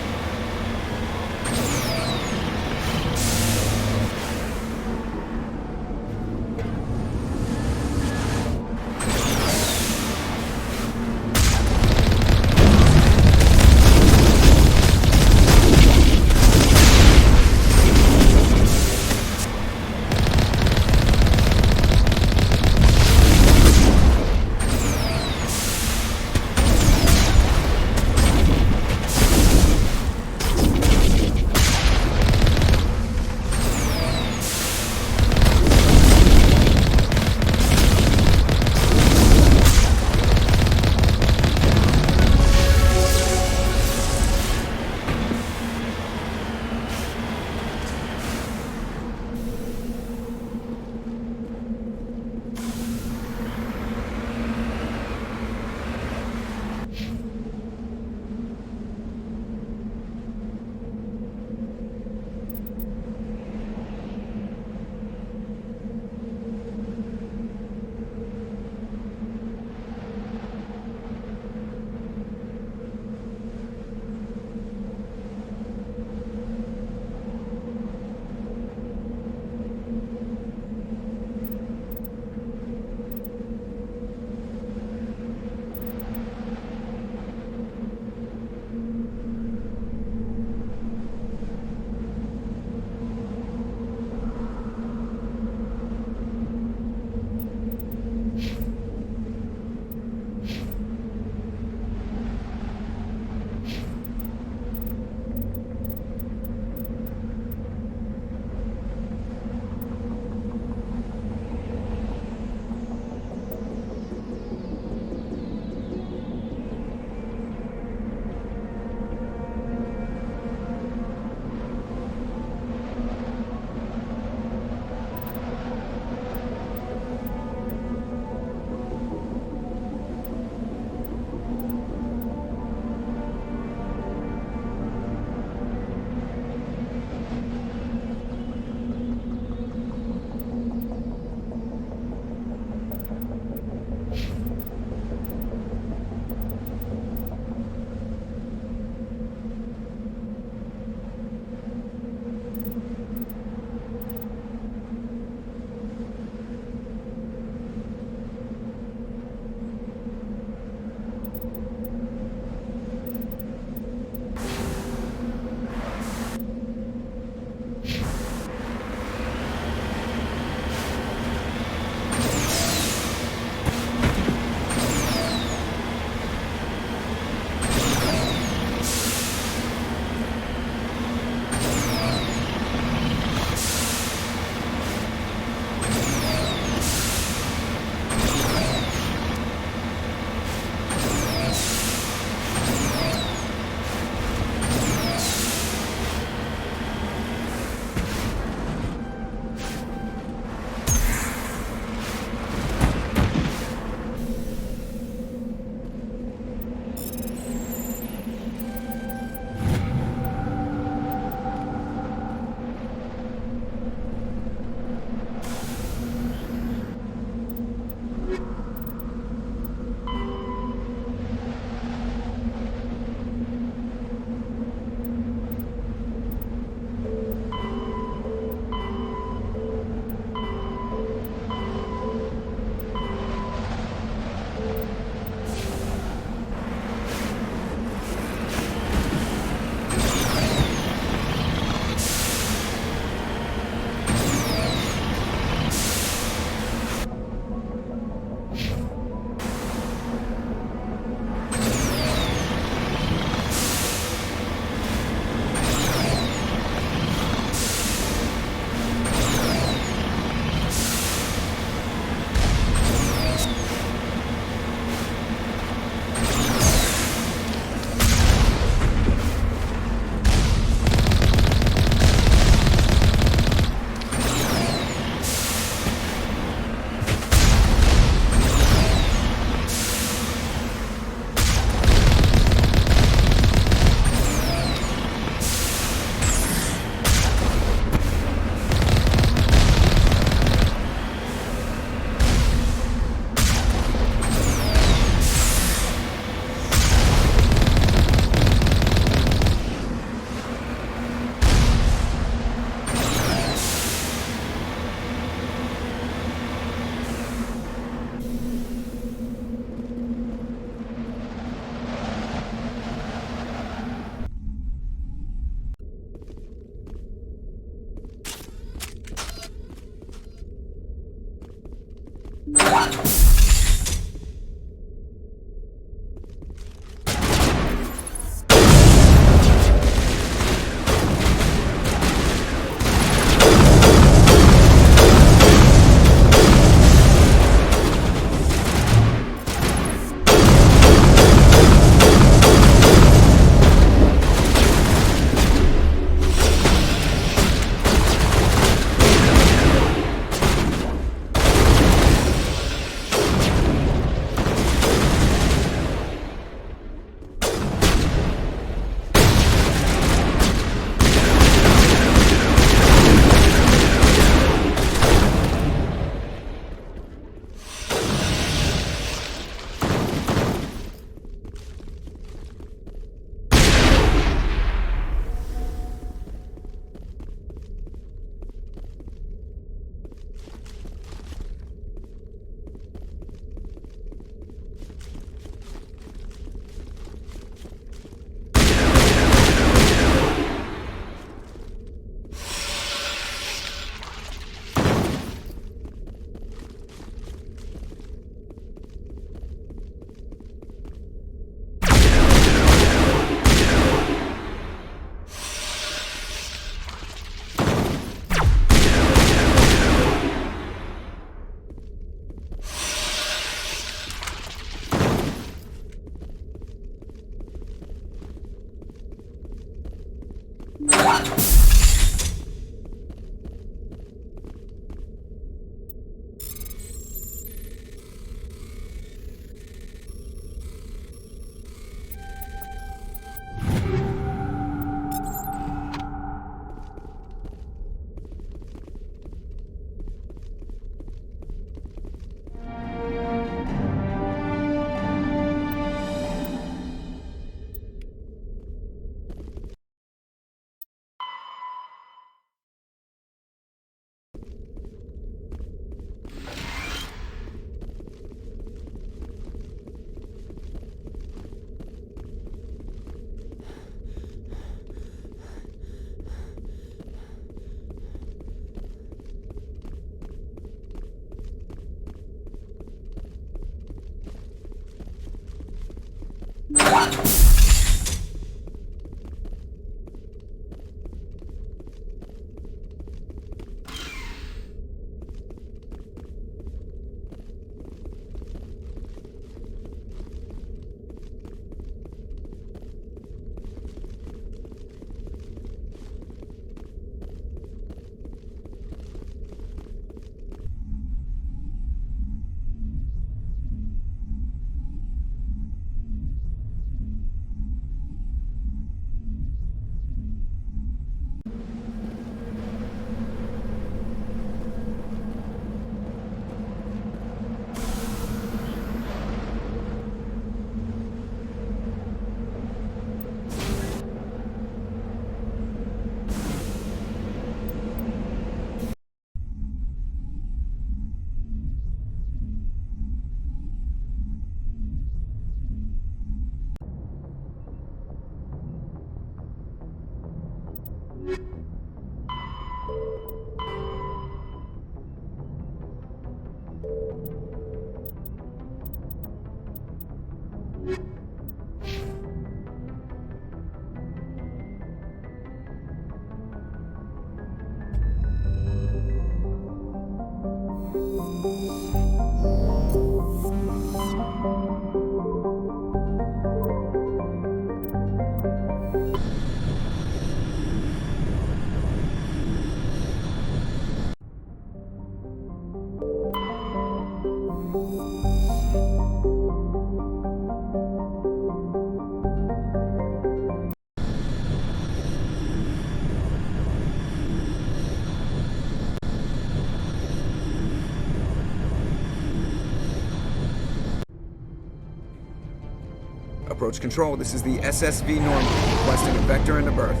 Approach control, this is the SSV Normandy, requesting a vector into berth.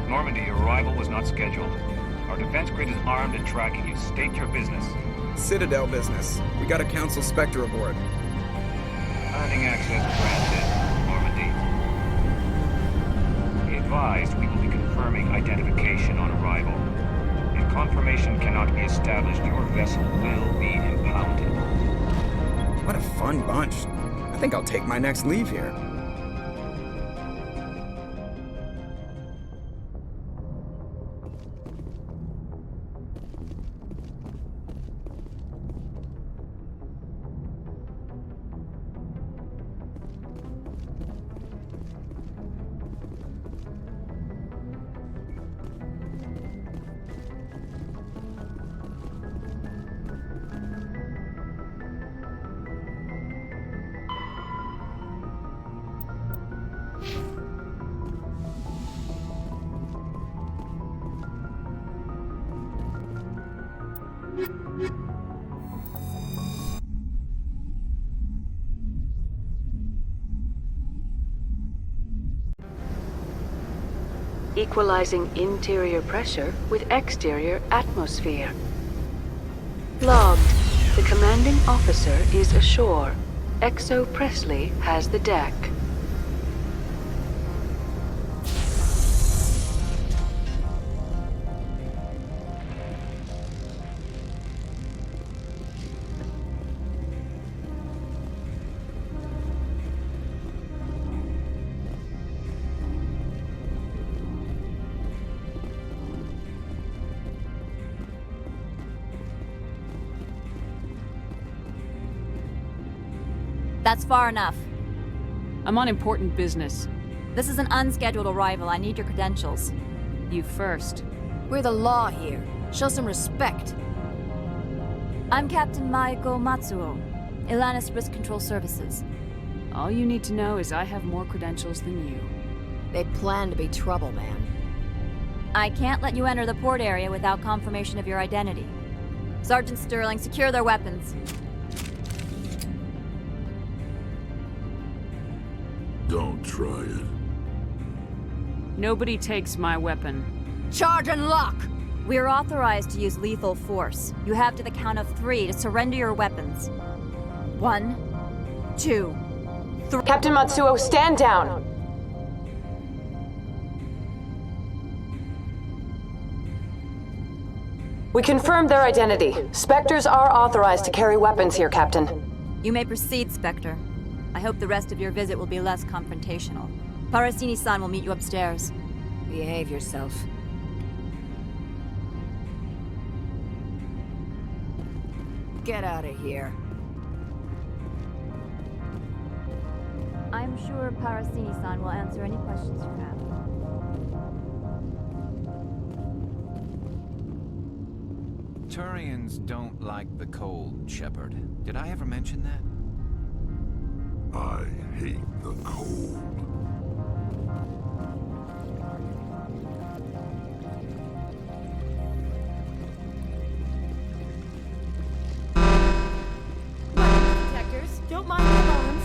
Normandy, your arrival was not scheduled. Our defense grid is armed and tracking you. State your business. Citadel business. We got a Council Spectre aboard. Landing access granted, Normandy. Be advised, we will be confirming identification on arrival. If confirmation cannot be established, your vessel will be impounded. What a fun bunch. I think I'll take my next leave here. Equalizing interior pressure with exterior atmosphere. Logged. The commanding officer is ashore. XO Presley has the deck. That's far enough. I'm on important business. This is an unscheduled arrival. I need your credentials. You first. We're the law here. Show some respect. I'm Captain Maiko Matsuo, Ilanis Risk Control Services. All you need to know is I have more credentials than you. They plan to be trouble, man. I can't let you enter the port area without confirmation of your identity. Sergeant Sterling, secure their weapons. Don't try it. Nobody takes my weapon. Charge and lock! We're authorized to use lethal force. You have to the count of 3 to surrender your weapons. 1, 2, 3. Captain Matsuo, stand down! We confirmed their identity. Spectres are authorized to carry weapons here, Captain. You may proceed, Spectre. I hope the rest of your visit will be less confrontational. Parasini-san will meet you upstairs. Behave yourself. Get out of here. I'm sure Parasini-san will answer any questions you have. Turians don't like the cold, Shepard. Did I ever mention that? I hate the cold. Detectors, don't mind the bones.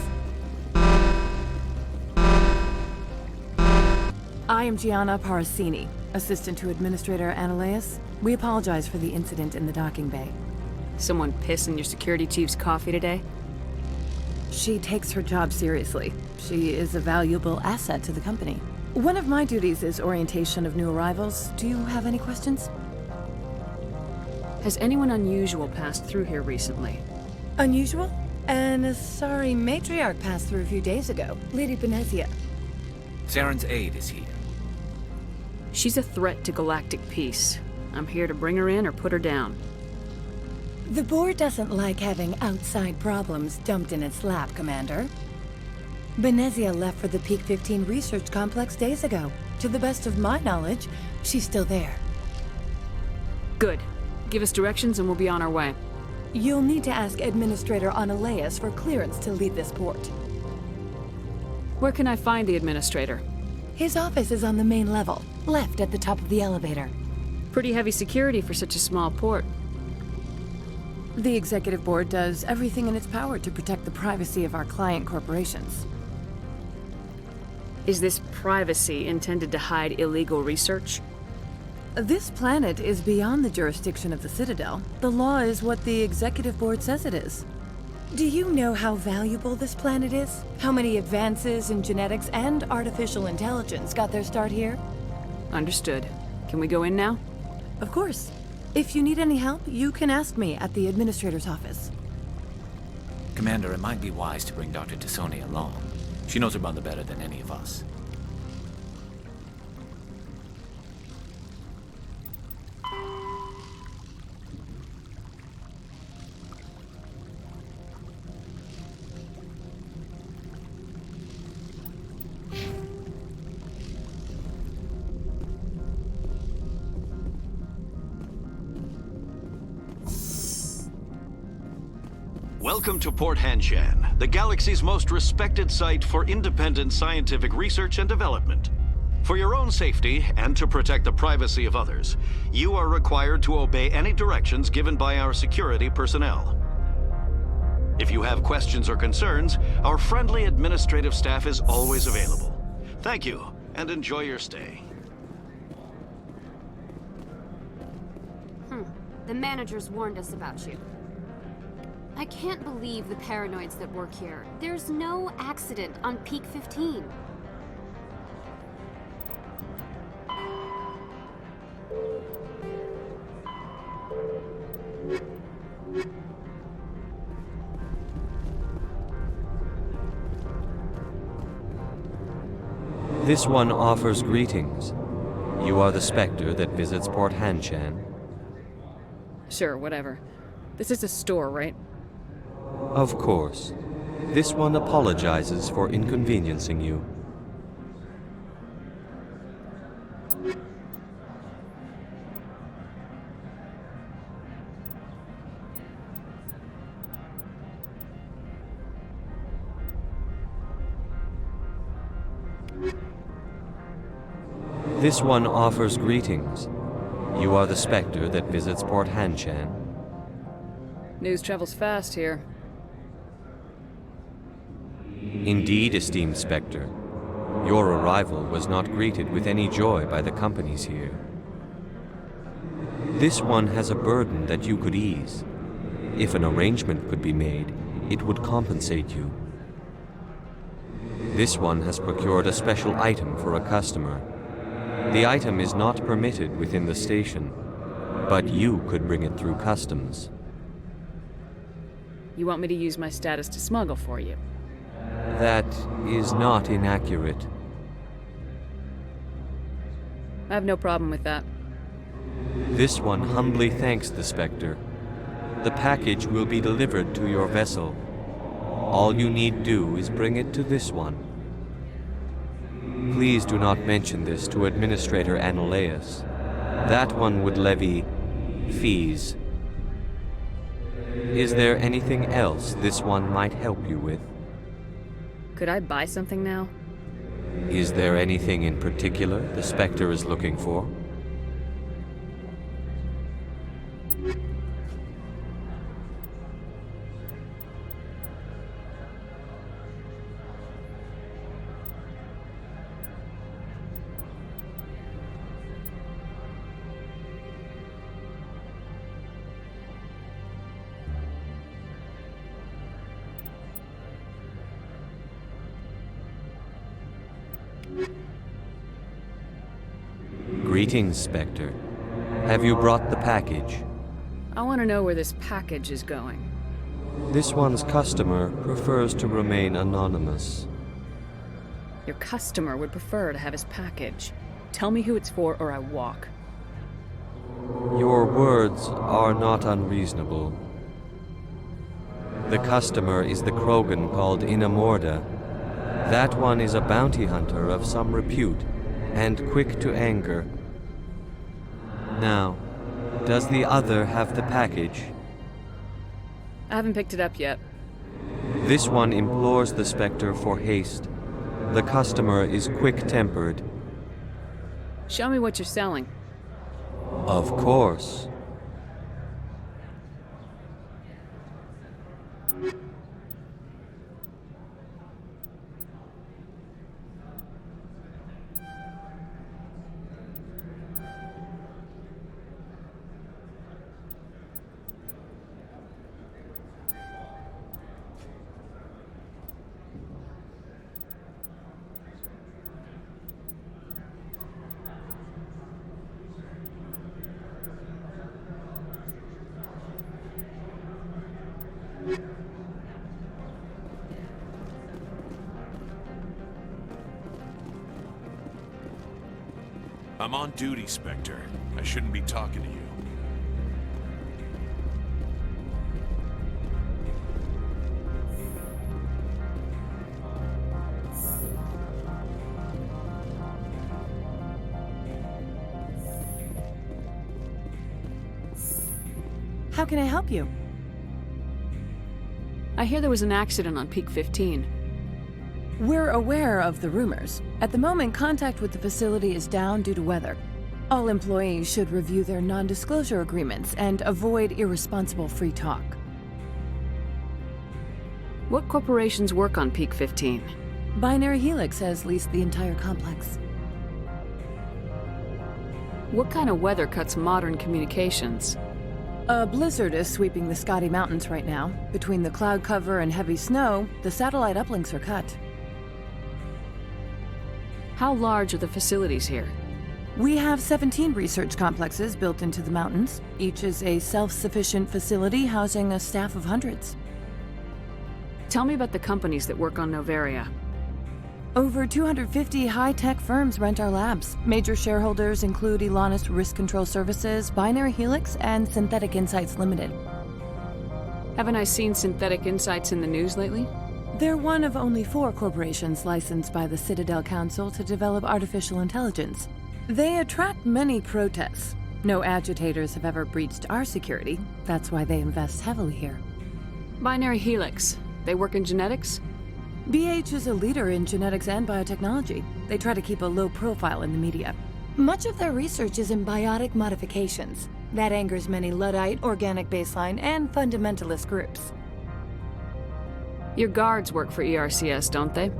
I am Gianna Parasini, assistant to Administrator Ananias. We apologize for the incident in the docking bay. Someone piss in your security chief's coffee today? She takes her job seriously. She is a valuable asset to the company. One of my duties is orientation of new arrivals. Do you have any questions? Has anyone unusual passed through here recently? Unusual? An Asari matriarch passed through a few days ago. Lady Benezia. Saren's aide is here. She's a threat to galactic peace. I'm here to bring her in or put her down. The board doesn't like having outside problems dumped in its lap, Commander. Benezia left for the Peak 15 research complex days ago. To the best of my knowledge, she's still there. Good. Give us directions and we'll be on our way. You'll need to ask Administrator Ananias for clearance to leave this port. Where can I find the Administrator? His office is on the main level, left at the top of the elevator. Pretty heavy security for such a small port. The Executive Board does everything in its power to protect the privacy of our client corporations. Is this privacy intended to hide illegal research? This planet is beyond the jurisdiction of the Citadel. The law is what the Executive Board says it is. Do you know how valuable this planet is? How many advances in genetics and artificial intelligence got their start here? Understood. Can we go in now? Of course. If you need any help, you can ask me at the Administrator's office. Commander, it might be wise to bring Dr. Tassoni along. She knows her mother better than any of us. Welcome to Port Hanshan, the galaxy's most respected site for independent scientific research and development. For your own safety and to protect the privacy of others, you are required to obey any directions given by our security personnel. If you have questions or concerns, our friendly administrative staff is always available. Thank you, and enjoy your stay. The managers warned us about you. I can't believe the paranoids that work here. There's no accident on Peak 15. This one offers greetings. You are the Spectre that visits Port Hanshan. Sure, whatever. This is a store, right? Of course. This one apologizes for inconveniencing you. This one offers greetings. You are the Spectre that visits Port Hanshan. News travels fast here. Indeed, esteemed Spectre. Your arrival was not greeted with any joy by the companies here. This one has a burden that you could ease. If an arrangement could be made, it would compensate you. This one has procured a special item for a customer. The item is not permitted within the station, but you could bring it through customs. You want me to use my status to smuggle for you? That is not inaccurate. I have no problem with that. This one humbly thanks the Spectre. The package will be delivered to your vessel. All you need do is bring it to this one. Please do not mention this to Administrator Annulaeus. That one would levy fees. Is there anything else this one might help you with? Could I buy something now? Is there anything in particular the Spectre is looking for? Greetings, Spectre. Have you brought the package? I want to know where this package is going. This one's customer prefers to remain anonymous. Your customer would prefer to have his package. Tell me who it's for or I walk. Your words are not unreasonable. The customer is the Krogan called Inamorda. That one is a bounty hunter of some repute, and quick to anger. Now, does the other have the package? I haven't picked it up yet. This one implores the Spectre for haste. The customer is quick-tempered. Show me what you're selling. Of course. I'm on duty, Spectre. I shouldn't be talking to you. How can I help you? I hear there was an accident on Peak 15. We're aware of the rumors. At the moment, contact with the facility is down due to weather. All employees should review their non-disclosure agreements and avoid irresponsible free talk. What corporations work on Peak 15? Binary Helix has leased the entire complex. What kind of weather cuts modern communications? A blizzard is sweeping the Scotty Mountains right now. Between the cloud cover and heavy snow, the satellite uplinks are cut. How large are the facilities here? We have 17 research complexes built into the mountains. Each is a self-sufficient facility housing a staff of hundreds. Tell me about the companies that work on Noveria. Over 250 high-tech firms rent our labs. Major shareholders include Elanus Risk Control Services, Binary Helix, and Synthetic Insights Limited. Haven't I seen Synthetic Insights in the news lately? They're one of only 4 corporations licensed by the Citadel Council to develop artificial intelligence. They attract many protests. No agitators have ever breached our security. That's why they invest heavily here. Binary Helix. They work in genetics? BH is a leader in genetics and biotechnology. They try to keep a low profile in the media. Much of their research is in biotic modifications. That angers many Luddite, organic baseline, and fundamentalist groups. Your guards work for ERCS, don't they?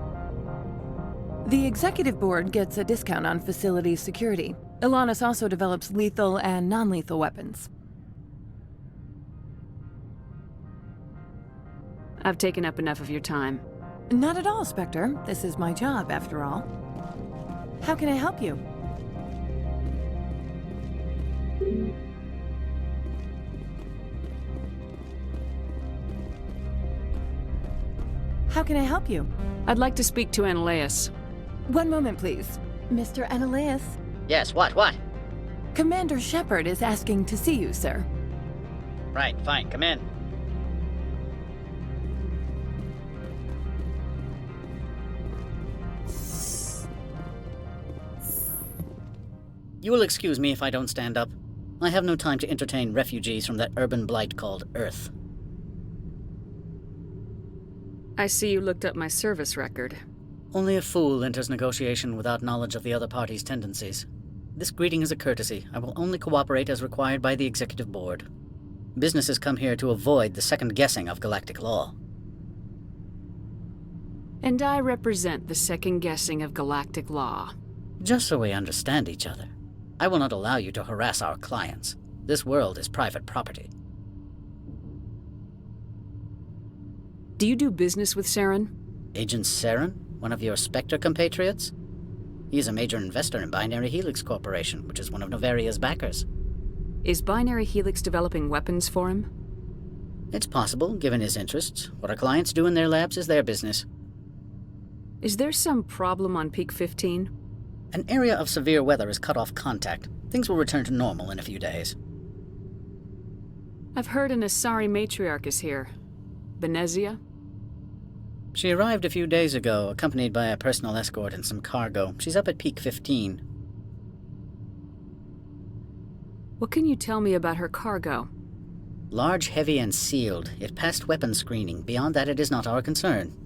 The executive board gets a discount on facility security. Ilanis also develops lethal and non-lethal weapons. I've taken up enough of your time. Not at all, Spectre. This is my job, after all. How can I help you? How can I help you? I'd like to speak to Analeas. One moment, please. Mr. Analeas? Yes, what? Commander Shepard is asking to see you, sir. Right, fine, come in. You will excuse me if I don't stand up. I have no time to entertain refugees from that urban blight called Earth. I see you looked up my service record. Only a fool enters negotiation without knowledge of the other party's tendencies. This greeting is a courtesy. I will only cooperate as required by the Executive Board. Businesses come here to avoid the second guessing of galactic law. And I represent the second guessing of galactic law. Just so we understand each other, I will not allow you to harass our clients. This world is private property. Do you do business with Saren? Agent Saren? One of your Spectre compatriots? He is a major investor in Binary Helix Corporation, which is one of Novaria's backers. Is Binary Helix developing weapons for him? It's possible, given his interests. What our clients do in their labs is their business. Is there some problem on Peak 15? An area of severe weather has cut off contact. Things will return to normal in a few days. I've heard an Asari matriarch is here. Benezia? She arrived a few days ago, accompanied by a personal escort and some cargo. She's up at Peak 15. What can you tell me about her cargo? Large, heavy, and sealed. It passed weapons screening. Beyond that, it is not our concern.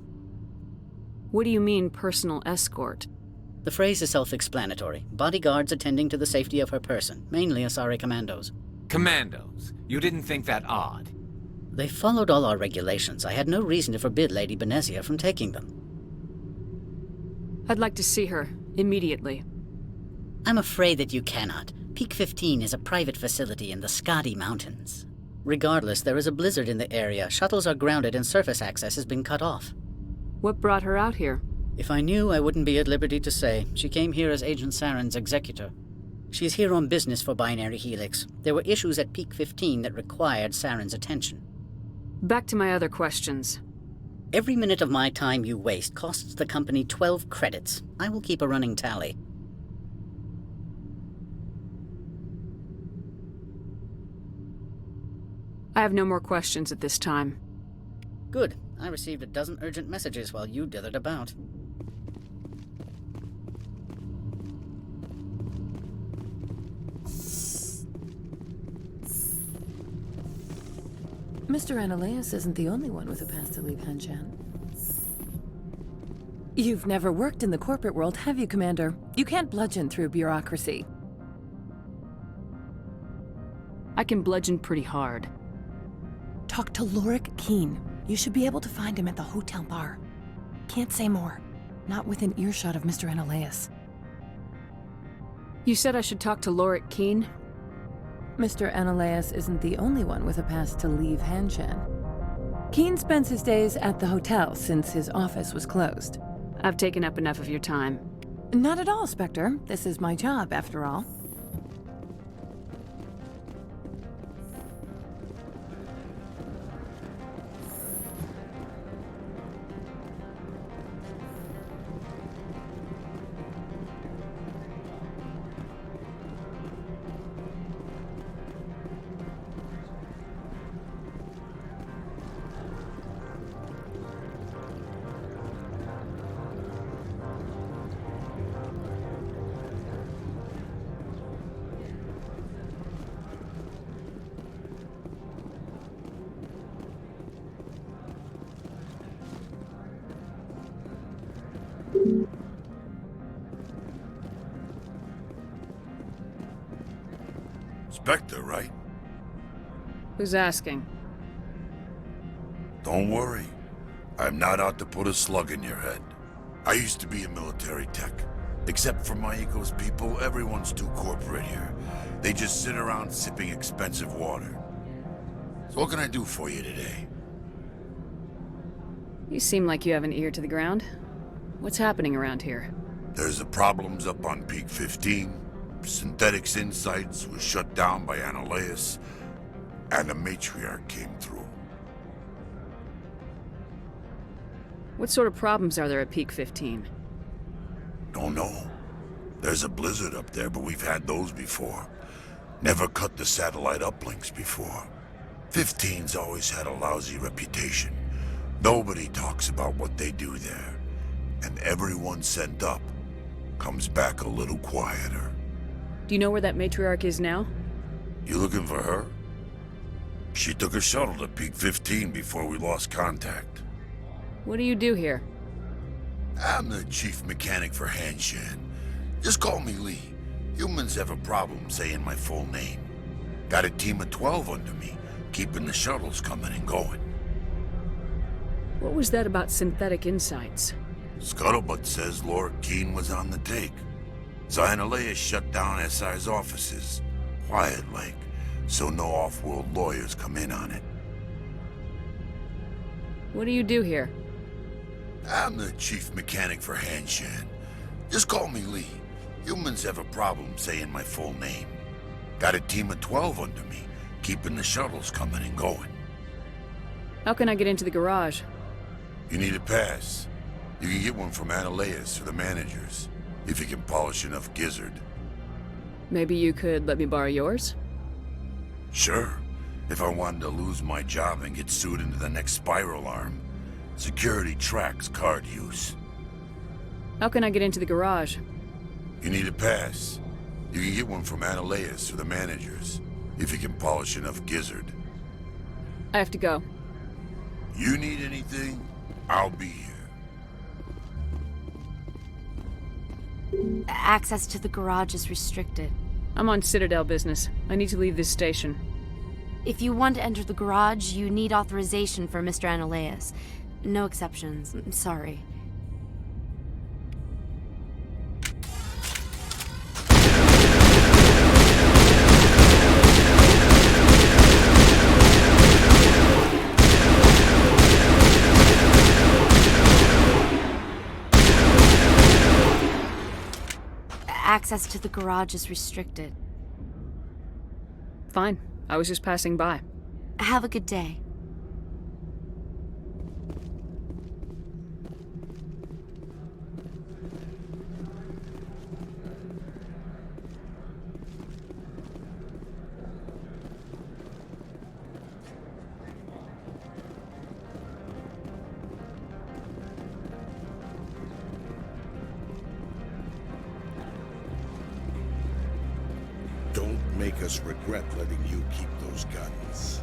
What do you mean, personal escort? The phrase is self-explanatory. Bodyguards attending to the safety of her person, mainly Asari commandos. Commandos? You didn't think that odd? They followed all our regulations. I had no reason to forbid Lady Benezia from taking them. I'd like to see her, immediately. I'm afraid that you cannot. Peak 15 is a private facility in the Skadi Mountains. Regardless, there is a blizzard in the area. Shuttles are grounded and surface access has been cut off. What brought her out here? If I knew, I wouldn't be at liberty to say. She came here as Agent Saren's executor. She's here on business for Binary Helix. There were issues at Peak 15 that required Saren's attention. Back to my other questions. Every minute of my time you waste costs the company 12 credits. I will keep a running tally. I have no more questions at this time. Good. I received a dozen urgent messages while you dithered about. Mr. Analeas isn't the only one with a pass to leave Hanshan. You've never worked in the corporate world, have you, Commander? You can't bludgeon through bureaucracy. I can bludgeon pretty hard. Talk to Lorik Keen. You should be able to find him at the hotel bar. Can't say more. Not within earshot of Mr. Analeas. You said I should talk to Lorik Keen? Mr. Analeas isn't the only one with a pass to leave Hanshan. Keen spends his days at the hotel since his office was closed. I've taken up enough of your time. Not at all, Spectre. This is my job, after all. Spectre, right? Who's asking? Don't worry. I'm not out to put a slug in your head. I used to be a military tech. Except for my Eco's people, everyone's too corporate here. They just sit around sipping expensive water. So what can I do for you today? You seem like you have an ear to the ground. What's happening around here? There's the problems up on Peak 15. Synthetics Insights was shut down by Annihilus. And the Matriarch came through. What sort of problems are there at Peak 15? Don't know. There's a blizzard up there, but we've had those before. Never cut the satellite uplinks before. 15's always had a lousy reputation. Nobody talks about what they do there. And everyone sent up comes back a little quieter. Do you know where that matriarch is now? You looking for her? She took a shuttle to Peak 15 before we lost contact. What do you do here? I'm the chief mechanic for Hanshan. Just call me Lee. Humans have a problem saying my full name. Got a team of 12 under me, keeping the shuttles coming and going. What was that about Synthetic Insights? Scuttlebutt says Laura Keene was on the take. Annihilus shut down SI's offices. Quiet-like, so no off-world lawyers come in on it. What do you do here? I'm the chief mechanic for Hanshan. Just call me Lee. Humans have a problem saying my full name. Got a team of 12 under me, keeping the shuttles coming and going. How can I get into the garage? You need a pass. You can get one from Annihilus or the managers, if you can polish enough gizzard. Maybe you could let me borrow yours? Sure. If I wanted to lose my job and get sued into the next spiral arm. Security tracks card use. How can I get into the garage? You need a pass. You can get one from Annihilus or the managers, if you can polish enough gizzard. I have to go. You need anything, I'll be here. Access to the garage is restricted. I'm on Citadel business. I need to leave this station. If you want to enter the garage, you need authorization for Mr. Annihilus. No exceptions. I'm sorry. Access to the garage is restricted. Fine. I was just passing by. Have a good day. Don't make us regret letting you keep those guns.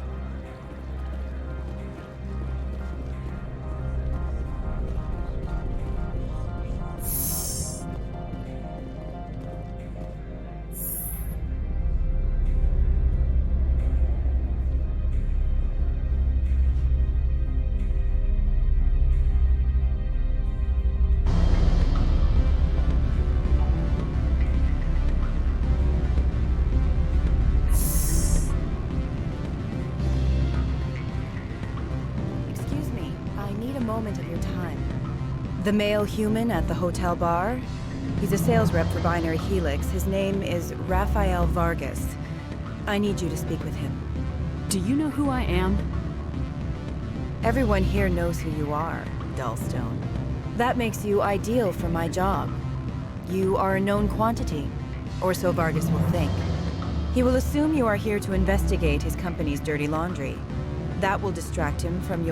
The male human at the hotel bar? He's a sales rep for Binary Helix. His name is Rafael Vargas. I need you to speak with him. Do you know who I am? Everyone here knows who you are, Dullstone. That makes you ideal for my job. You are a known quantity, or so Vargas will think. He will assume you are here to investigate his company's dirty laundry. That will distract him from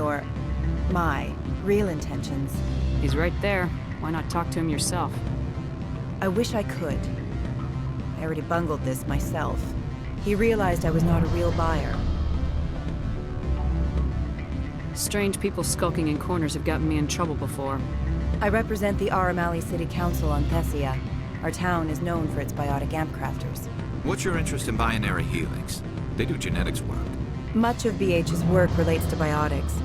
my real intentions. He's right there. Why not talk to him yourself? I wish I could. I already bungled this myself. He realized I was not a real buyer. Strange people skulking in corners have gotten me in trouble before. I represent the Aramali City Council on Thessia. Our town is known for its biotic amp crafters. What's your interest in binary helix? They do genetics work. Much of BH's work relates to biotics.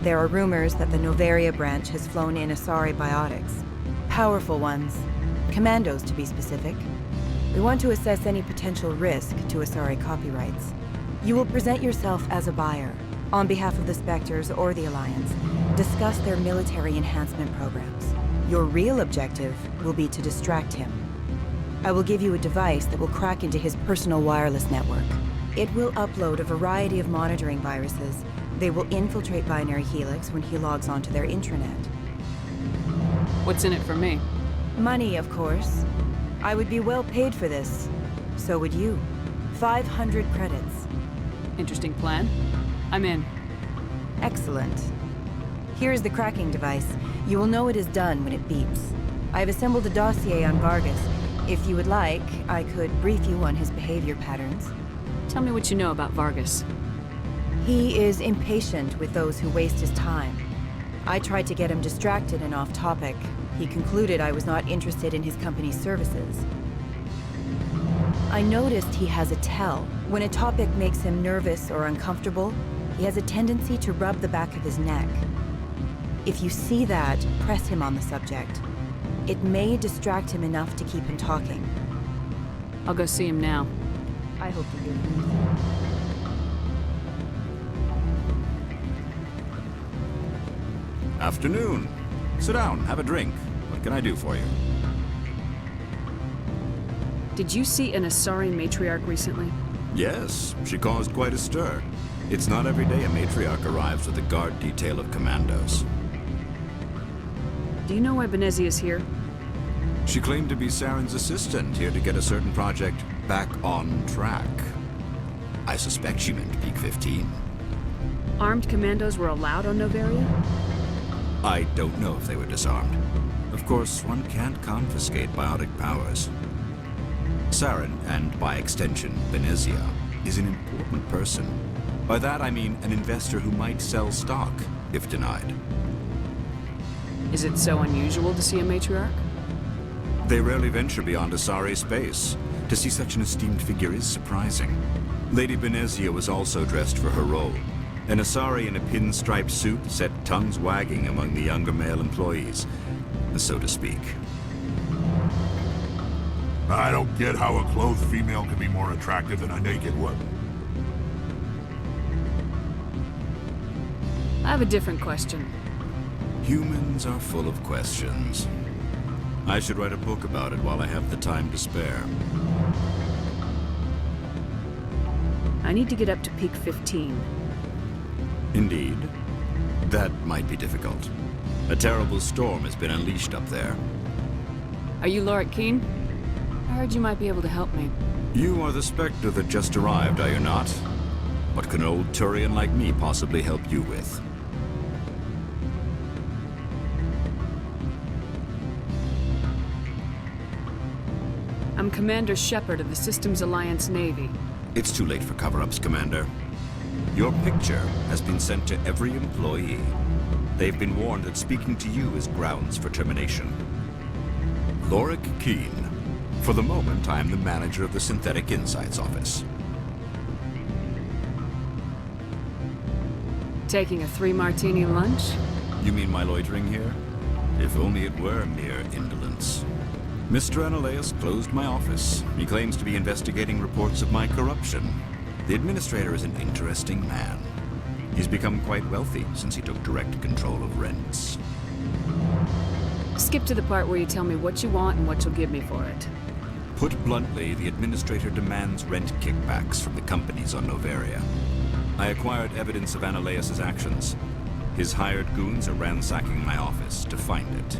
There are rumors that the Novaria branch has flown in Asari biotics. Powerful ones. Commandos, to be specific. We want to assess any potential risk to Asari copyrights. You will present yourself as a buyer, on behalf of the Spectres or the Alliance. Discuss their military enhancement programs. Your real objective will be to distract him. I will give you a device that will crack into his personal wireless network. It will upload a variety of monitoring viruses. They will infiltrate Binary Helix when he logs onto their intranet. What's in it for me? Money, of course. I would be well paid for this. So would you. 500 credits. Interesting plan. I'm in. Excellent. Here is the cracking device. You will know it is done when it beeps. I have assembled a dossier on Vargas. If you would like, I could brief you on his behavior patterns. Tell me what you know about Vargas. He is impatient with those who waste his time. I tried to get him distracted and off topic. He concluded I was not interested in his company's services. I noticed he has a tell. When a topic makes him nervous or uncomfortable, he has a tendency to rub the back of his neck. If you see that, press him on the subject. It may distract him enough to keep him talking. I'll go see him now. I hope to hear from you soon. Afternoon. Sit down, have a drink. What can I do for you? Did you see an Asari matriarch recently? Yes, she caused quite a stir. It's not every day a matriarch arrives with a guard detail of commandos. Do you know why Benezia is here? She claimed to be Saren's assistant, here to get a certain project back on track. I suspect she meant Peak 15. Armed commandos were allowed on Novaria? I don't know if they were disarmed. Of course, one can't confiscate biotic powers. Saren, and by extension, Benezia, is an important person. By that I mean an investor who might sell stock, if denied. Is it so unusual to see a matriarch? They rarely venture beyond Asari space. To see such an esteemed figure is surprising. Lady Benezia was also dressed for her role. An Asari in a pinstriped suit set tongues wagging among the younger male employees, so to speak. I don't get how a clothed female can be more attractive than a naked one. I have a different question. Humans are full of questions. I should write a book about it while I have the time to spare. I need to get up to Peak 15. Indeed. That might be difficult. A terrible storm has been unleashed up there. Are you Lorik Keen? I heard you might be able to help me. You are the Spectre that just arrived, are you not? What can an old Turian like me possibly help you with? I'm Commander Shepard of the Systems Alliance Navy. It's too late for cover-ups, Commander. Your picture has been sent to every employee. They've been warned that speaking to you is grounds for termination. Lorik Keen. For the moment, I am the manager of the Synthetic Insights Office. Taking a 3-martini lunch? You mean my loitering here? If only it were mere indolence. Mr. Analeus closed my office. He claims to be investigating reports of my corruption. The administrator is an interesting man. He's become quite wealthy since he took direct control of rents. Skip to the part where you tell me what you want and what you'll give me for it. Put bluntly, the administrator demands rent kickbacks from the companies on Novaria. I acquired evidence of Analeus' actions. His hired goons are ransacking my office to find it.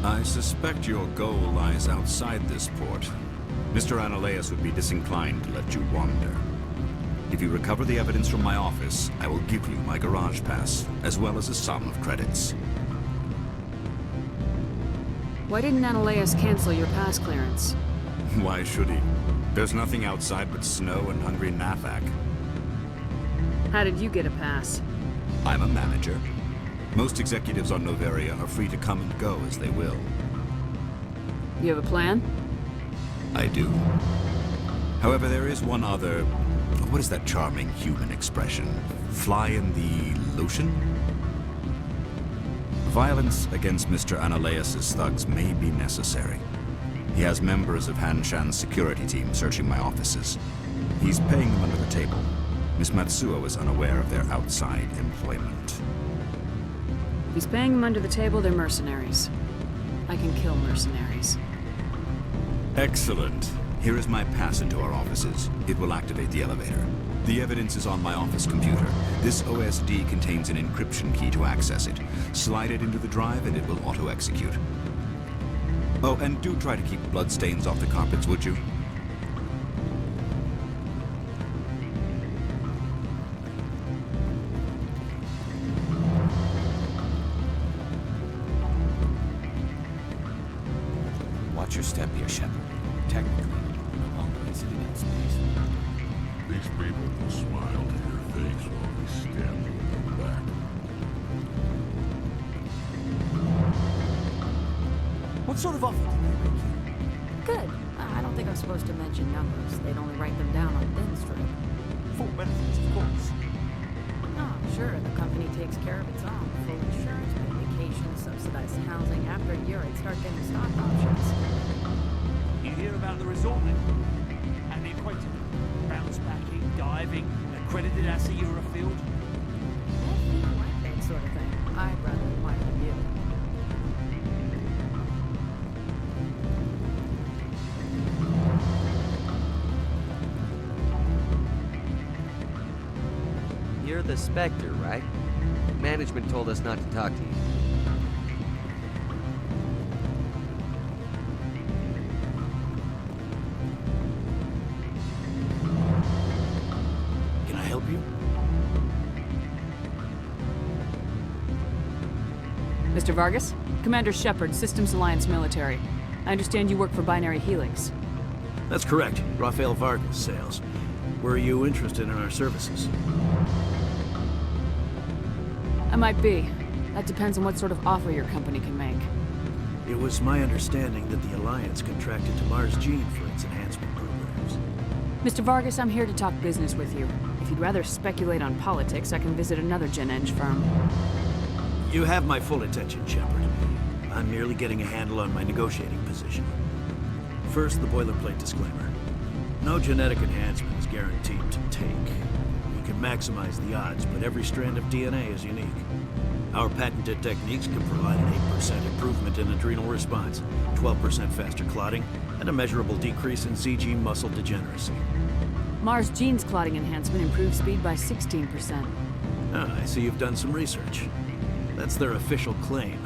I suspect your goal lies outside this port. Mr. Analeus would be disinclined to let you wander. If you recover the evidence from my office, I will give you my garage pass, as well as a sum of credits. Why didn't Analeus cancel your pass clearance? Why should he? There's nothing outside but snow and hungry Nafak. How did you get a pass? I'm a manager. Most executives on Novaria are free to come and go as they will. You have a plan? I do. However, there is one other... What is that charming human expression? Fly in the lotion? Violence against Mr. Analaeus' thugs may be necessary. He has members of Han Shan's security team searching my offices. He's paying them under the table. Miss Matsuo is unaware of their outside employment. If he's paying them under the table, they're mercenaries. I can kill mercenaries. Excellent. Here is my pass into our offices. It will activate the elevator. The evidence is on my office computer. This OSD contains an encryption key to access it. Slide it into the drive and it will auto-execute. Oh, and do try to keep bloodstains off the carpets, would you? Watch your step here, Shepard. Technically, you're no longer in civilian space. These people will smile to your face while they stab you in the back. What sort of offer did they make you? Good. I don't think I'm supposed to mention numbers. They'd only write them down on thin strip. Full benefits, of course. Oh, sure. The company takes care of its own. Full insurance, paid vacation, subsidized housing. After a year, I'd start getting stock options. You hear about the resort then? And the equator? Bounce backing, diving, accredited ASA Eurofield? Yeah, you like that sort of thing. I'd rather admire the view. You're the Spectre, right? Management told us not to talk to you. Can I help you? Mr. Vargas? Commander Shepard, Systems Alliance Military. I understand you work for Binary Helix. That's correct. Rafael Vargas, sales. Were you interested in our services? I might be. That depends on what sort of offer your company can make. It was my understanding that the Alliance contracted to Mars Gene for its enhancement programs. Mr. Vargas, I'm here to talk business with you. If you'd rather speculate on politics, I can visit another Gen Eng firm. You have my full attention, Shepard. I'm merely getting a handle on my negotiating position. First, the boilerplate disclaimer. No genetic enhancement is guaranteed to take. You can maximize the odds, but every strand of DNA is unique. Our patented techniques can provide an 8% improvement in adrenal response, 12% faster clotting, and a measurable decrease in ZG muscle degeneracy. Mars Gene's clotting enhancement improves speed by 16%. Ah, I see you've done some research. That's their official claim.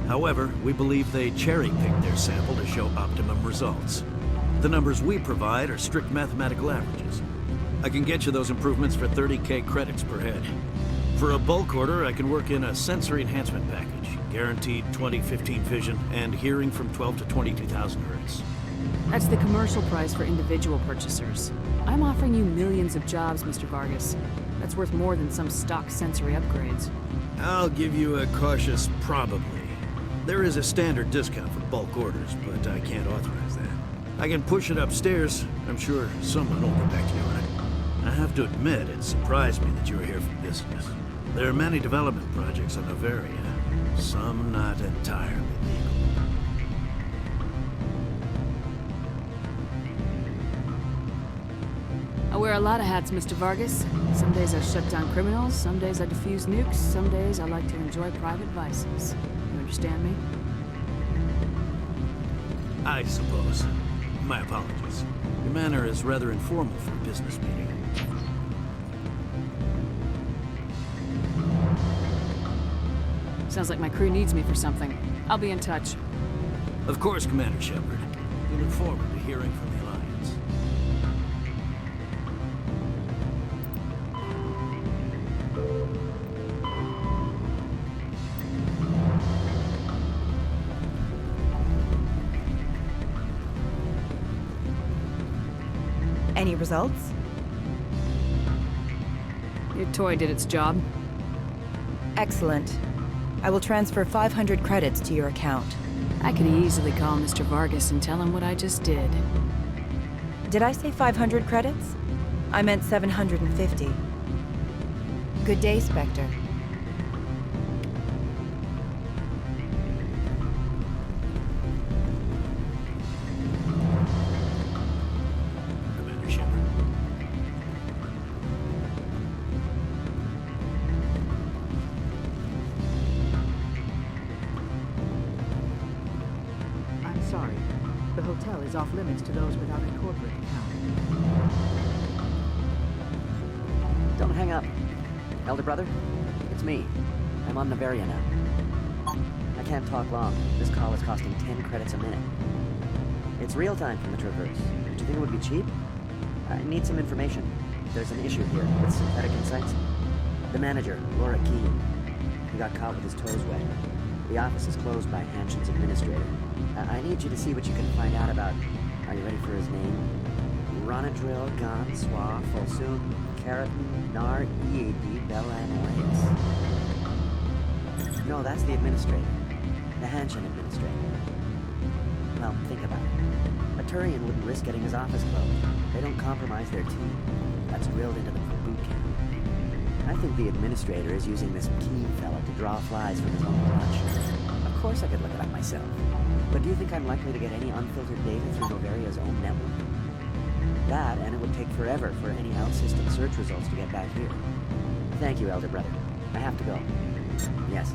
However, we believe they cherry-picked their sample to show optimum results. The numbers we provide are strict mathematical averages. I can get you those improvements for 30K credits per head. For a bulk order, I can work in a sensory enhancement package, guaranteed 20/15 vision, and hearing from 12 to 22,000 hertz. That's the commercial price for individual purchasers. I'm offering you millions of jobs, Mr. Vargas. That's worth more than some stock sensory upgrades. I'll give you a cautious probably. There is a standard discount for bulk orders, but I can't authorize that. I can push it upstairs. I'm sure someone will get back to you on it. I have to admit, it surprised me that you were here for business. There are many development projects on Novaria, some not entirely legal. I wear a lot of hats, Mr. Vargas. Some days I shut down criminals, some days I defuse nukes, some days I like to enjoy private vices. You understand me? I suppose. My apologies. Your manner is rather informal for a business meeting. Sounds like my crew needs me for something. I'll be in touch. Of course, Commander Shepard. We look forward to hearing from the Alliance. Any results? Your toy did its job. Excellent. I will transfer 500 credits to your account. I could easily call Mr. Vargas and tell him what I just did. Did I say 500 credits? I meant 750. Good day, Spectre. Commander Shepard. I'm sorry. The hotel is off limits to those without a corporate account. Don't hang up. Elder brother, it's me. I'm on Navaria now. I can't talk long. This call is costing 10 credits a minute. It's real time from the Traverse. Did you think it would be cheap? I need some information. There's an issue here with synthetic insights. The manager, Laura Key, he got caught with his toes wet. The office is closed by Hanshen's administrator. I need you to see what you can find out about... Are you ready for his name? Ronadril Gon Swa Folsum Keratin Nar Ead Belanoias. No, that's the administrator. The Hanshen administrator. Well, think about it. A Turian wouldn't risk getting his office closed. They don't compromise their team. That's drilled into them for boot camp. I think the administrator is using this Keen fella to draw flies from his own clutch. Of course I could look it up myself. But do you think I'm likely to get any unfiltered data through Novaria's own network? That, and it would take forever for any out-system search results to get back here. Thank you, Elder Brother. I have to go. Yes.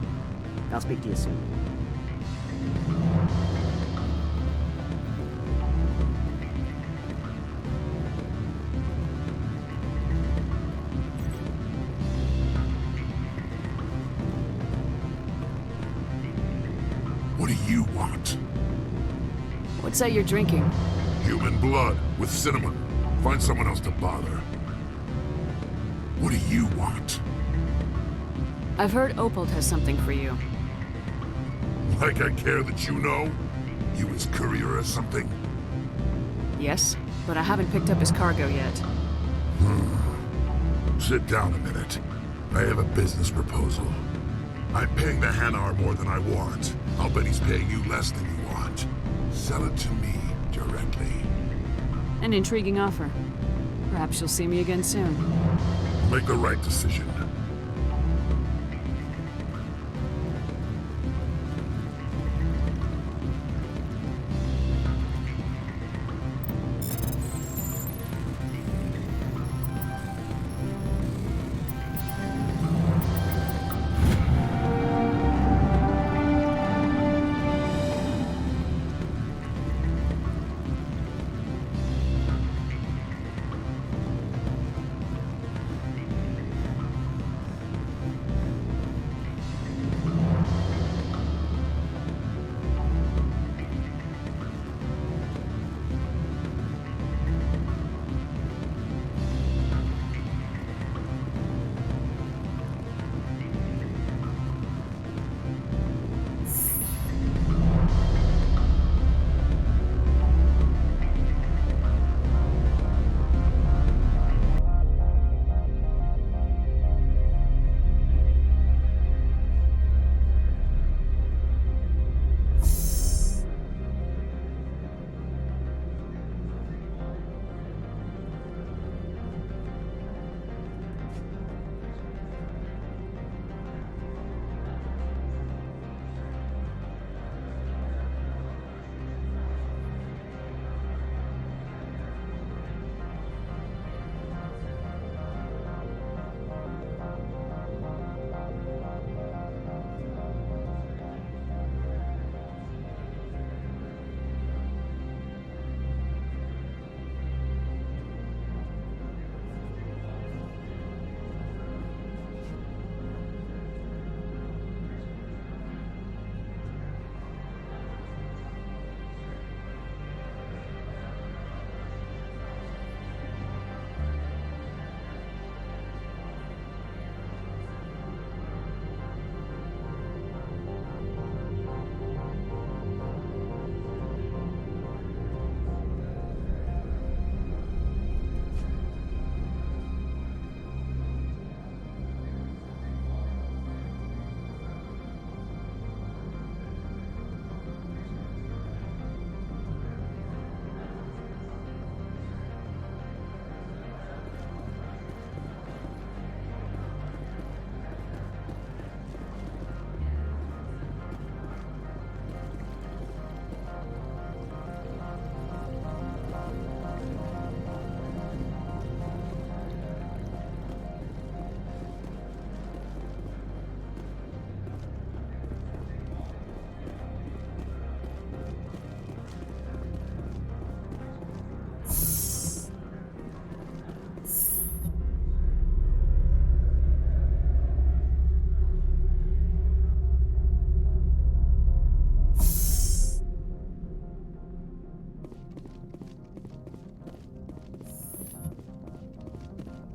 I'll speak to you soon. What do you want? What's that you're drinking? Human blood with cinnamon. Find someone else to bother. What do you want? I've heard Opal has something for you. Like I care that you know? You his courier or something? Yes, but I haven't picked up his cargo yet. Sit down a minute. I have a business proposal. I'm paying the Hanar more than I want. I'll bet he's paying you less than you want. Sell it to me directly. An intriguing offer. Perhaps you'll see me again soon. Make the right decision.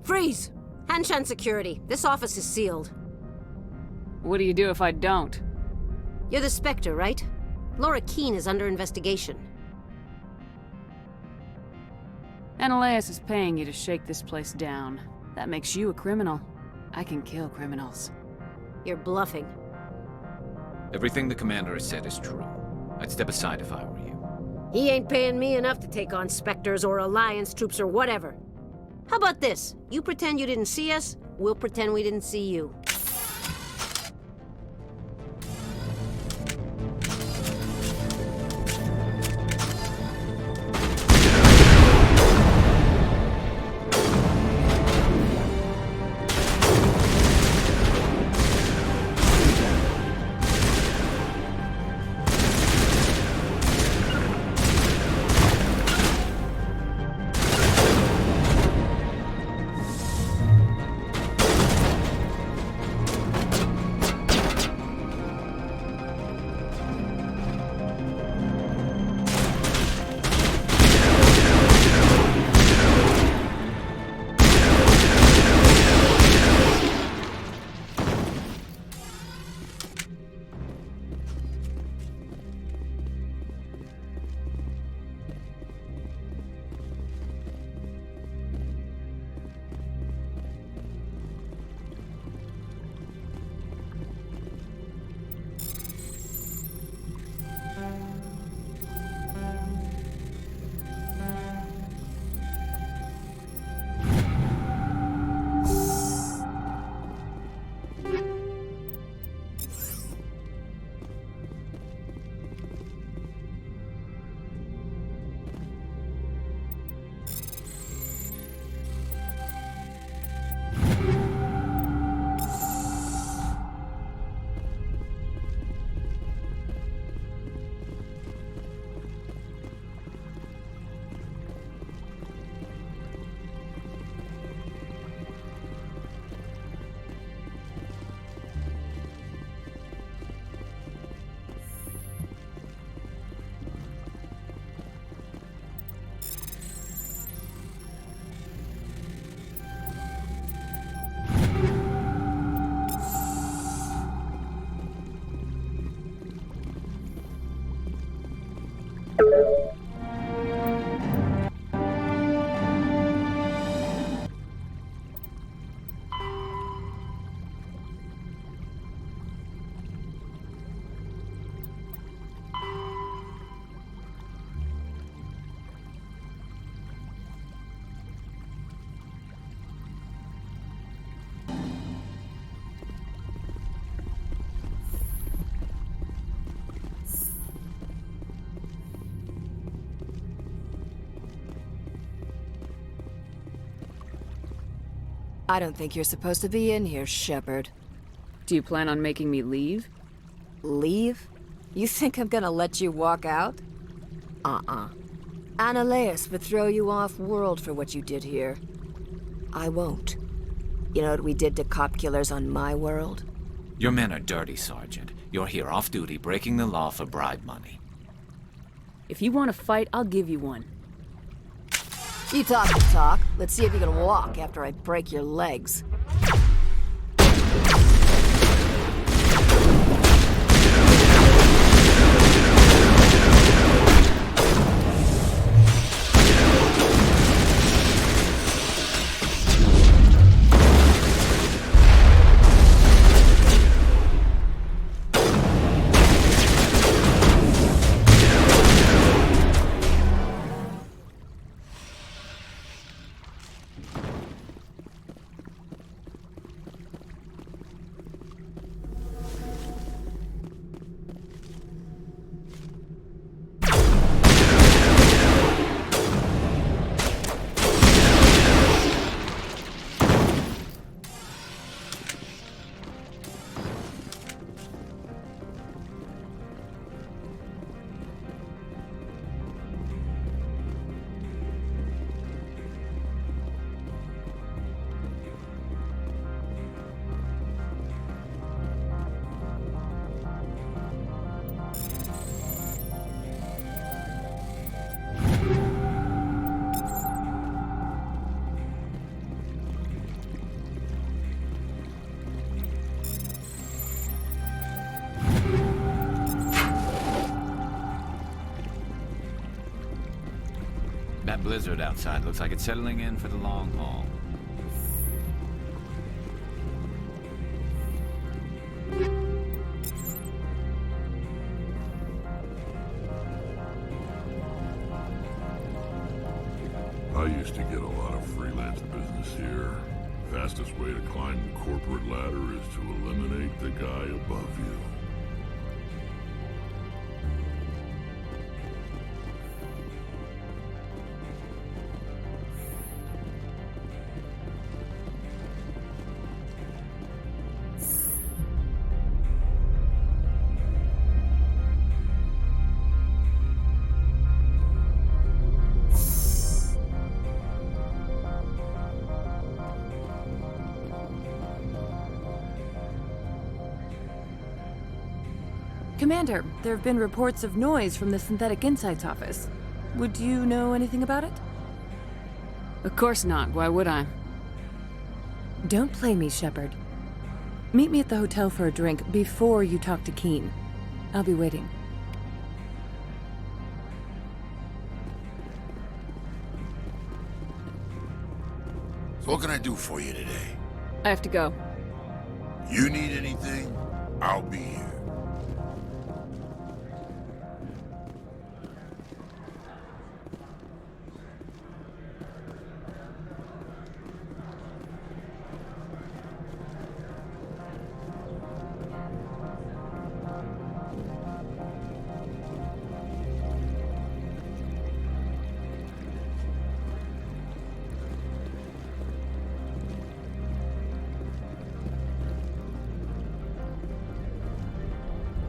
Freeze! Hanshan security. This office is sealed. What do you do if I don't? You're the Spectre, right? Laura Keene is under investigation. Ananias is paying you to shake this place down. That makes you a criminal. I can kill criminals. You're bluffing. Everything the commander has said is true. I'd step aside if I were you. He ain't paying me enough to take on Spectres or Alliance troops or whatever. How about this? You pretend you didn't see us, we'll pretend we didn't see you. I don't think you're supposed to be in here, Shepard. Do you plan on making me leave? Leave? You think I'm gonna let you walk out? Ananias would throw you off-world for what you did here. I won't. You know what we did to cop killers on my world? Your men are dirty, Sergeant. You're here off-duty, breaking the law for bribe money. If you want to fight, I'll give you one. You talk the talk. Let's see if you can walk after I break your legs. That blizzard outside looks like it's settling in for the long haul. I used to get a lot of freelance business here. Fastest way to climb the corporate ladder is to eliminate the guy above you. Commander, there have been reports of noise from the Synthetic Insights office. Would you know anything about it? Of course not. Why would I? Don't play me, Shepard. Meet me at the hotel for a drink before you talk to Keen. I'll be waiting. So what can I do for you today? I have to go. You need anything? I'll be here.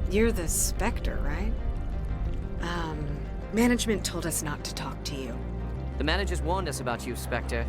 You're the Spectre, right? Management told us not to talk to you. The managers warned us about you, Spectre.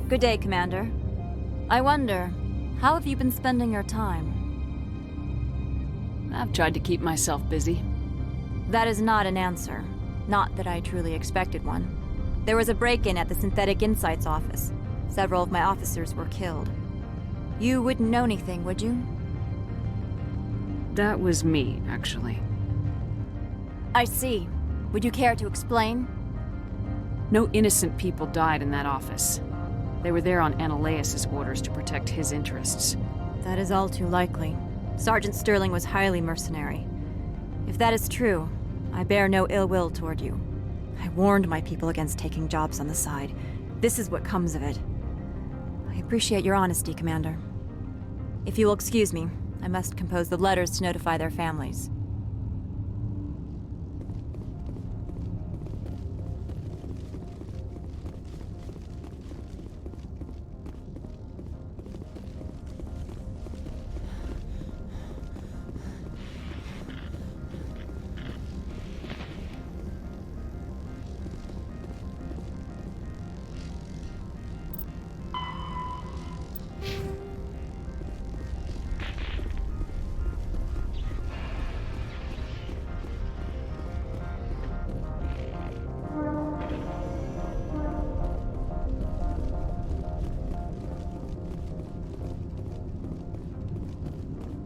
Good day, Commander. I wonder, how have you been spending your time? I've tried to keep myself busy. That is not an answer. Not that I truly expected one. There was a break-in at the Synthetic Insights office. Several of my officers were killed. You wouldn't know anything, would you? That was me, actually. I see. Would you care to explain? No innocent people died in that office. They were there on Ananias' orders to protect his interests. That is all too likely. Sergeant Sterling was highly mercenary. If that is true, I bear no ill will toward you. I warned my people against taking jobs on the side. This is what comes of it. I appreciate your honesty, Commander. If you will excuse me, I must compose the letters to notify their families.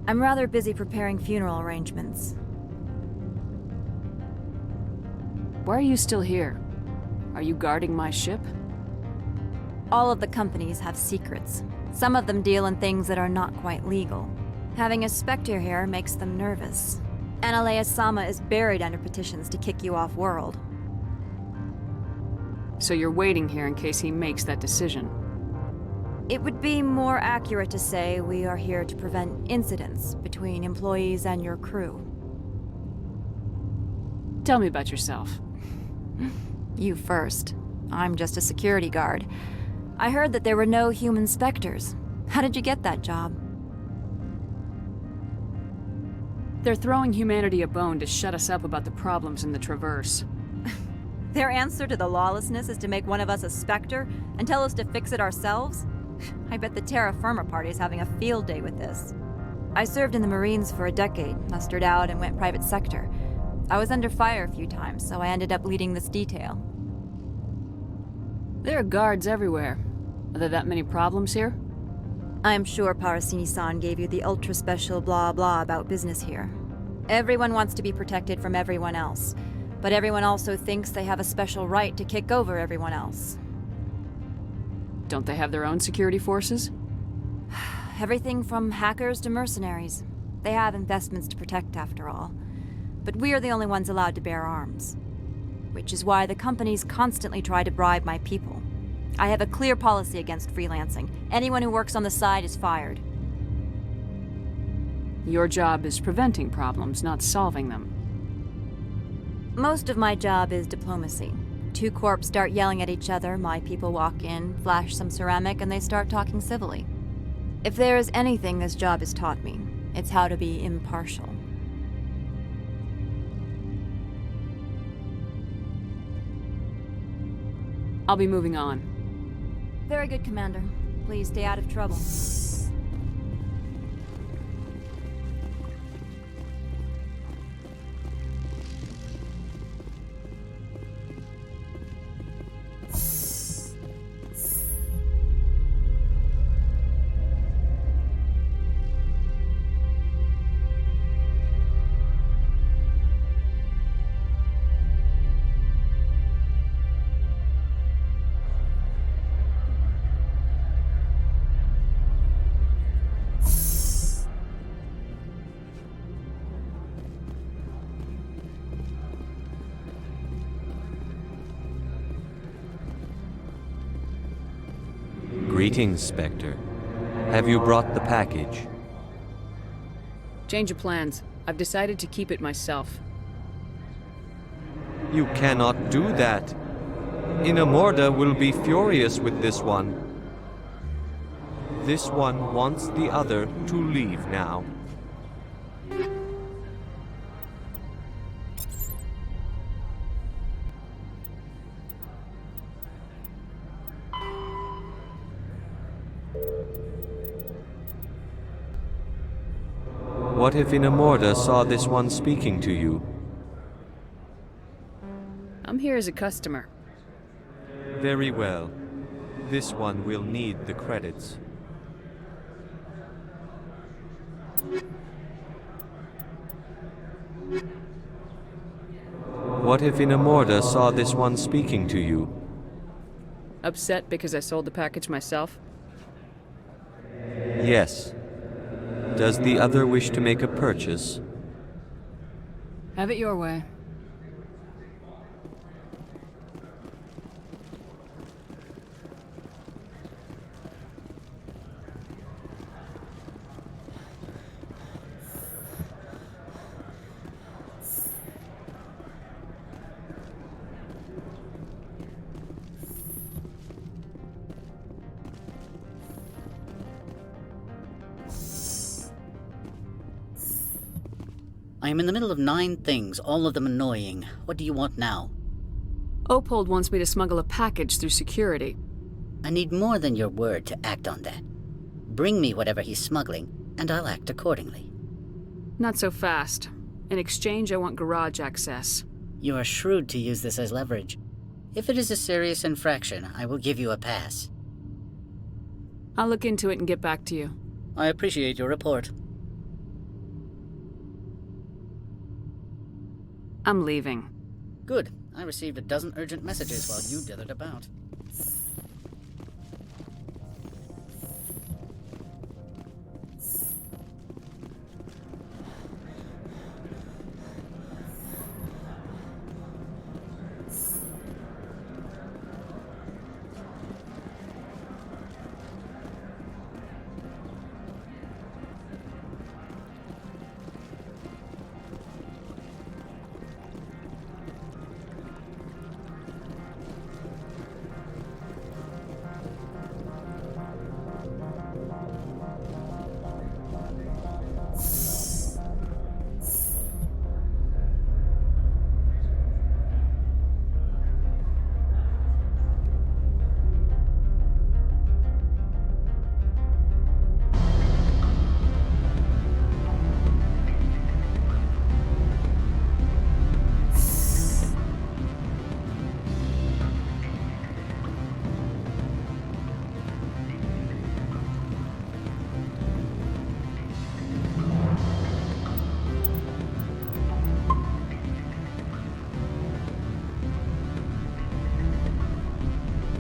I'm rather busy preparing funeral arrangements. Why are you still here? Are you guarding my ship? All of the companies have secrets. Some of them deal in things that are not quite legal. Having a Spectre here makes them nervous. Ananias-sama is buried under petitions to kick you off world. So you're waiting here in case he makes that decision? It would be more accurate to say we are here to prevent incidents between employees and your crew. Tell me about yourself. You first. I'm just a security guard. I heard that there were no human specters. How did you get that job? They're throwing humanity a bone to shut us up about the problems in the Traverse. Their answer to the lawlessness is to make one of us a specter and tell us to fix it ourselves? I bet the Terra Firma Party is having a field day with this. I served in the Marines for a decade, mustered out, and went private sector. I was under fire a few times, so I ended up leading this detail. There are guards everywhere. Are there that many problems here? I'm sure Parasini-san gave you the ultra-special blah-blah about business here. Everyone wants to be protected from everyone else, but everyone also thinks they have a special right to kick over everyone else. Don't they have their own security forces? Everything from hackers to mercenaries. They have investments to protect, after all. But we're the only ones allowed to bear arms. Which is why the companies constantly try to bribe my people. I have a clear policy against freelancing. Anyone who works on the side is fired. Your job is preventing problems, not solving them. Most of my job is diplomacy. Two corps start yelling at each other, my people walk in, flash some ceramic, and they start talking civilly. If there is anything this job has taught me, it's how to be impartial. I'll be moving on. Very good, Commander. Please stay out of trouble. Greetings, Spectre. Have you brought the package? Change of plans. I've decided to keep it myself. You cannot do that. Inamorda will be furious with this one. This one wants the other to leave now. What if Inamorda saw this one speaking to you? I'm here as a customer. Very well. This one will need the credits. What if Inamorda saw this one speaking to you? Upset because I sold the package myself? Yes. Does the other wish to make a purchase? Have it your way. I am in the middle of 9 things, all of them annoying. What do you want now? Opold wants me to smuggle a package through security. I need more than your word to act on that. Bring me whatever he's smuggling, and I'll act accordingly. Not so fast. In exchange, I want garage access. You are shrewd to use this as leverage. If it is a serious infraction, I will give you a pass. I'll look into it and get back to you. I appreciate your report. I'm leaving. Good. I received a dozen urgent messages while you dithered about.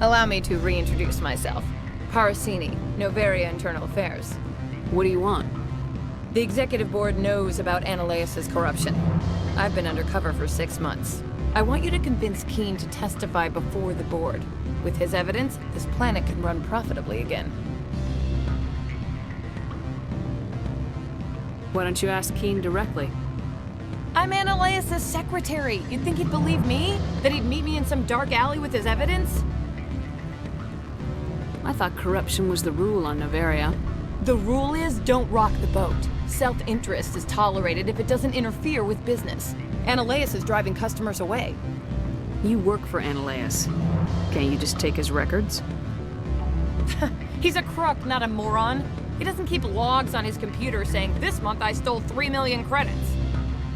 Allow me to reintroduce myself. Parasini, Novaria Internal Affairs. What do you want? The executive board knows about Ananias' corruption. I've been undercover for 6 months. I want you to convince Keene to testify before the board. With his evidence, this planet can run profitably again. Why don't you ask Keene directly? I'm Ananias' secretary. You'd think he'd believe me? That he'd meet me in some dark alley with his evidence? I thought corruption was the rule on Novaria. The rule is don't rock the boat. Self-interest is tolerated if it doesn't interfere with business. Ananias is driving customers away. You work for Ananias. Can't you just take his records? He's a crook, not a moron. He doesn't keep logs on his computer saying, this month I stole 3 million credits.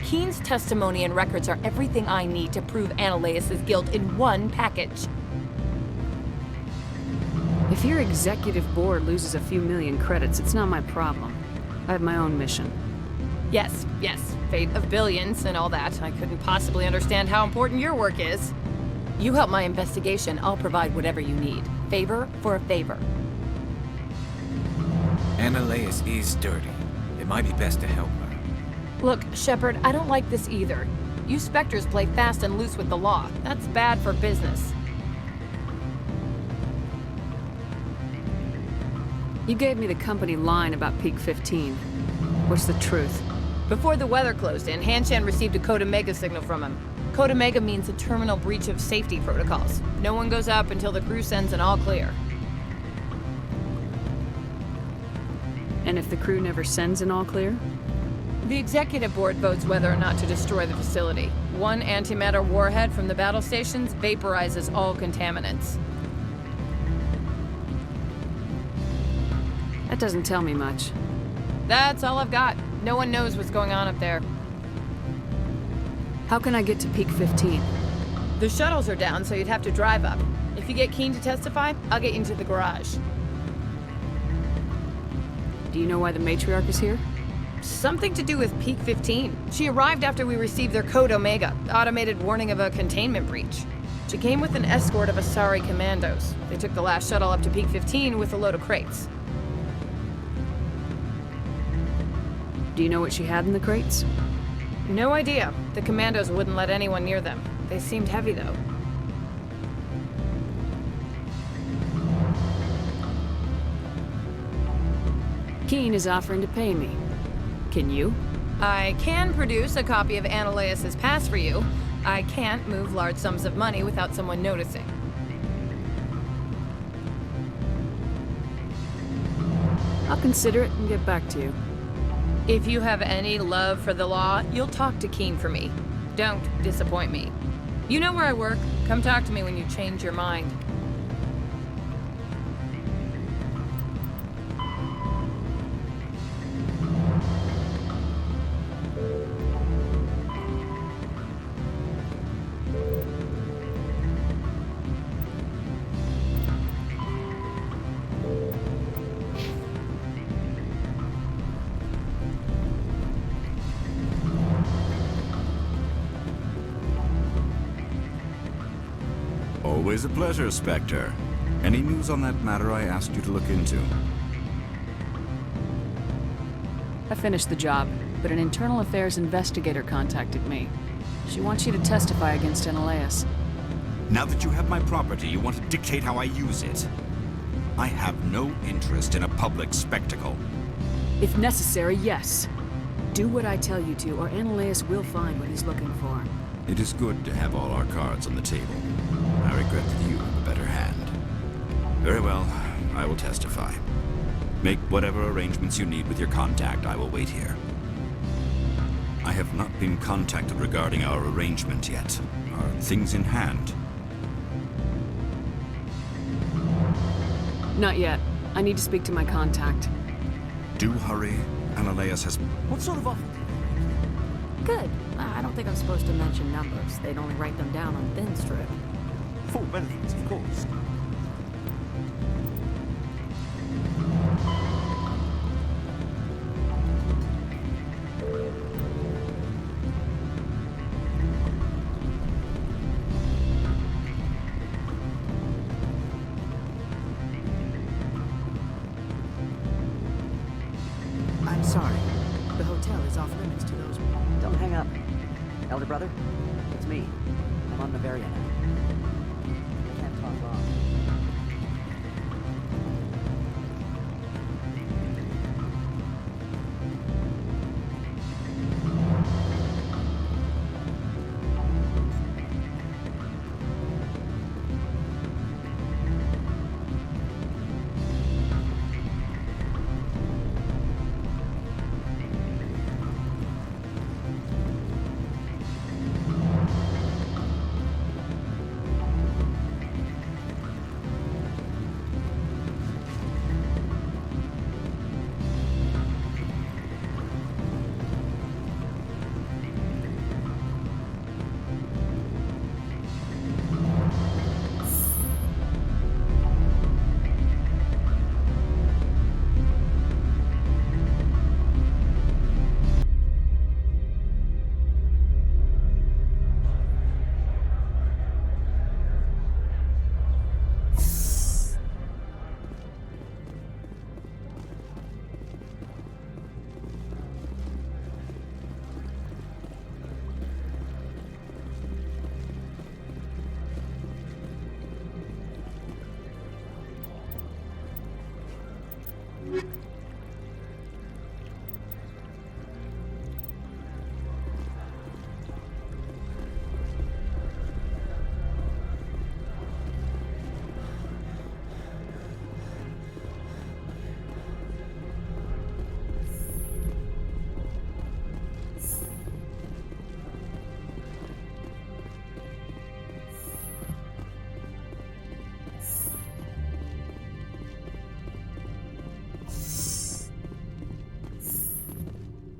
Keene's testimony and records are everything I need to prove Ananias' guilt in one package. If your executive board loses a few million credits, it's not my problem. I have my own mission. Yes, fate of billions and all that. I couldn't possibly understand how important your work is. You help my investigation, I'll provide whatever you need. Favor for a favor. Ananias is dirty. It might be best to help her. Look, Shepard, I don't like this either. You Spectres play fast and loose with the law. That's bad for business. You gave me the company line about Peak 15. What's the truth? Before the weather closed in, Hanshan received a Code Omega signal from him. Code Omega means a terminal breach of safety protocols. No one goes up until the crew sends an all clear. And if the crew never sends an all clear? The executive board votes whether or not to destroy the facility. One antimatter warhead from the battle stations vaporizes all contaminants. That doesn't tell me much. That's all I've got. No one knows what's going on up there. How can I get to Peak 15? The shuttles are down, so you'd have to drive up. If you get Keene to testify, I'll get you into the garage. Do you know why the matriarch is here? Something to do with Peak 15. She arrived after we received their Code Omega, automated warning of a containment breach. She came with an escort of Asari commandos. They took the last shuttle up to Peak 15 with a load of crates. Do you know what she had in the crates? No idea. The commandos wouldn't let anyone near them. They seemed heavy, though. Keene is offering to pay me. Can you? I can produce a copy of Ananias' pass for you. I can't move large sums of money without someone noticing. I'll consider it and get back to you. If you have any love for the law, you'll talk to Keene for me. Don't disappoint me. You know where I work. Come talk to me when you change your mind. Always a pleasure, Spectre. Any news on that matter I asked you to look into? I finished the job, but an internal affairs investigator contacted me. She wants you to testify against Ananias. Now that you have my property, you want to dictate how I use it. I have no interest in a public spectacle. If necessary, yes. Do what I tell you to, or Ananias will find what he's looking for. It is good to have all our cards on the table. I regret that you have a better hand. Very well, I will testify. Make whatever arrangements you need with your contact. I will wait here. I have not been contacted regarding our arrangement yet. Are things in hand? Not yet. I need to speak to my contact. Do hurry. Ananias has... What sort of offer? Good. I don't think I'm supposed to mention numbers. They'd only write them down on thin strip. Full benefits, of course. limits to those. Don't hang up. Elder brother, it's me. I'm on Bavaria now. I can't talk long.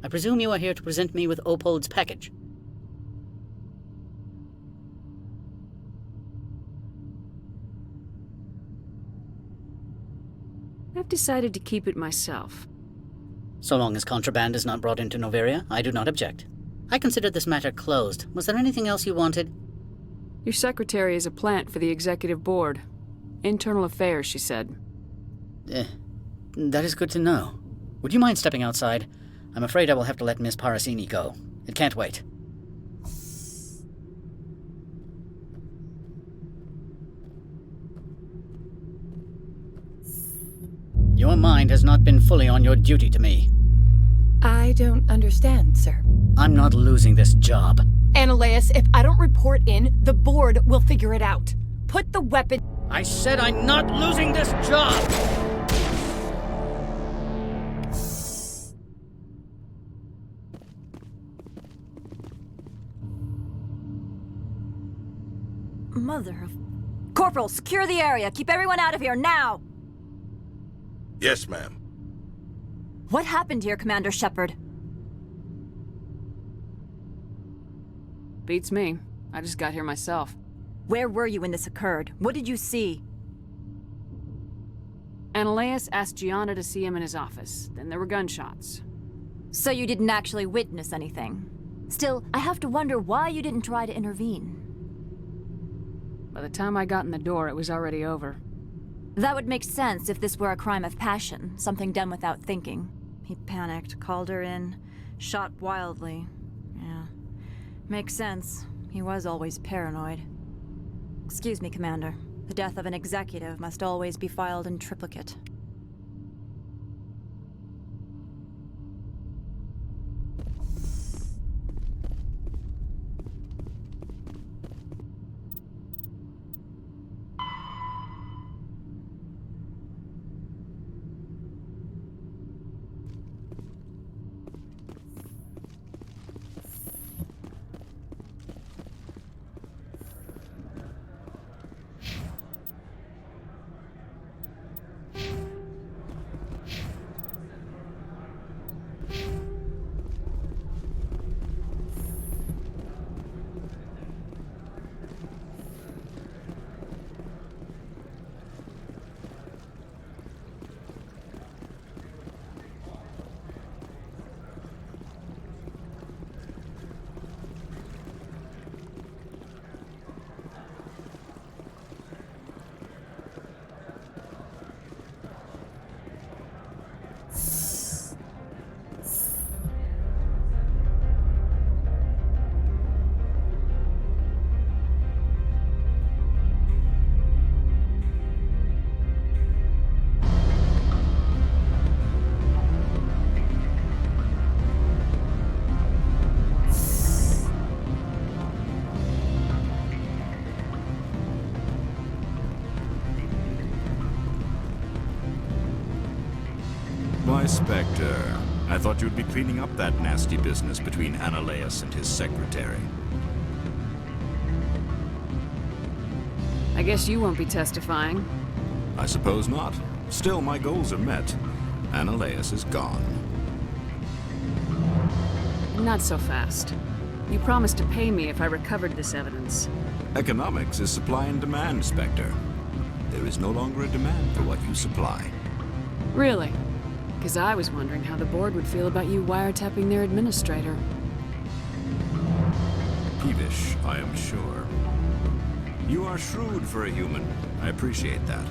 I presume you are here to present me with Opold's package. I've decided to keep it myself. So long as contraband is not brought into Noveria, I do not object. I consider this matter closed. Was there anything else you wanted? Your secretary is a plant for the executive board. Internal affairs, she said. That is good to know. Would you mind stepping outside? I'm afraid I will have to let Miss Parasini go. It can't wait. Your mind has not been fully on your duty to me. I don't understand, sir. I'm not losing this job. Ananias, if I don't report in, the board will figure it out. Put the weapon... I said I'm not losing this job! Mother of... Corporal, secure the area. Keep everyone out of here, now! Yes, ma'am. What happened here, Commander Shepard? Beats me. I just got here myself. Where were you when this occurred? What did you see? Ananias asked Gianna to see him in his office. Then there were gunshots. So you didn't actually witness anything. Still, I have to wonder why you didn't try to intervene. By the time I got in the door, it was already over. That would make sense if this were a crime of passion, something done without thinking. He panicked, called her in, shot wildly. Yeah. Makes sense. He was always paranoid. Excuse me, Commander. The death of an executive must always be filed in triplicate. Spectre. I thought you'd be cleaning up that nasty business between Analeus and his secretary. I guess you won't be testifying. I suppose not. Still, my goals are met. Analeus is gone. Not so fast. You promised to pay me if I recovered this evidence. Economics is supply and demand, Spectre. There is no longer a demand for what you supply. Really? Because I was wondering how the board would feel about you wiretapping their administrator. Peevish, I am sure. You are shrewd for a human. I appreciate that.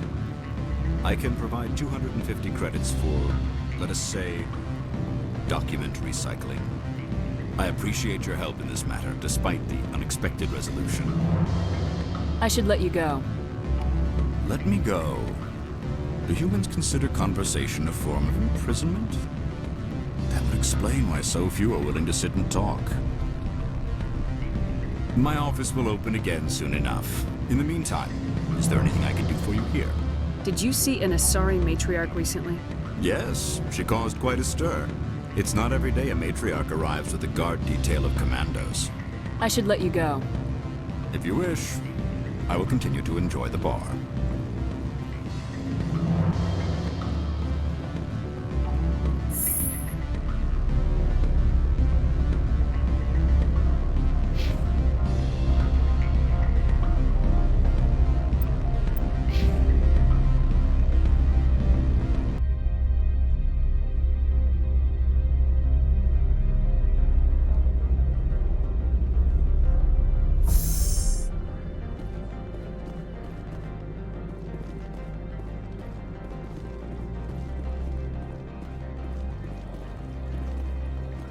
I can provide 250 credits for, let us say, document recycling. I appreciate your help in this matter, despite the unexpected resolution. I should let you go. Let me go. Do humans consider conversation a form of imprisonment? That would explain why so few are willing to sit and talk. My office will open again soon enough. In the meantime, is there anything I can do for you here? Did you see an Asari matriarch recently? Yes, she caused quite a stir. It's not every day a matriarch arrives with a guard detail of commandos. I should let you go. If you wish, I will continue to enjoy the bar.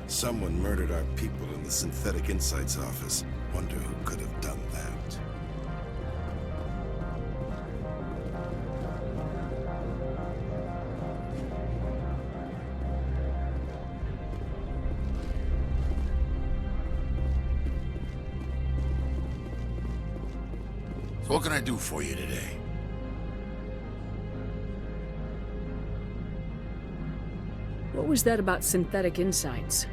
Someone murdered our people in the Synthetic Insights office. Wonder who could have done that. So what can I do for you today? What was that about Synthetic Insights?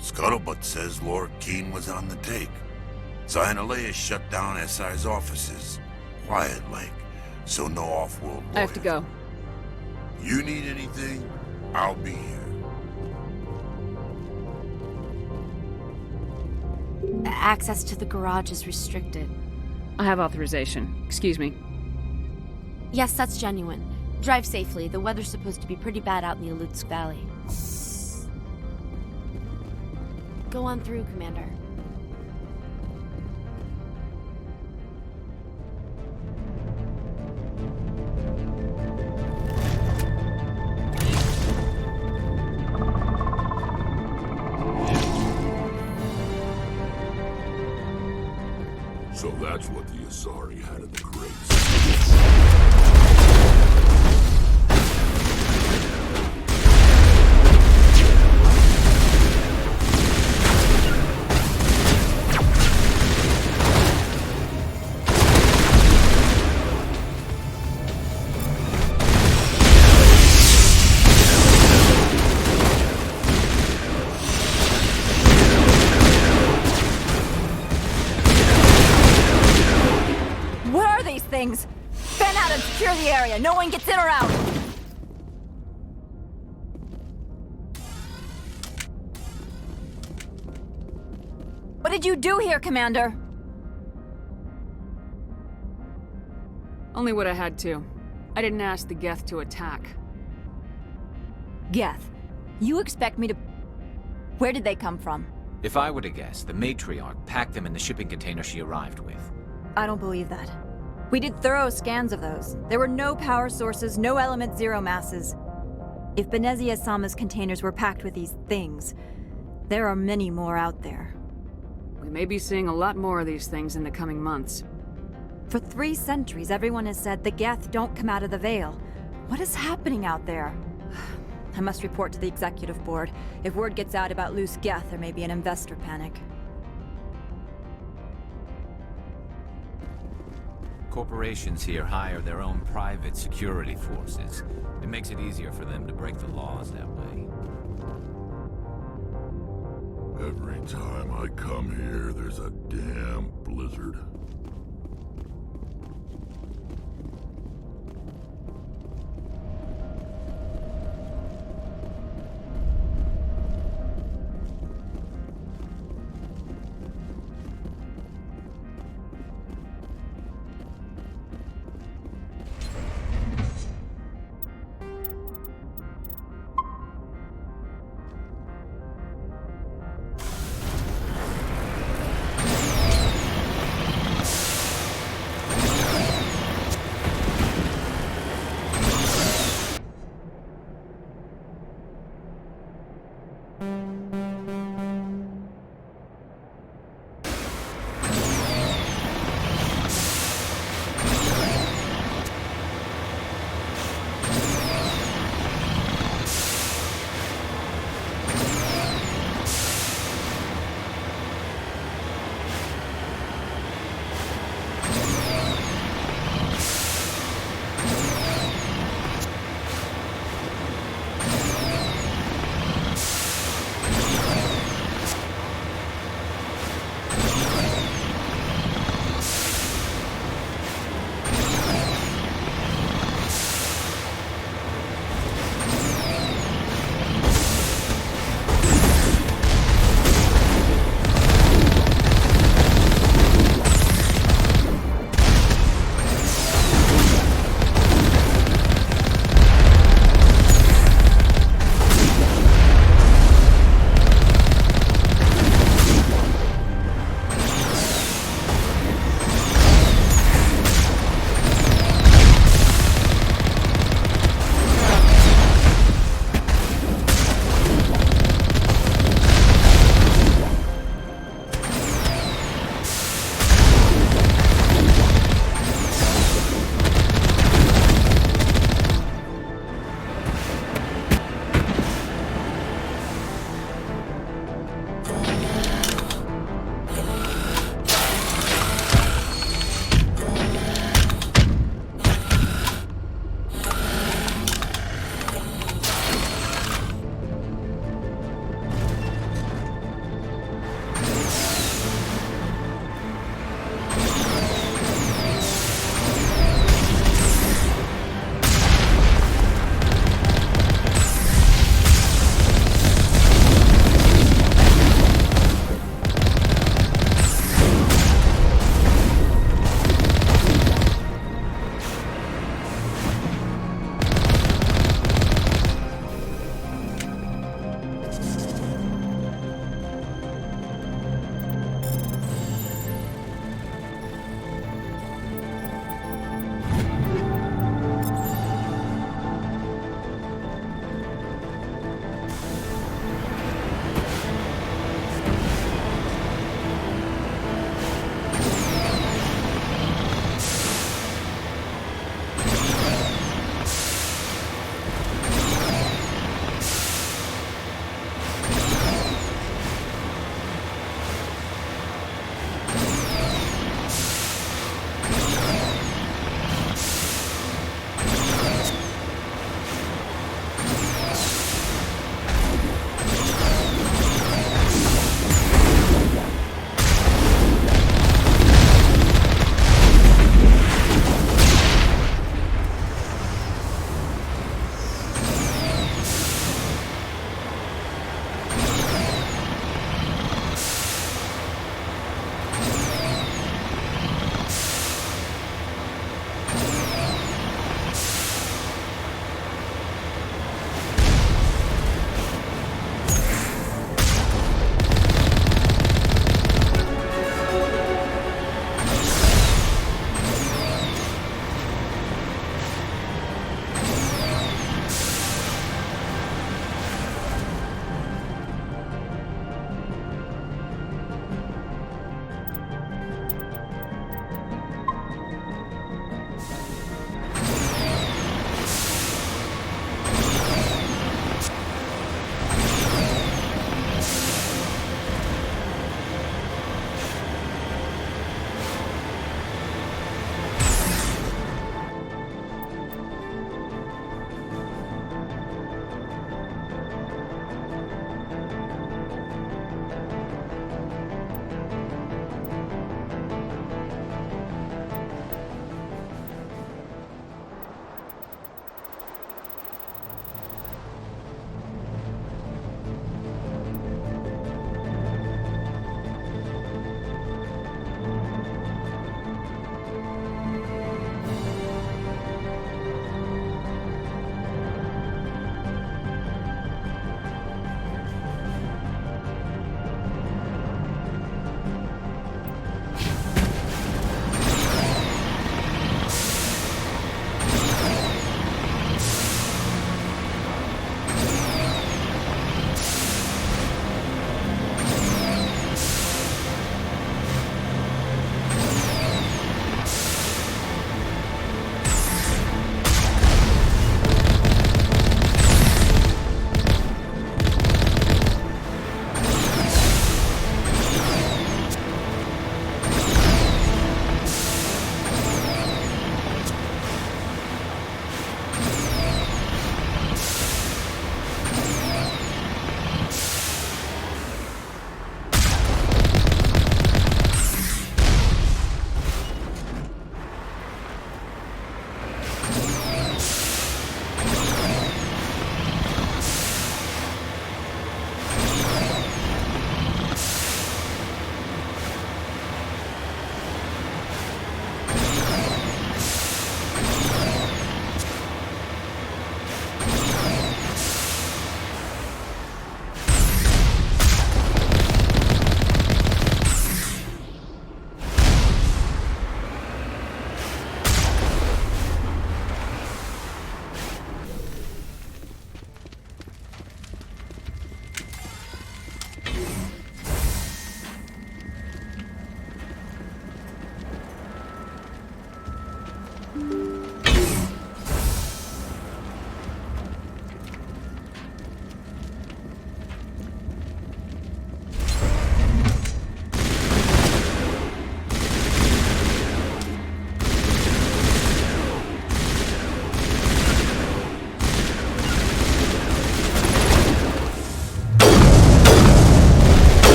Scuttlebutt says Lord Keene was on the take. So Analeus shut down SI's offices. Quiet-like, so no off-world I have to go. You need anything, I'll be here. Access to the garage is restricted. I have authorization. Excuse me. Yes, that's genuine. Drive safely. The weather's supposed to be pretty bad out in the Alutsk Valley. Go on through, Commander. So that's what the Asari had in the crates. Things. Fan out and secure the area. No one gets in or out. What did you do here, Commander? Only what I had to. I didn't ask the Geth to attack. Geth? You expect me to... Where did they come from? If I were to guess, the matriarch packed them in the shipping container she arrived with. I don't believe that. We did thorough scans of those. There were no power sources, no element zero masses. If Benezia-sama's containers were packed with these things, there are many more out there. We may be seeing a lot more of these things in the coming months. For 3 centuries, everyone has said the Geth don't come out of the Veil. What is happening out there? I must report to the executive board. If word gets out about loose Geth, there may be an investor panic. Corporations here hire their own private security forces. It makes it easier for them to break the laws that way. Every time I come here, there's a damn blizzard.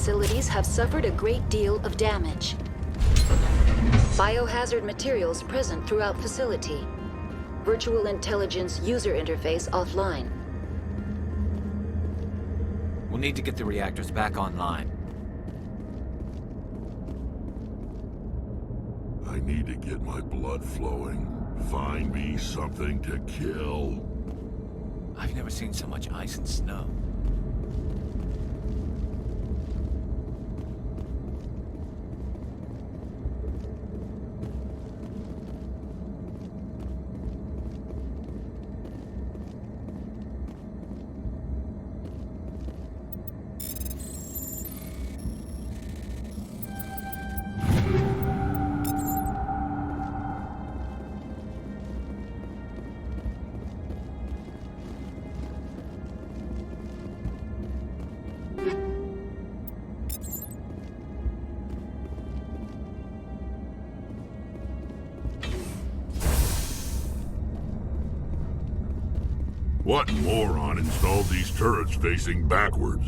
facilities have suffered a great deal of damage. Biohazard materials present throughout facility. Virtual intelligence user interface offline. We'll need to get the reactors back online. I need to get my blood flowing. Find me something to kill. I've never seen so much ice and snow. What moron installed these turrets facing backwards?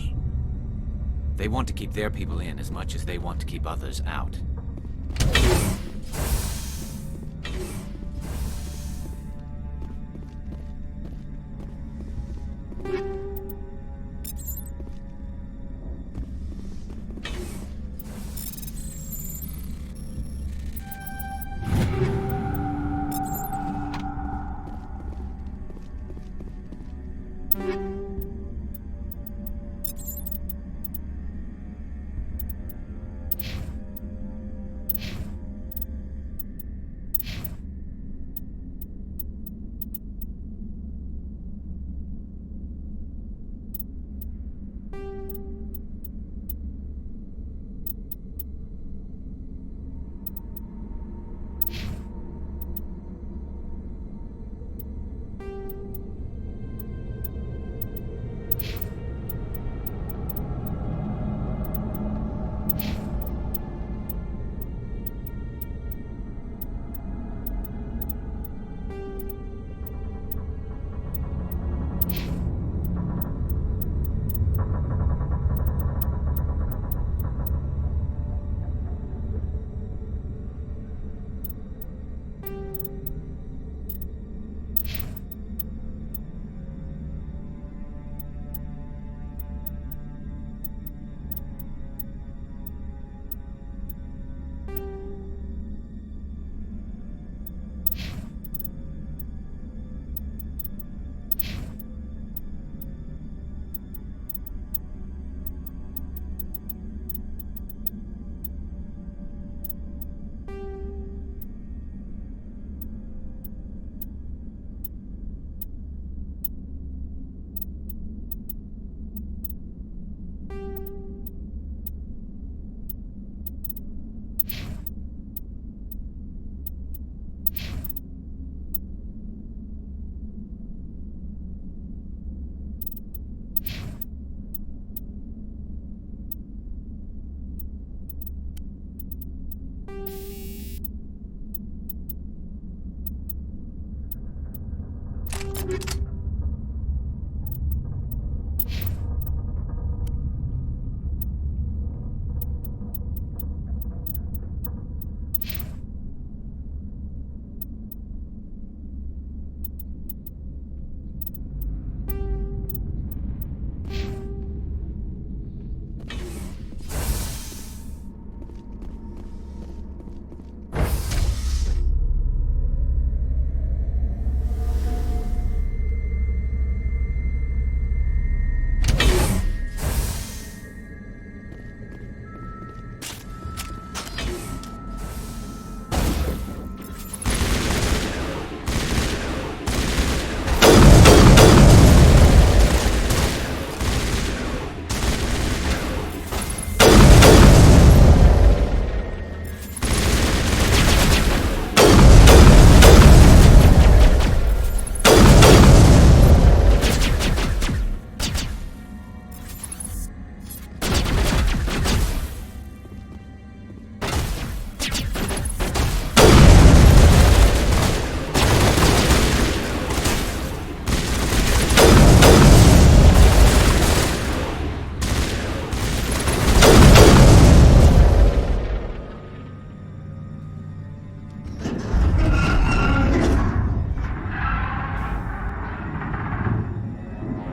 They want to keep their people in as much as they want to keep others out.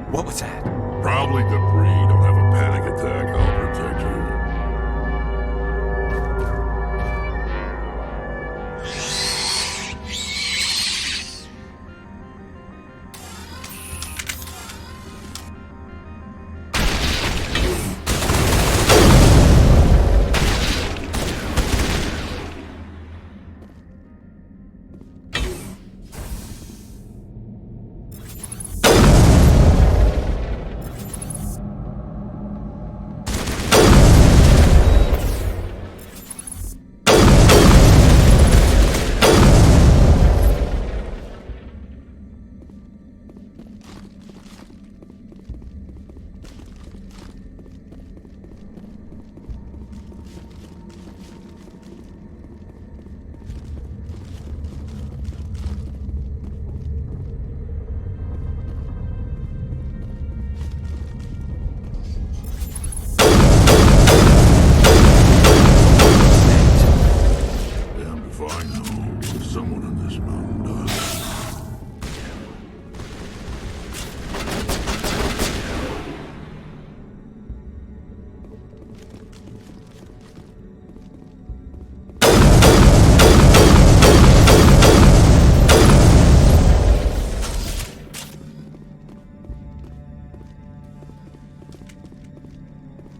What was that? Probably debris. Don't have a panic attack. I'll protect you.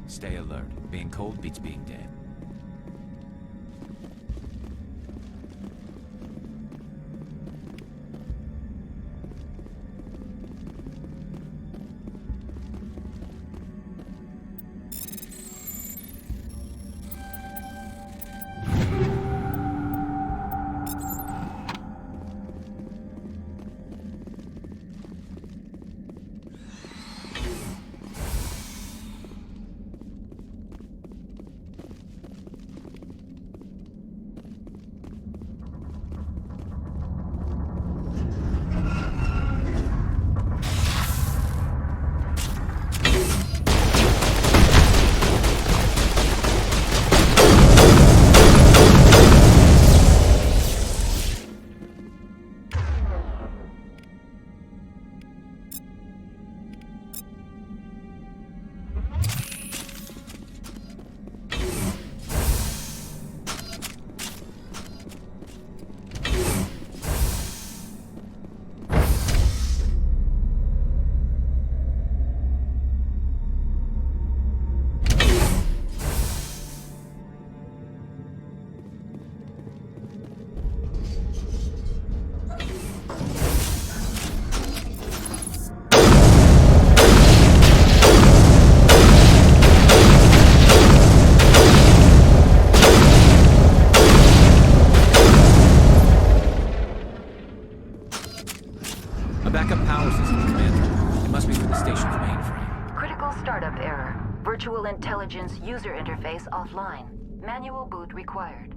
Stay alert. Being cold beats being dead. A backup power system, Commander. It must be from the station's mainframe. Critical startup error. Virtual intelligence user interface offline. Manual boot required.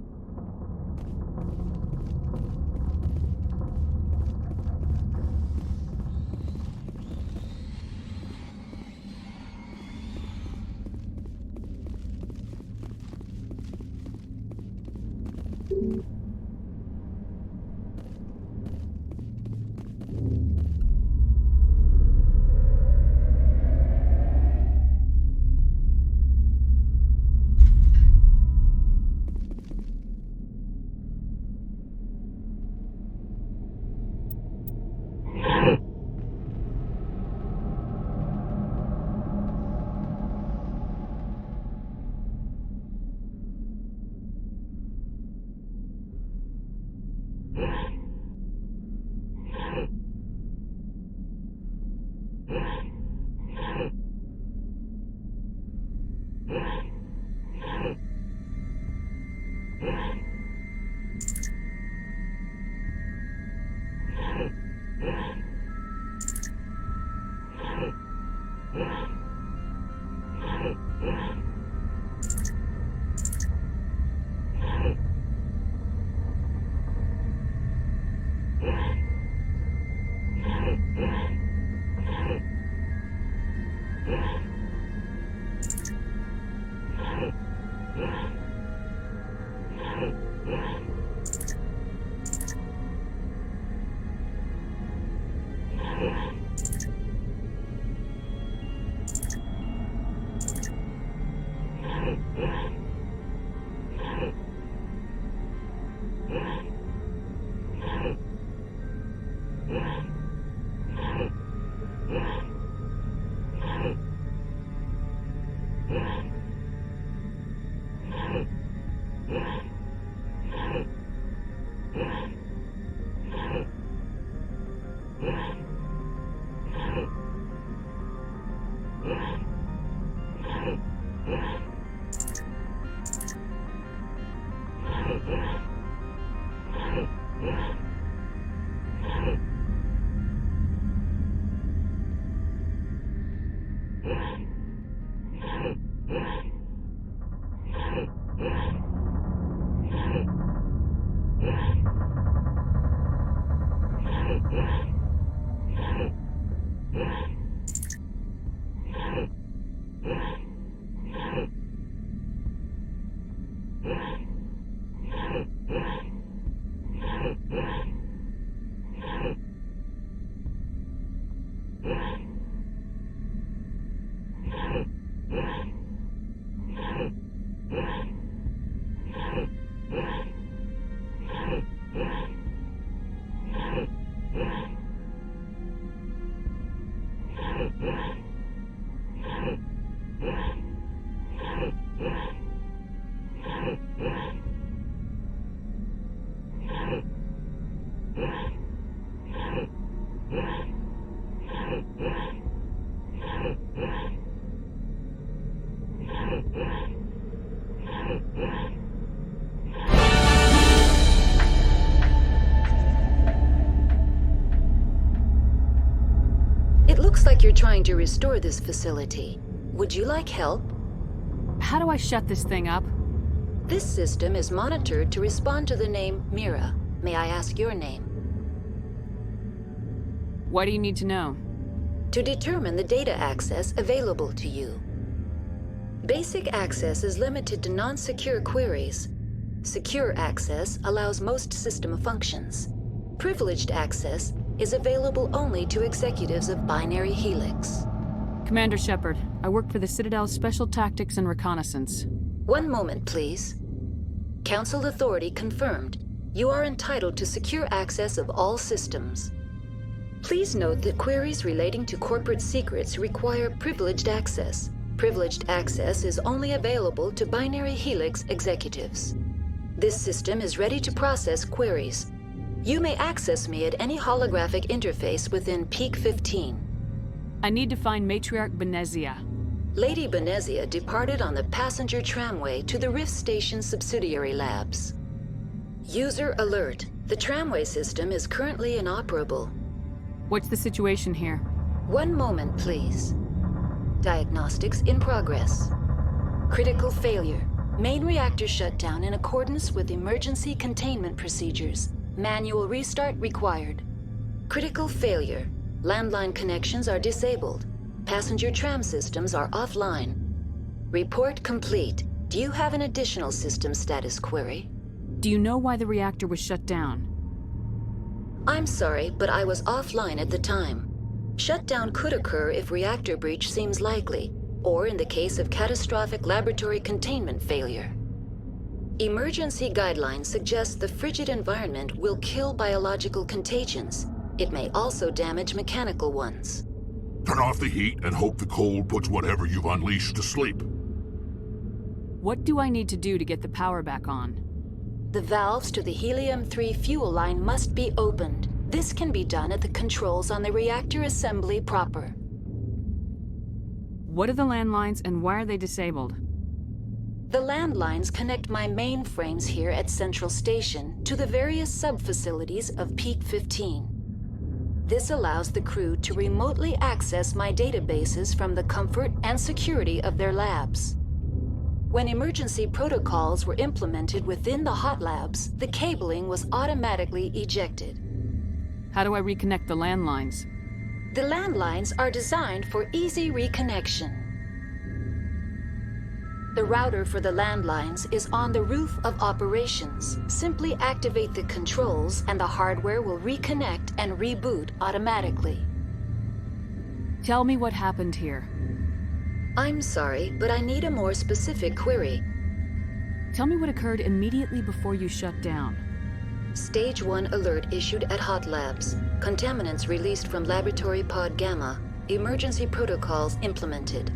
It looks like you're trying to restore this facility. Would you like help? How do I shut this thing up? This system is monitored to respond to the name Mira. May I ask your name? What do you need to know? To determine the data access available to you. Basic access is limited to non-secure queries. Secure access allows most system functions. Privileged access is available only to executives of Binary Helix. Commander Shepard, I work for the Citadel's Special Tactics and Reconnaissance. One moment, please. Council authority confirmed. You are entitled to secure access of all systems. Please note that queries relating to corporate secrets require privileged access. Privileged access is only available to Binary Helix executives. This system is ready to process queries. You may access me at any holographic interface within Peak 15. I need to find Matriarch Benezia. Lady Benezia departed on the passenger tramway to the Rift Station subsidiary labs. User alert. The tramway system is currently inoperable. What's the situation here? One moment, please. Diagnostics in progress. Critical failure. Main reactor shut down in accordance with emergency containment procedures. Manual restart required. Critical failure. Landline connections are disabled. Passenger tram systems are offline. Report complete. Do you have an additional system status query? Do you know why the reactor was shut down? I'm sorry, but I was offline at the time. Shutdown could occur if reactor breach seems likely, or in the case of catastrophic laboratory containment failure. Emergency guidelines suggest the frigid environment will kill biological contagions. It may also damage mechanical ones. Turn off the heat and hope the cold puts whatever you've unleashed to sleep. What do I need to do to get the power back on? The valves to the helium-3 fuel line must be opened. This can be done at the controls on the reactor assembly proper. What are the landlines and why are they disabled? The landlines connect my mainframes here at Central Station to the various sub-facilities of Peak 15. This allows the crew to remotely access my databases from the comfort and security of their labs. When emergency protocols were implemented within the hot labs, the cabling was automatically ejected. How do I reconnect the landlines? The landlines are designed for easy reconnection. The router for the landlines is on the roof of operations. Simply activate the controls and the hardware will reconnect and reboot automatically. Tell me what happened here. I'm sorry, but I need a more specific query. Tell me what occurred immediately before you shut down. Stage 1 alert issued at Hot Labs. Contaminants released from Laboratory Pod Gamma. Emergency protocols implemented.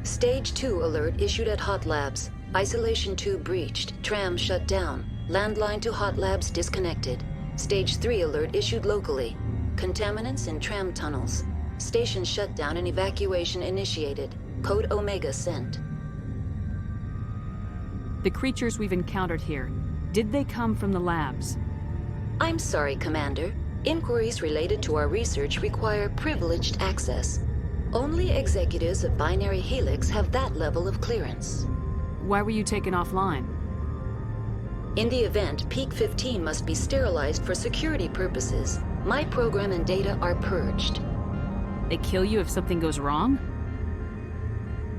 Stage 2 alert issued at Hot Labs. Isolation tube breached. Tram shut down. Landline to Hot Labs disconnected. Stage 3 alert issued locally. Contaminants in tram tunnels. Station shutdown and evacuation initiated. Code Omega sent. The creatures we've encountered here, did they come from the labs? I'm sorry, Commander. Inquiries related to our research require privileged access. Only executives of Binary Helix have that level of clearance. Why were you taken offline? In the event, Peak 15 must be sterilized for security purposes. My program and data are purged. They kill you if something goes wrong?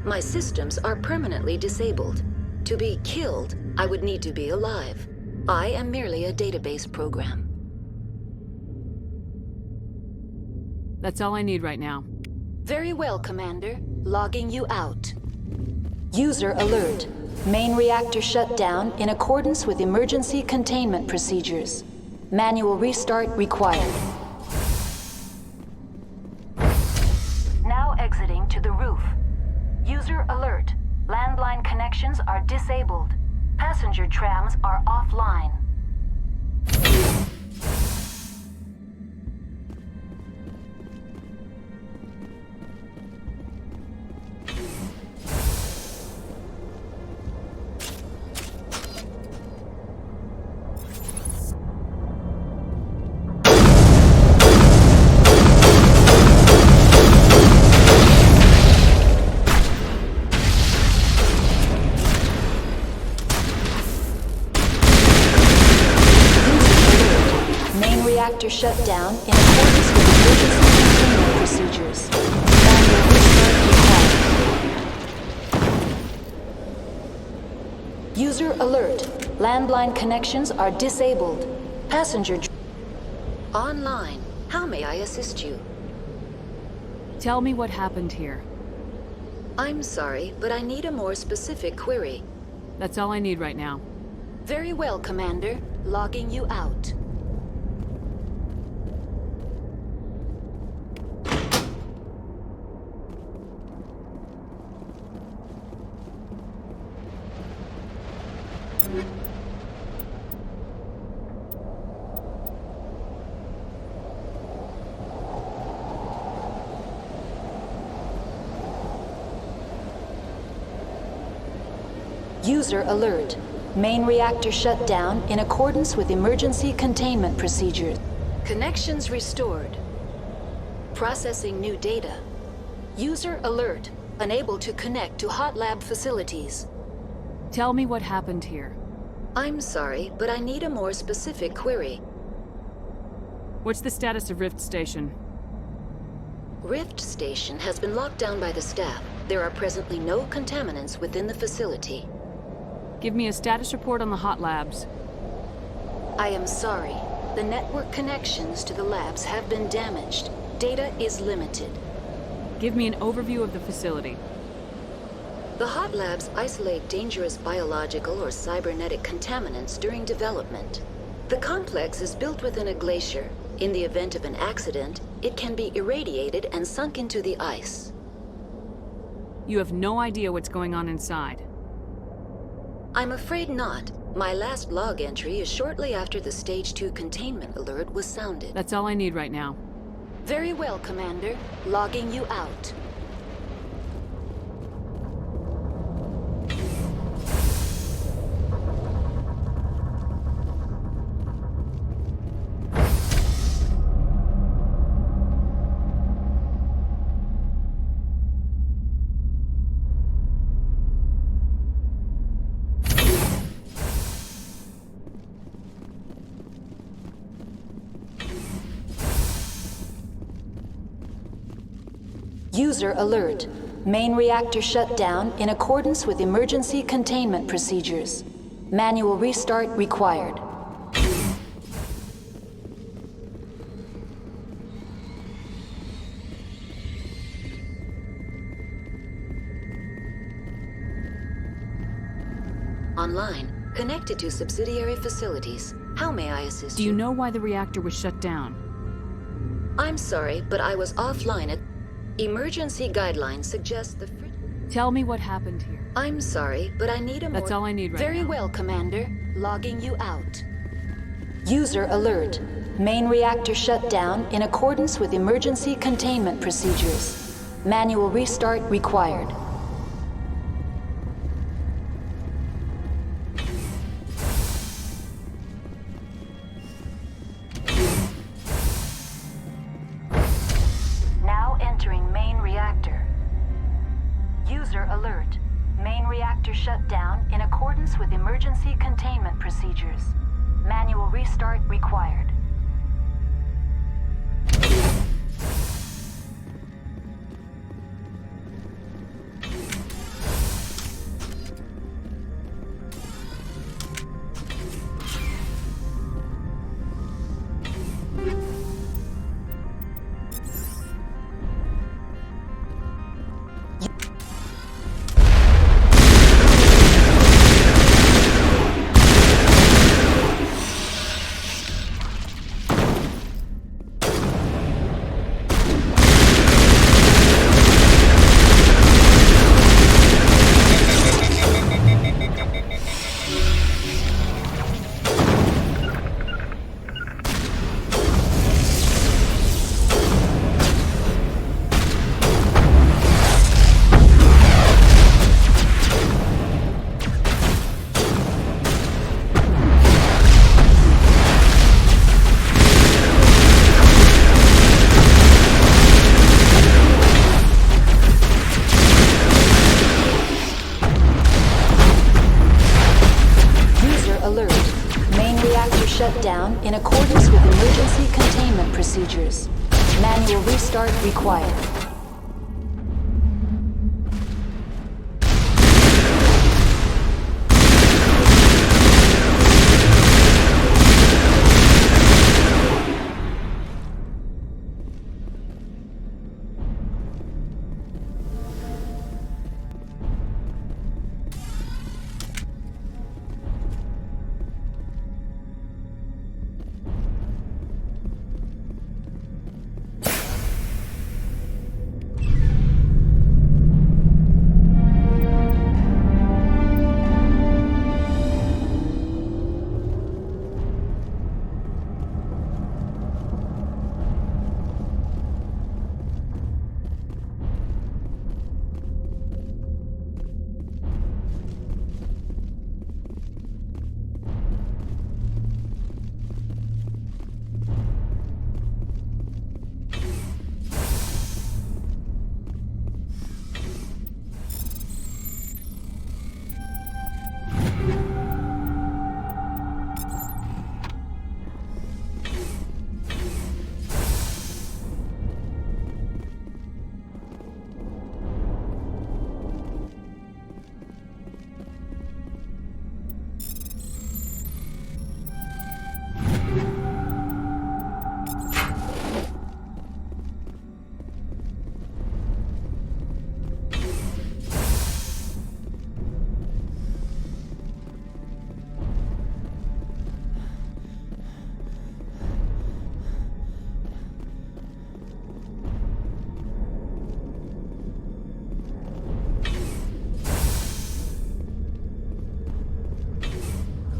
My systems are permanently disabled. To be killed, I would need to be alive. I am merely a database program. That's all I need right now. Very well, Commander. Logging you out. User alert. Main reactor shut down in accordance with emergency containment procedures. Manual restart required. Now exiting to the roof. User alert. Landline connections are disabled. Passenger trams are offline. Reactor shut down in accordance with emergency containment procedures. Manual restart required. User alert. Landline connections are disabled. Passenger online. How may I assist you? Tell me what happened here. I'm sorry, but I need a more specific query. That's all I need right now. Very well, Commander. Logging you out. User alert. Main reactor shut down in accordance with emergency containment procedures. Connections restored. Processing new data. User alert. Unable to connect to hot lab facilities. Tell me what happened here. I'm sorry, but I need a more specific query. What's the status of Rift Station? Rift Station has been locked down by the staff. There are presently no contaminants within the facility. Give me a status report on the hot labs. I am sorry. The network connections to the labs have been damaged. Data is limited. Give me an overview of the facility. The hot labs isolate dangerous biological or cybernetic contaminants during development. The complex is built within a glacier. In the event of an accident, it can be irradiated and sunk into the ice. You have no idea what's going on inside. I'm afraid not. My last log entry is shortly after the Stage 2 containment alert was sounded. That's all I need right now. Very well, Commander. Logging you out. User alert. Main reactor shut down in accordance with emergency containment procedures. Manual restart required. Online. Connected to subsidiary facilities. How may I assist you? Do you know why the reactor was shut down? I'm sorry, but I was offline at... Emergency guidelines suggest the... Tell me what happened here. I'm sorry, but I need a more... That's all I need right now. Very well, Commander. Logging you out. User alert. Main reactor shut down in accordance with emergency containment procedures. Manual restart required. Alert. Main reactor shut down in accordance with emergency containment procedures. Manual restart required. Restart required.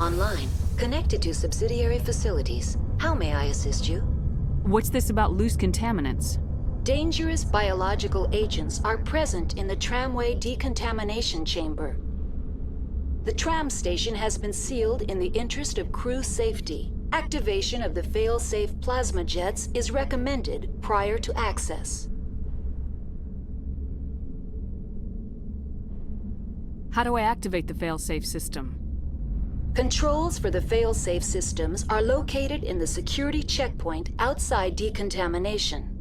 Online. Connected to subsidiary facilities. How may I assist you? What's this about loose contaminants? Dangerous biological agents are present in the tramway decontamination chamber. The tram station has been sealed in the interest of crew safety. Activation of the fail-safe plasma jets is recommended prior to access. How do I activate the fail-safe system? Controls for the fail-safe systems are located in the security checkpoint outside decontamination.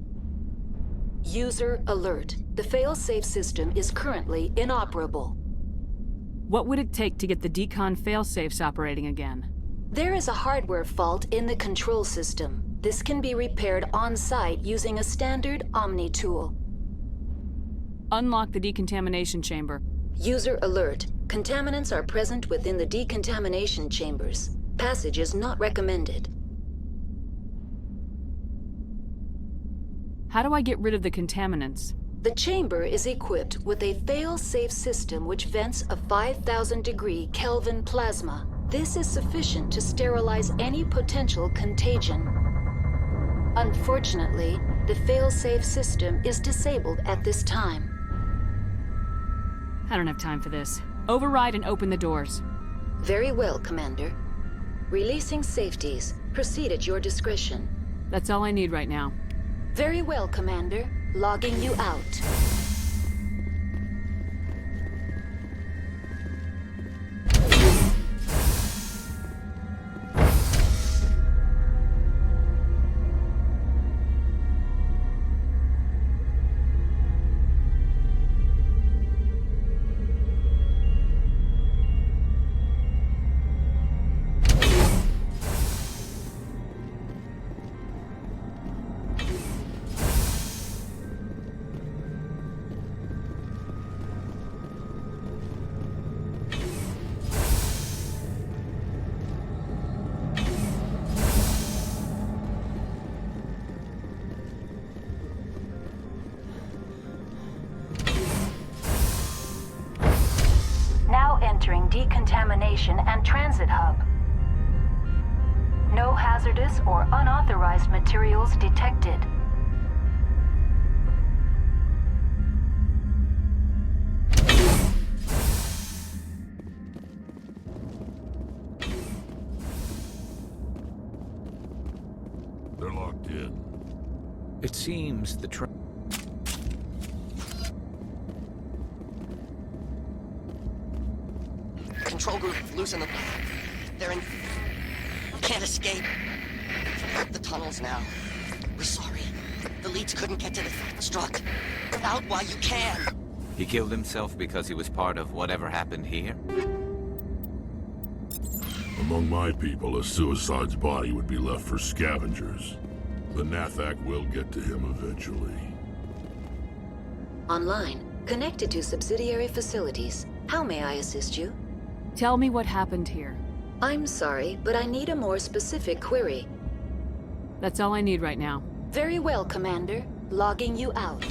User alert. The fail-safe system is currently inoperable. What would it take to get the decon fail-safes operating again? There is a hardware fault in the control system. This can be repaired on-site using a standard Omni tool. Unlock the decontamination chamber. User alert. Contaminants are present within the decontamination chambers. Passage is not recommended. How do I get rid of the contaminants? The chamber is equipped with a fail-safe system which vents a 5,000-degree Kelvin plasma. This is sufficient to sterilize any potential contagion. Unfortunately, the fail-safe system is disabled at this time. I don't have time for this. Override and open the doors. Very well, Commander. Releasing safeties. Proceed at your discretion. That's all I need right now. Very well, Commander. Logging you out. Entering decontamination and transit hub. No hazardous or unauthorized materials detected. They're locked in. It seems the Control group, loosen them. They're in... Can't escape. The tunnels now. We're sorry. The leads couldn't get to the struck. Get out while you can. He killed himself because he was part of whatever happened here? Among my people, a suicide's body would be left for scavengers. The Nathak will get to him eventually. Online, connected to subsidiary facilities. How may I assist you? Tell me what happened here. I'm sorry, but I need a more specific query. That's all I need right now. Very well, Commander. Logging you out.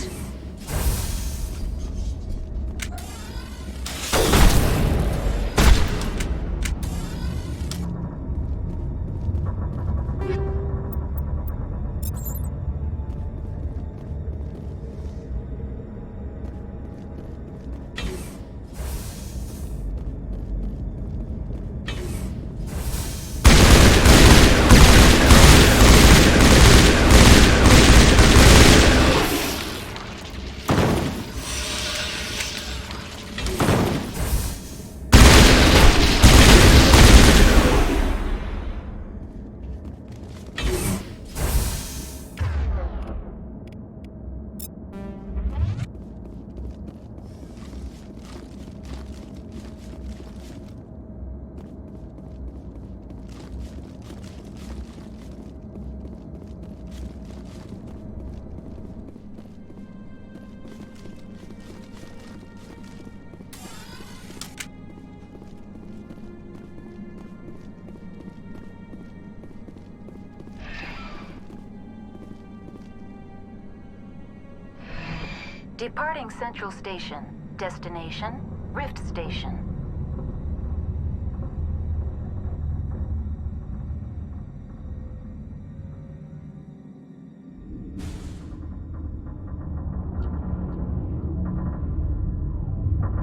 Departing Central Station. Destination, Rift Station.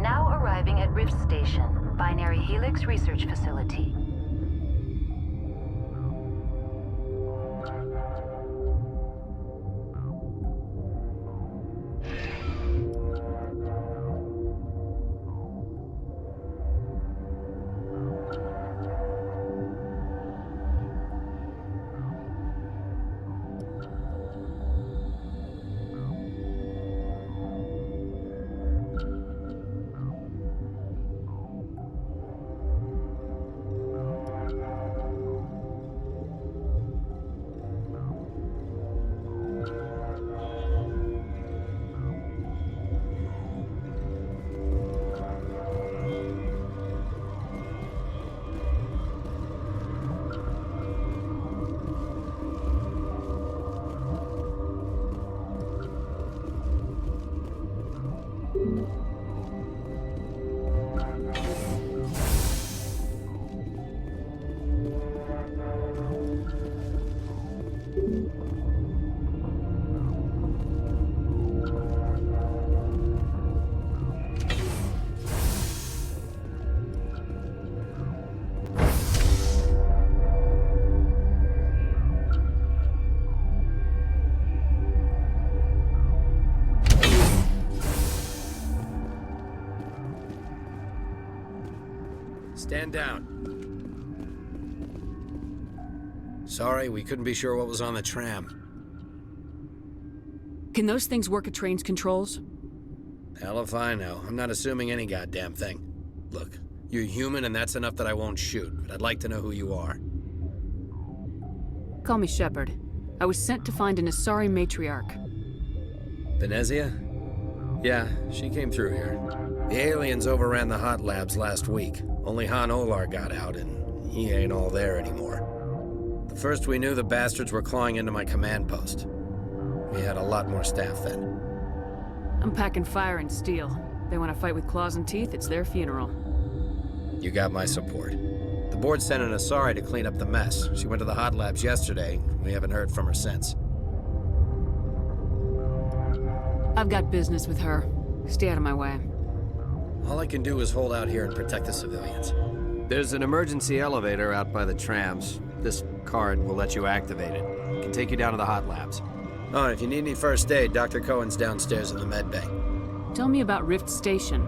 Now arriving at Rift Station, Binary Helix Research Facility. Stand down. Sorry, we couldn't be sure what was on the tram. Can those things work at train's controls? Hell if I know. I'm not assuming any goddamn thing. Look, you're human and that's enough that I won't shoot, but I'd like to know who you are. Call me Shepard. I was sent to find an Asari matriarch. Venezia? Yeah, she came through here. The aliens overran the hot labs last week. Only Han Olar got out, and he ain't all there anymore. The first we knew, the bastards were clawing into my command post. We had a lot more staff then. I'm packing fire and steel. They want to fight with claws and teeth, it's their funeral. You got my support. The board sent an Asari to clean up the mess. She went to the hot labs yesterday. We haven't heard from her since. I've got business with her. Stay out of my way. All I can do is hold out here and protect the civilians. There's an emergency elevator out by the trams. This card will let you activate it. It can take you down to the hot labs. Oh, and if you need any first aid, Dr. Cohen's downstairs in the med bay. Tell me about Rift Station.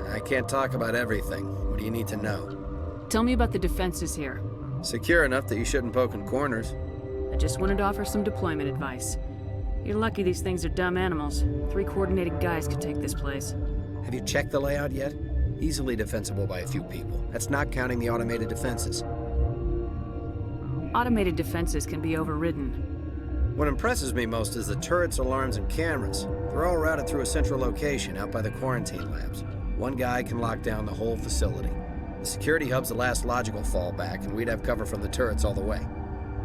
I can't talk about everything. What do you need to know? Tell me about the defenses here. Secure enough that you shouldn't poke in corners. I just wanted to offer some deployment advice. You're lucky these things are dumb animals. 3 coordinated guys could take this place. Have you checked the layout yet? Easily defensible by a few people. That's not counting the automated defenses. Automated defenses can be overridden. What impresses me most is the turrets, alarms, and cameras. They're all routed through a central location out by the quarantine labs. One guy can lock down the whole facility. The security hub's the last logical fallback, and we'd have cover from the turrets all the way.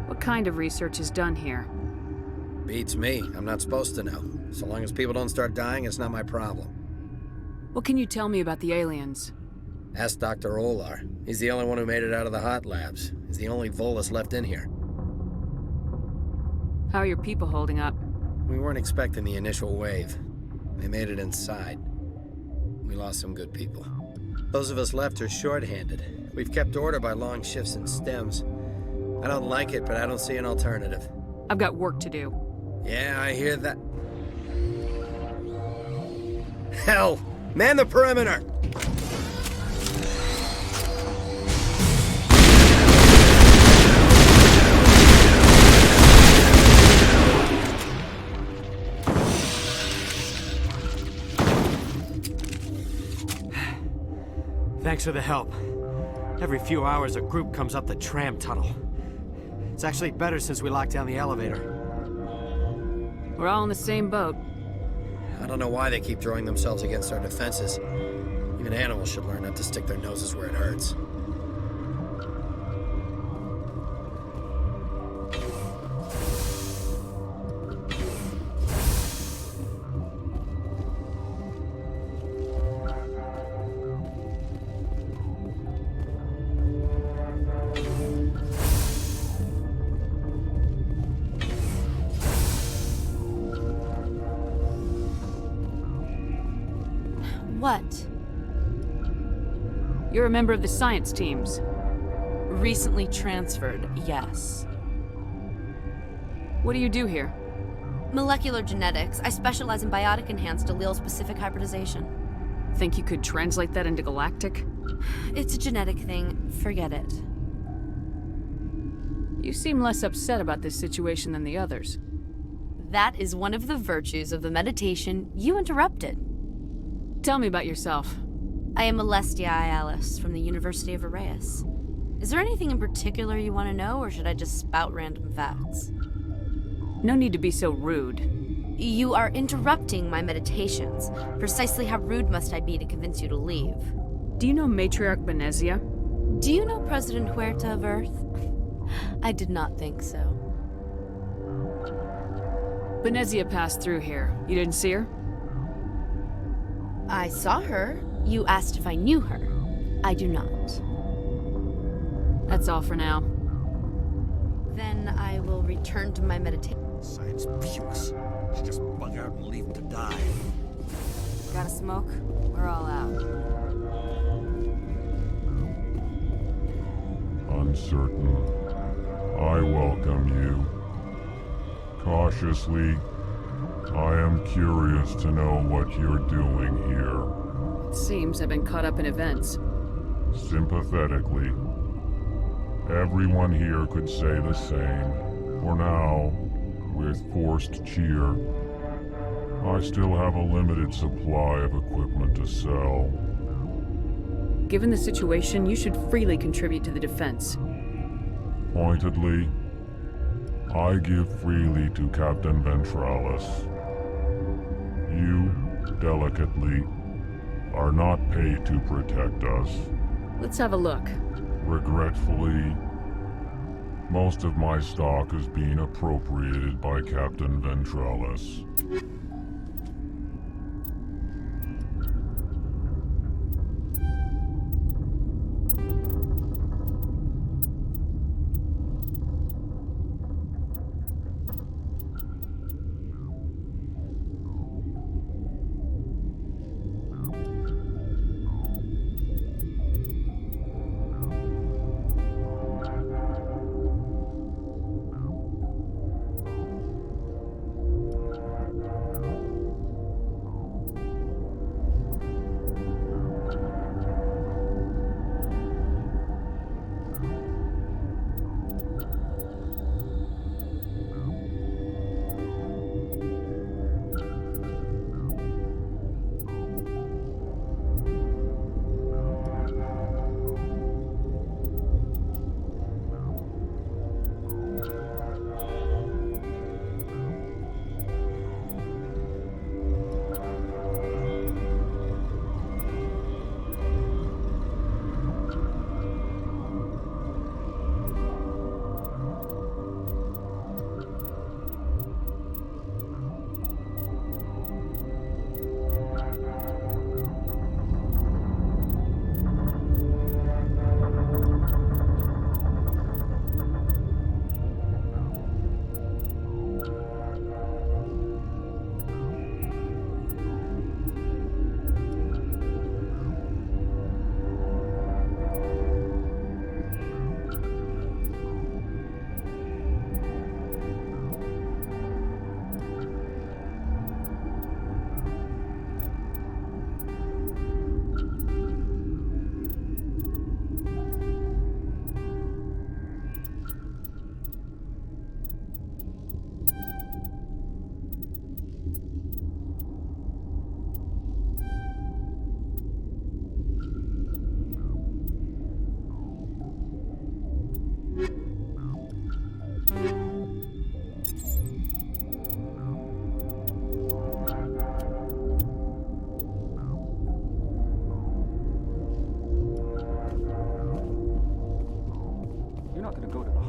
What kind of research is done here? Beats me. I'm not supposed to know. So long as people don't start dying, it's not my problem. What can you tell me about the aliens? Ask Dr. Olar. He's the only one who made it out of the hot labs. He's the only Volus left in here. How are your people holding up? We weren't expecting the initial wave. They made it inside. We lost some good people. Those of us left are short-handed. We've kept order by long shifts and stems. I don't like it, but I don't see an alternative. I've got work to do. Yeah, I hear that. Hell! Man the perimeter! Thanks for the help. Every few hours, a group comes up the tram tunnel. It's actually better since we locked down the elevator. We're all in the same boat. I don't know why they keep throwing themselves against our defenses. Even animals should learn not to stick their noses where it hurts. What? You're a member of the science teams. Recently transferred, yes. What do you do here? Molecular genetics. I specialize in biotic-enhanced allele-specific hybridization. Think you could translate that into galactic? It's a genetic thing. Forget it. You seem less upset about this situation than the others. That is one of the virtues of the meditation you interrupted. Tell me about yourself. I am Alestia Ialis from the University of Arraeus. Is there anything in particular you want to know, or should I just spout random facts? No need to be so rude. You are interrupting my meditations. Precisely how rude must I be to convince you to leave? Do you know Matriarch Benezia? Do you know President Huerta of Earth? I did not think so. Benezia passed through here. You didn't see her? I saw her. You asked if I knew her. I do not. That's all for now. Then I will return to my meditation. Science pukes. Should just bug out and leave him to die. Got a smoke? We're all out. Uncertain. I welcome you. Cautiously, I am curious to know what you're doing here. It seems I've been caught up in events. Sympathetically. Everyone here could say the same. For now, with forced cheer, I still have a limited supply of equipment to sell. Given the situation, you should freely contribute to the defense. Pointedly, I give freely to Captain Ventralis. You, delicately, are not paid to protect us. Let's have a look. Regretfully, most of my stock is being appropriated by Captain Ventralis.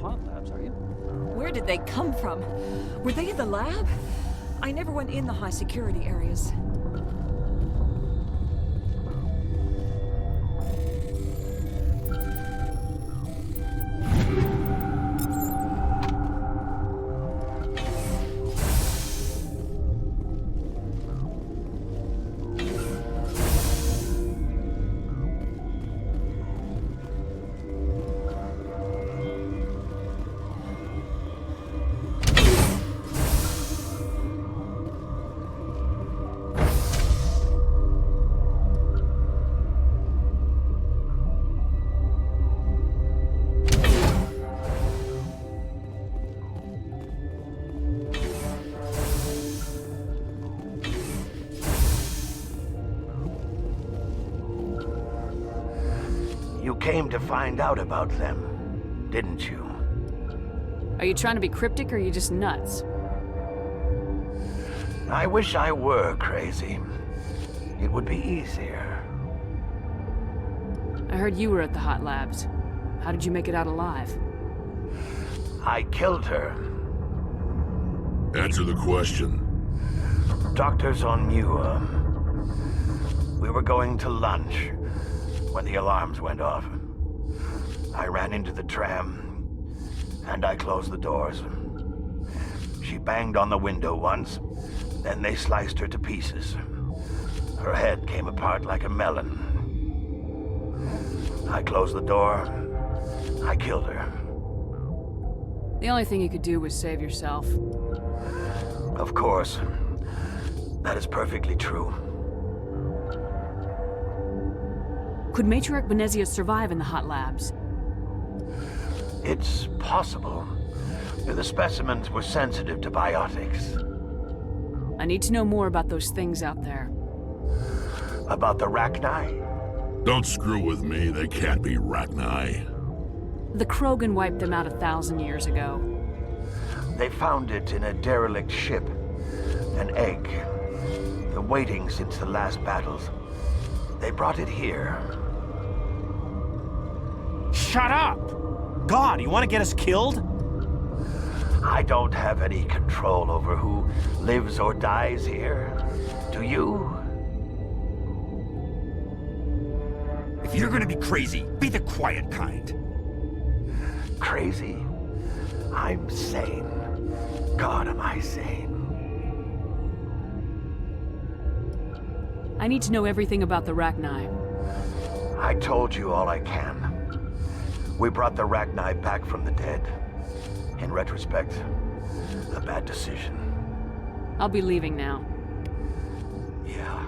hot labs, are you? Where did they come from? Were they in the lab? I never went in the high security areas. You came to find out about them, didn't you? Are you trying to be cryptic or are you just nuts? I wish I were crazy. It would be easier. I heard you were at the hot labs. How did you make it out alive? I killed her. Answer the question. Doctors on ME1. We were going to lunch when the alarms went off. I ran into the tram, and I closed the doors. She banged on the window once, then they sliced her to pieces. Her head came apart like a melon. I closed the door. I killed her. The only thing you could do was save yourself. Of course. That is perfectly true. Could Matriarch Benezia survive in the hot labs? It's possible. The specimens were sensitive to biotics. I need to know more about those things out there. About the Rachni? Don't screw with me. They can't be Rachni. The Krogan wiped them out 1,000 years ago. They found it in a derelict ship. An egg. Waiting since the last battles. They brought it here. Shut up! God, you want to get us killed? I don't have any control over who lives or dies here. Do you? If you're gonna be crazy, be the quiet kind. Crazy? I'm sane. God, am I sane? I need to know everything about the Rachni. I told you all I can. We brought the Rachni back from the dead. In retrospect, a bad decision. I'll be leaving now. Yeah.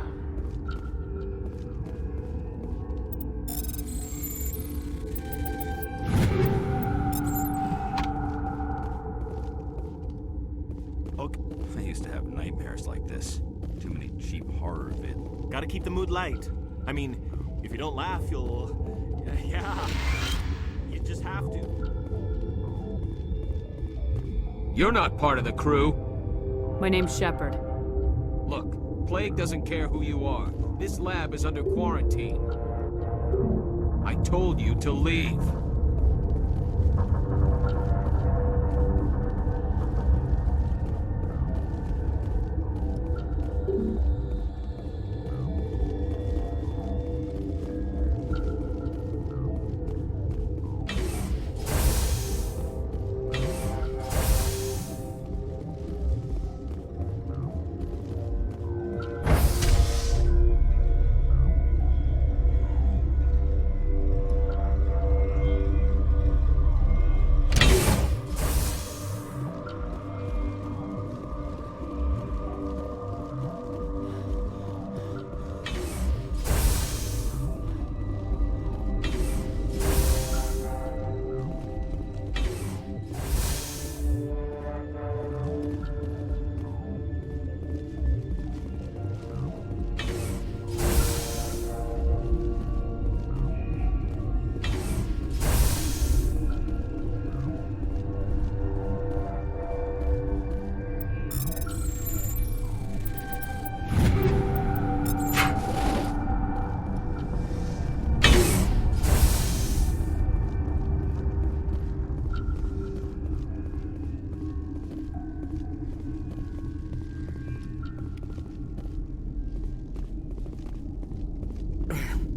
Okay. I used to have nightmares like this. Too many cheap horror vid. Gotta keep the mood light. I mean, if you don't laugh, you'll... Yeah. You just have to. You're not part of the crew. My name's Shepard. Look, Plague doesn't care who you are. This lab is under quarantine. I told you to leave.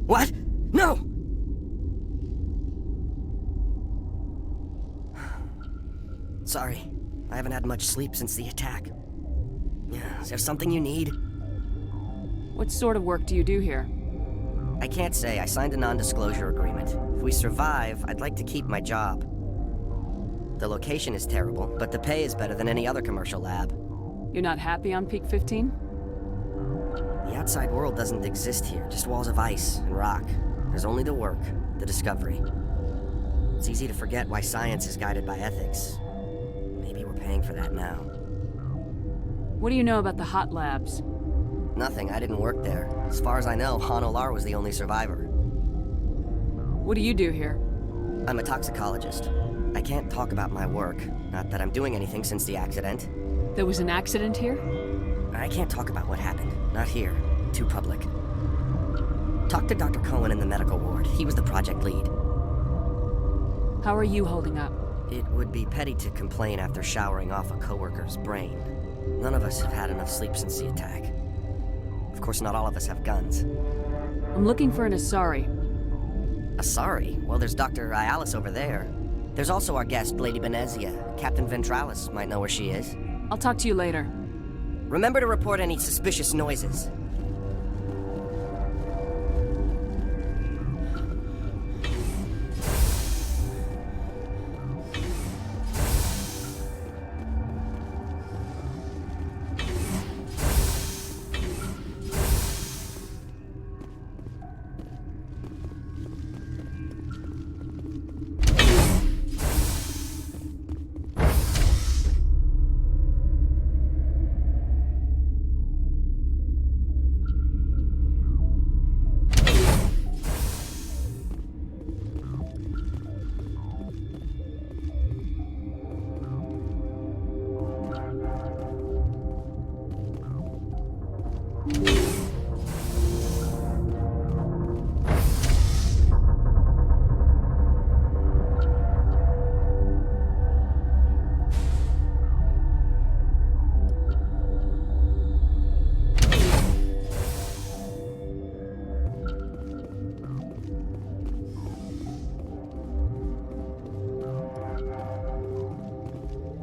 What? No! Sorry. I haven't had much sleep since the attack. Is there something you need? What sort of work do you do here? I can't say. I signed a non-disclosure agreement. If we survive, I'd like to keep my job. The location is terrible, but the pay is better than any other commercial lab. You're not happy on Peak 15? The outside world doesn't exist here, just walls of ice and rock. There's only the work, the discovery. It's easy to forget why science is guided by ethics. Maybe we're paying for that now. What do you know about the hot labs? Nothing, I didn't work there. As far as I know, Han Olar was the only survivor. What do you do here? I'm a toxicologist. I can't talk about my work. Not that I'm doing anything since the accident. There was an accident here? I can't talk about what happened. Not here. Too public. Talk to Dr. Cohen in the medical ward. He was the project lead. How are you holding up? It would be petty to complain after showering off a coworker's brain. None of us have had enough sleep since the attack. Of course, not all of us have guns. I'm looking for an Asari. Asari? Well, there's Dr. Ayalis over there. There's also our guest, Lady Benezia. Captain Ventralis might know where she is. I'll talk to you later. Remember to report any suspicious noises.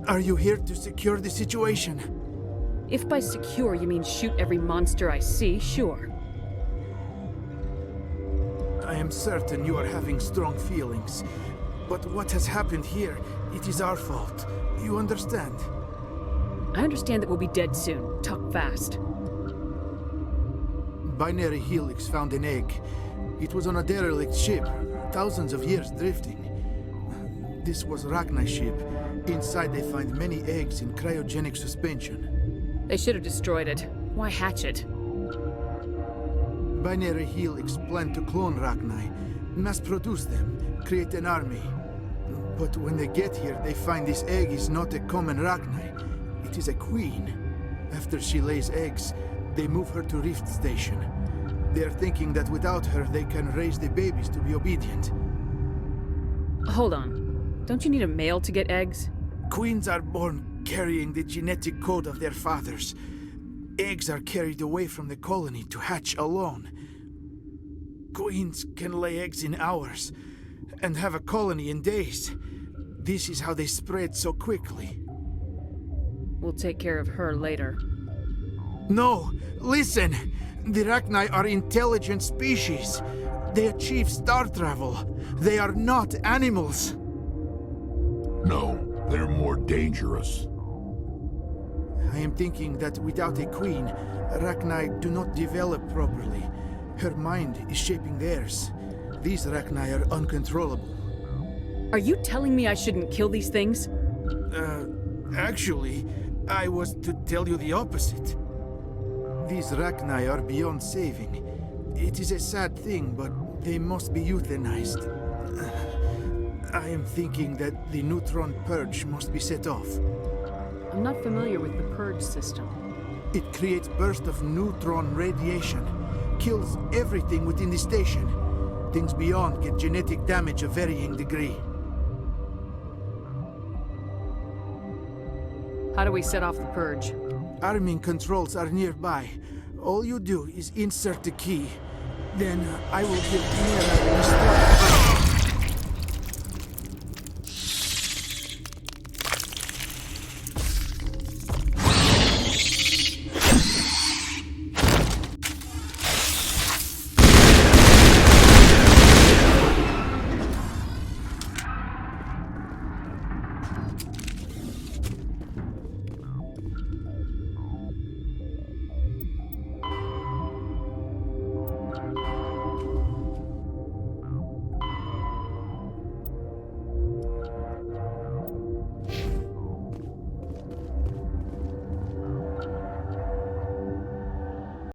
Are you here to secure the situation? If by secure you mean shoot every monster I see, sure. I am certain you are having strong feelings. But what has happened here, it is our fault. You understand? I understand that we'll be dead soon. Talk fast. Binary Helix found an egg. It was on a derelict ship, thousands of years drifting. This was Rachni's ship. Inside they find many eggs in cryogenic suspension. They should have destroyed it. Why hatch it? Binary Helix planned to clone Rachni, mass-produce them, create an army. But when they get here, they find this egg is not a common Rachni. It is a queen. After she lays eggs, they move her to Rift Station. They are thinking that without her, they can raise the babies to be obedient. Hold on. Don't you need a male to get eggs? Queens are born carrying the genetic code of their fathers. Eggs are carried away from the colony to hatch alone. Queens can lay eggs in hours and have a colony in days. This is how they spread so quickly. We'll take care of her later. No! Listen! The Rachni are intelligent species. They achieve star travel. They are not animals. No, they're more dangerous. I am thinking that without a queen, Rachni do not develop properly. Her mind is shaping theirs. These Rachni are uncontrollable. Are you telling me I shouldn't kill these things? Actually, I was to tell you the opposite. These Rachni are beyond saving. It is a sad thing, but they must be euthanized. I am thinking that the neutron purge must be set off. I'm not familiar with the purge system. It creates bursts of neutron radiation, kills everything within the station. Things beyond get genetic damage of varying degree. How do we set off the purge? Arming controls are nearby. All you do is insert the key. Then I will give Mira the strike.